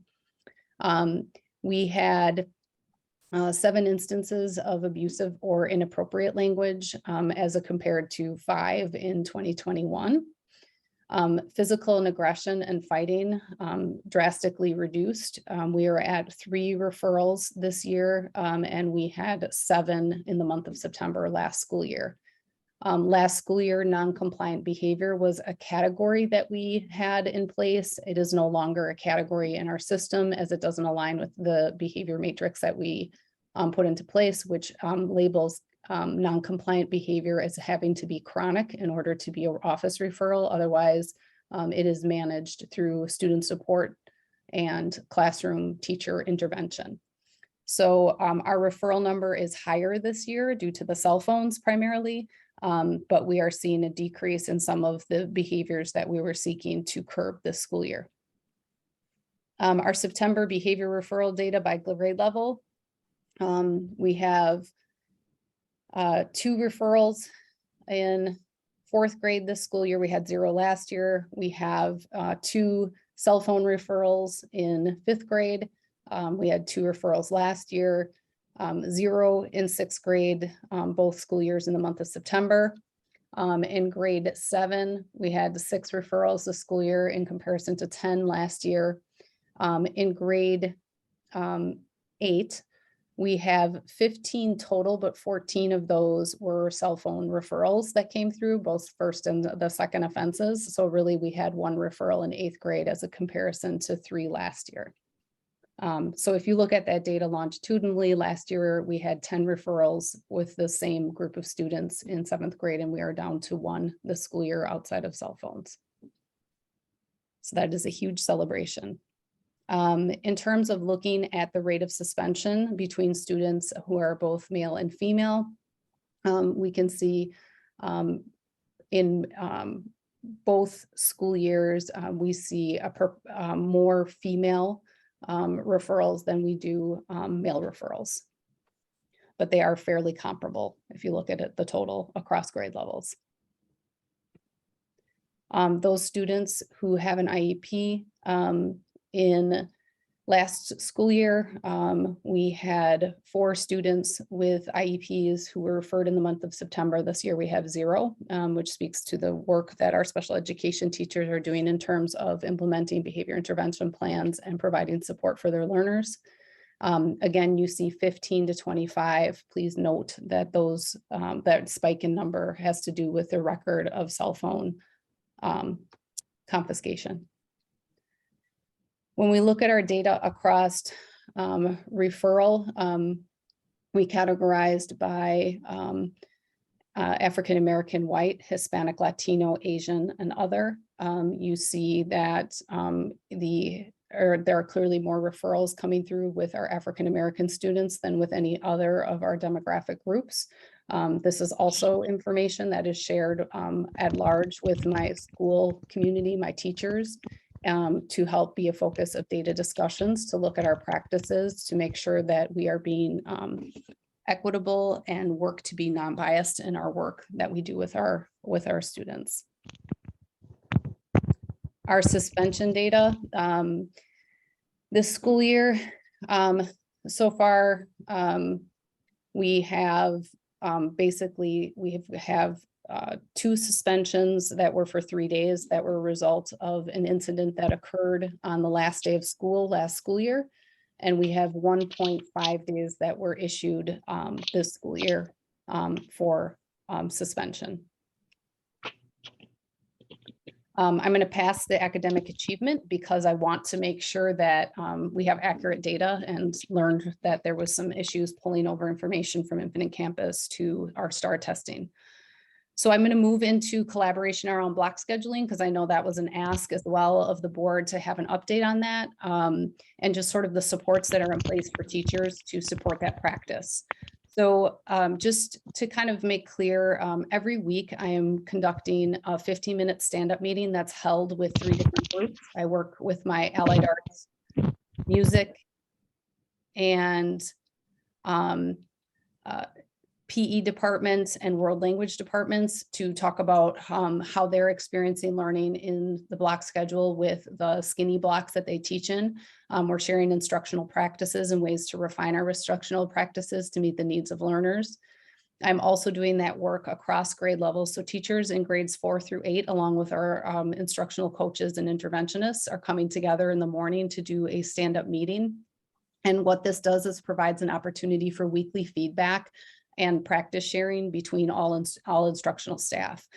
We had 7 instances of abusive or inappropriate language as compared to 5 in 2021. Physical and aggression and fighting drastically reduced. We are at 3 referrals this year, and we had 7 in the month of September last school year. Last school year, non-compliant behavior was a category that we had in place. It is no longer a category in our system, as it doesn't align with the behavior matrix that we put into place, which labels non-compliant behavior as having to be chronic in order to be an office referral. Otherwise, it is managed through student support and classroom teacher intervention. So our referral number is higher this year due to the cell phones primarily, but we are seeing a decrease in some of the behaviors that we were seeking to curb this school year. Our September behavior referral data by grade level. We have 2 referrals in 4th grade this school year. We had 0 last year. We have 2 cell phone referrals in 5th grade. We had 2 referrals last year, 0 in 6th grade, both school years in the month of September. In grade 7, we had 6 referrals this school year in comparison to 10 last year. In grade 8, we have 15 total, but 14 of those were cell phone referrals that came through, both first and the second offenses. So really we had 1 referral in 8th grade as a comparison to 3 last year. So if you look at that data longitudinally, last year we had 10 referrals with the same group of students in 7th grade, and we are down to 1 this school year outside of cell phones. So that is a huge celebration. In terms of looking at the rate of suspension between students who are both male and female, we can see in both school years, we see more female referrals than we do male referrals. But they are fairly comparable if you look at it, the total across grade levels. Those students who have an IEP, in last school year, we had 4 students with IEPs who were referred in the month of September. This year we have 0, which speaks to the work that our special education teachers are doing in terms of implementing behavior intervention plans and providing support for their learners. Again, you see 15 to 25. Please note that those that spike in number has to do with the record of cell phone confiscation. When we look at our data across referral, we categorized by African-American, white, Hispanic, Latino, Asian, and other. You see that there are clearly more referrals coming through with our African-American students than with any other of our demographic groups. This is also information that is shared at large with my school community, my teachers, to help be a focus of data discussions, to look at our practices, to make sure that we are being equitable and work to be non-biased in our work that we do with our students. Our suspension data this school year, so far, we have basically, we have 2 suspensions that were for 3 days that were a result of an incident that occurred on the last day of school last school year. And we have 1.5 days that were issued this school year for suspension. I'm going to pass the academic achievement because I want to make sure that we have accurate data, and learned that there was some issues pulling over information from Infinite Campus to our STAR testing. So I'm going to move into collaboration around block scheduling because I know that was an ask as well of the board to have an update on that, and just sort of the supports that are in place for teachers to support that practice. So just to kind of make clear, every week I am conducting a 15-minute stand-up meeting that's held with 3 different groups. I work with my allied arts, music, and PE departments and world language departments to talk about how they're experiencing learning in the block schedule with the skinny blocks that they teach in. We're sharing instructional practices and ways to refine our instructional practices to meet the needs of learners. I'm also doing that work across grade levels. So teachers in grades 4 through 8, along with our instructional coaches and interventionists, are coming together in the morning to do a stand-up meeting. And what this does is provides an opportunity for weekly feedback and practice sharing between all instructional staff.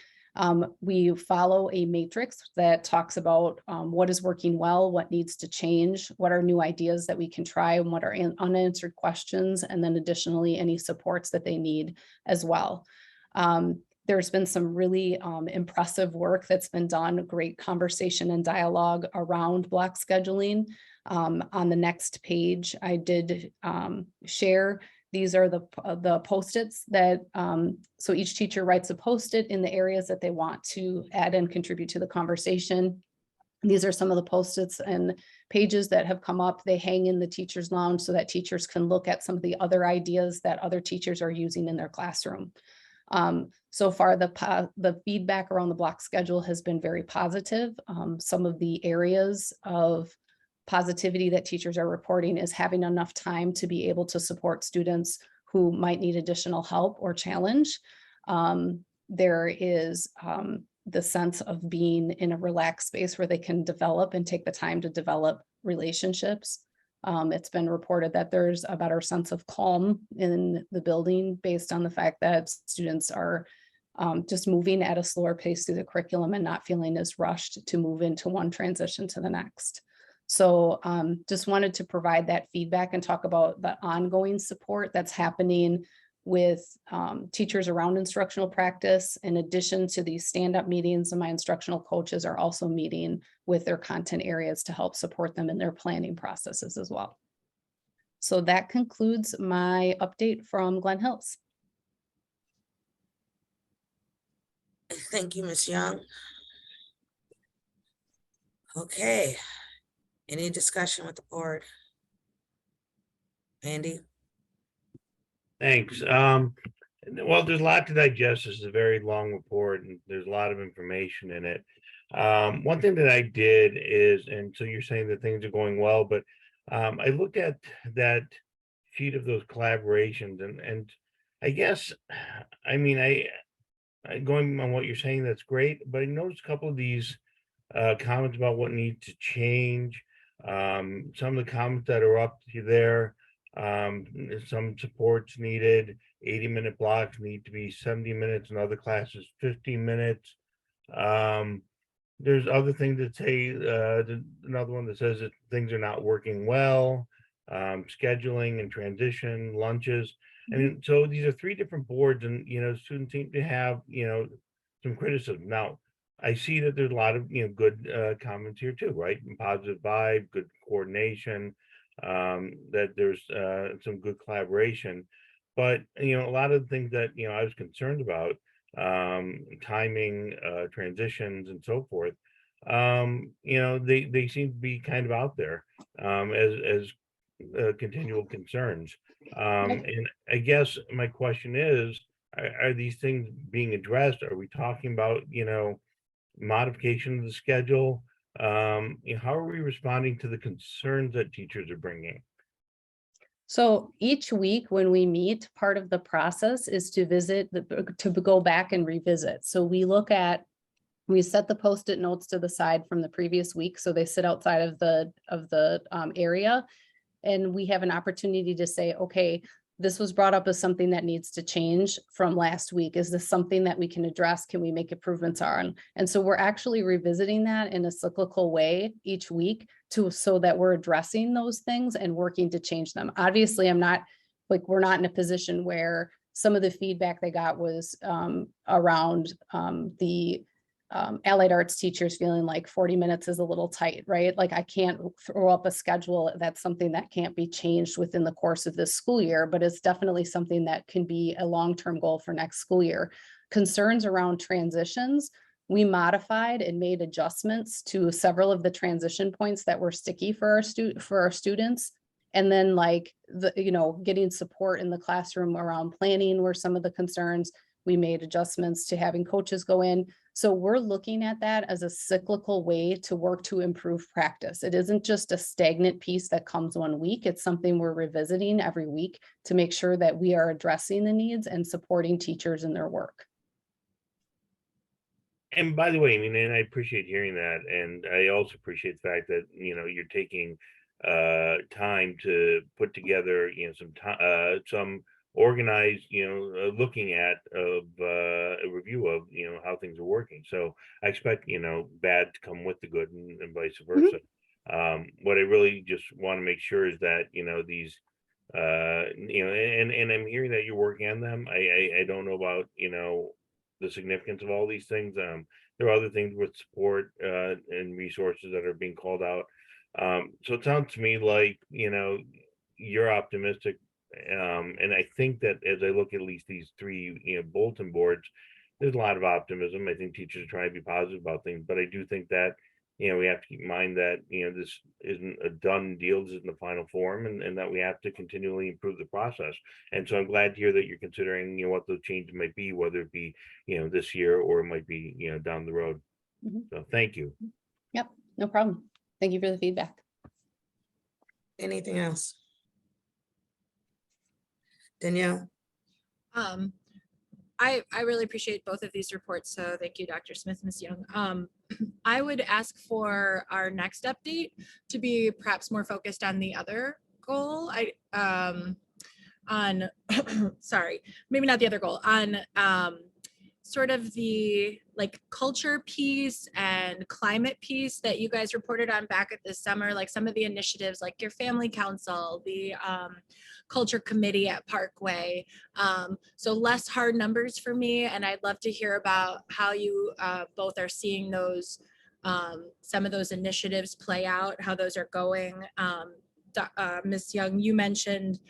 We follow a matrix that talks about what is working well, what needs to change, what are new ideas that we can try, and what are unanswered questions, and then additionally, any supports that they need as well. There's been some really impressive work that's been done, great conversation and dialogue around block scheduling. On the next page, I did share. These are the Post-its that, so each teacher writes a Post-it in the areas that they want to add and contribute to the conversation. These are some of the Post-its and pages that have come up. They hang in the teacher's lounge so that teachers can look at some of the other ideas that other teachers are using in their classroom. So far, the feedback around the block schedule has been very positive. Some of the areas of positivity that teachers are reporting is having enough time to be able to support students who might need additional help or challenge. There is the sense of being in a relaxed space where they can develop and take the time to develop relationships. It's been reported that there's a better sense of calm in the building based on the fact that students are just moving at a slower pace through the curriculum and not feeling as rushed to move into one transition to the next. So just wanted to provide that feedback and talk about the ongoing support that's happening with teachers around instructional practice. In addition to these stand-up meetings, and my instructional coaches are also meeting with their content areas to help support them in their planning processes as well. So that concludes my update from Glen Hills. Thank you, Ms. Young. Okay. Any discussion with the board? Andy? Thanks. Well, there's a lot to digest. This is a very long report and there's a lot of information in it. One thing that I did is, and so you're saying that things are going well, but I looked at that sheet of those collaborations and I guess, I mean, I going on what you're saying, that's great, but I noticed a couple of these comments about what needs to change. Some of the comments that are up to there, some supports needed, 80-minute blocks need to be 70 minutes and other classes 15 minutes. There's other things that say, another one that says that things are not working well, scheduling and transition, lunches. And so these are 3 different boards and, students seem to have, some criticism. Now, I see that there's a lot of, good comments here too, right? And positive vibe, good coordination, that there's some good collaboration. But, a lot of the things that, I was concerned about, timing, transitions and so forth, they seem to be kind of out there as continual concerns. And I guess my question is, are these things being addressed? Are we talking about, modification of the schedule? How are we responding to the concerns that teachers are bringing? So each week when we meet, part of the process is to go back and revisit. So we set the Post-it notes to the side from the previous week. So they sit outside of the area. And we have an opportunity to say, okay, this was brought up as something that needs to change from last week. Is this something that we can address? Can we make improvements on? And so we're actually revisiting that in a cyclical way each week so that we're addressing those things and working to change them. Obviously, we're not in a position where some of the feedback they got was around the allied arts teachers feeling like 40 minutes is a little tight, right? Like I can't throw up a schedule. That's something that can't be changed within the course of this school year, but it's definitely something that can be a long-term goal for next school year. Concerns around transitions, we modified and made adjustments to several of the transition points that were sticky for our students. And then like getting support in the classroom around planning were some of the concerns. We made adjustments to having coaches go in. So we're looking at that as a cyclical way to work to improve practice. It isn't just a stagnant piece that comes one week. It's something we're revisiting every week to make sure that we are addressing the needs and supporting teachers in their work. And by the way, I mean, and I appreciate hearing that. And I also appreciate the fact that, you're taking time to put together, some organized, looking at a review of, how things are working. So I expect, bad to come with the good and vice versa. What I really just want to make sure is that, these, and I'm hearing that you're working on them. I don't know about, the significance of all these things. There are other things with support and resources that are being called out. So it sounds to me like, you're optimistic. And I think that as I look at least these three, bulletin boards, there's a lot of optimism. I think teachers are trying to be positive about things, but I do think that, we have to keep in mind that, this isn't a done deal, this isn't the final form, and that we have to continually improve the process. And so I'm glad to hear that you're considering, what those changes might be, whether it be, this year or it might be, down the road. So thank you. Yep, no problem. Thank you for the feedback. Anything else? Danielle? I really appreciate both of these reports. So thank you, Dr. Smith, Ms. Young. I would ask for our next update to be perhaps more focused on the other goal. Sorry, maybe not the other goal, on sort of the like culture piece and climate piece that you guys reported on back at this summer, like some of the initiatives like your family council, the culture committee at Parkway. So less hard numbers for me, and I'd love to hear about how you both are seeing those, some of those initiatives play out, how those are going. Ms. Young, you mentioned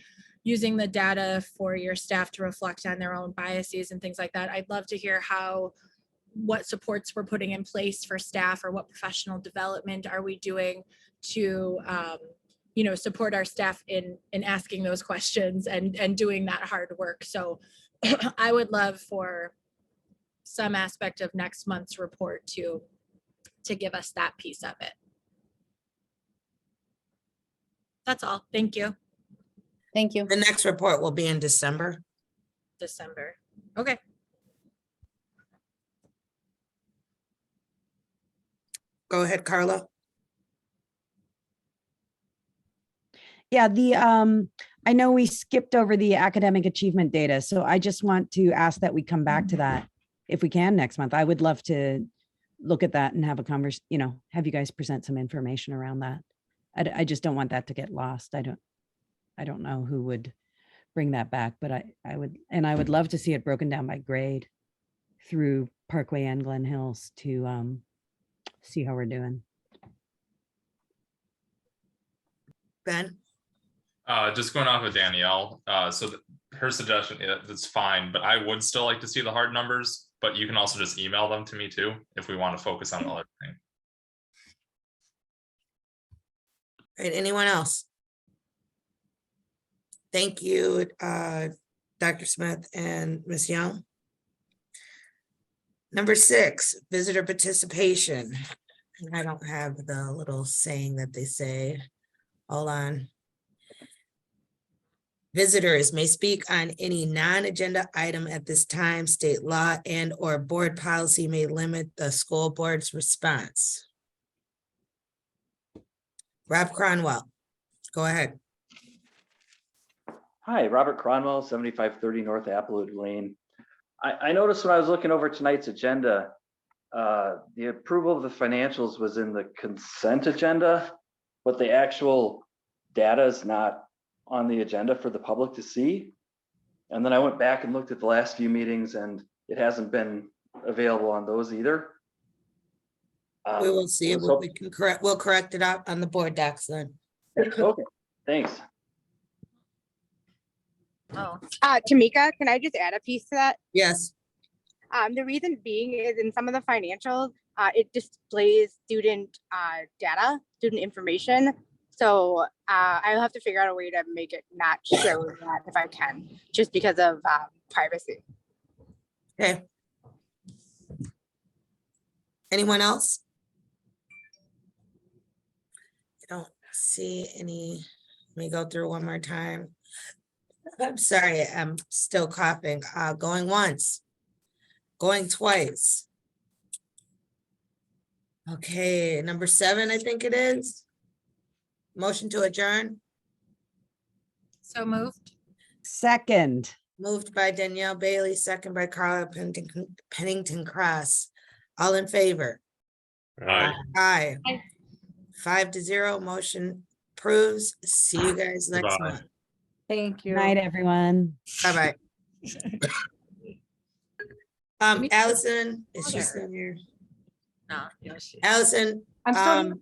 using the data for your staff to reflect on their own biases and things like that. I'd love to hear what supports we're putting in place for staff, or what professional development are we doing to support our staff in asking those questions and doing that hard work. So I would love for some aspect of next month's report to give us that piece of it. That's all. Thank you. Thank you. The next report will be in December. Okay. Go ahead, Carla. Yeah, I know we skipped over the academic achievement data, so I just want to ask that we come back to that if we can next month. I would love to look at that and have a conversation, have you guys present some information around that. I just don't want that to get lost. I don't know who would bring that back, but I would love to see it broken down by grade through Parkway and Glen Hills to see how we're doing. Ben? Just going off of Danielle, her suggestion, that's fine, but I would still like to see the hard numbers, but you can also just email them to me too, if we want to focus on other things. Right, anyone else? Thank you, Dr. Smith and Ms. Young. Number 6, visitor participation. And I don't have the little saying that they say. Hold on. Visitors may speak on any non-agenda item at this time. State law and/or board policy may limit the school board's response. Rob Cronwell, go ahead. Hi, Robert Cronwell, 7530 North Applewood Lane. I noticed when I was looking over tonight's agenda, the approval of the financials was in the consent agenda, but the actual data is not on the agenda for the public to see. And then I went back and looked at the last few meetings and it hasn't been available on those either. We will see I if was we can correct, we'll correct it out on the board docs then. Okay, thanks. Oh. Tamika, can I just add a piece to that? Yes. The reason being is in some of the financials, it displays student data, student information. So I'll have to figure out a way to make it not show that if I can, just because of privacy. Okay. Anyone else? I don't see any. Let me go through one more time. I'm sorry, I'm still coughing. Going once. Going twice. Okay, number 7, I think it is. Motion to adjourn. So moved. Second. Moved by Danielle Bailey, second by Carla Pennington Cross. All in favor? Aye. Aye. 5-0, motion approves. See you guys next Goodbye. month. Thank you. Night, everyone. Bye-bye. Allison, is she still here? No. Allison, I'm still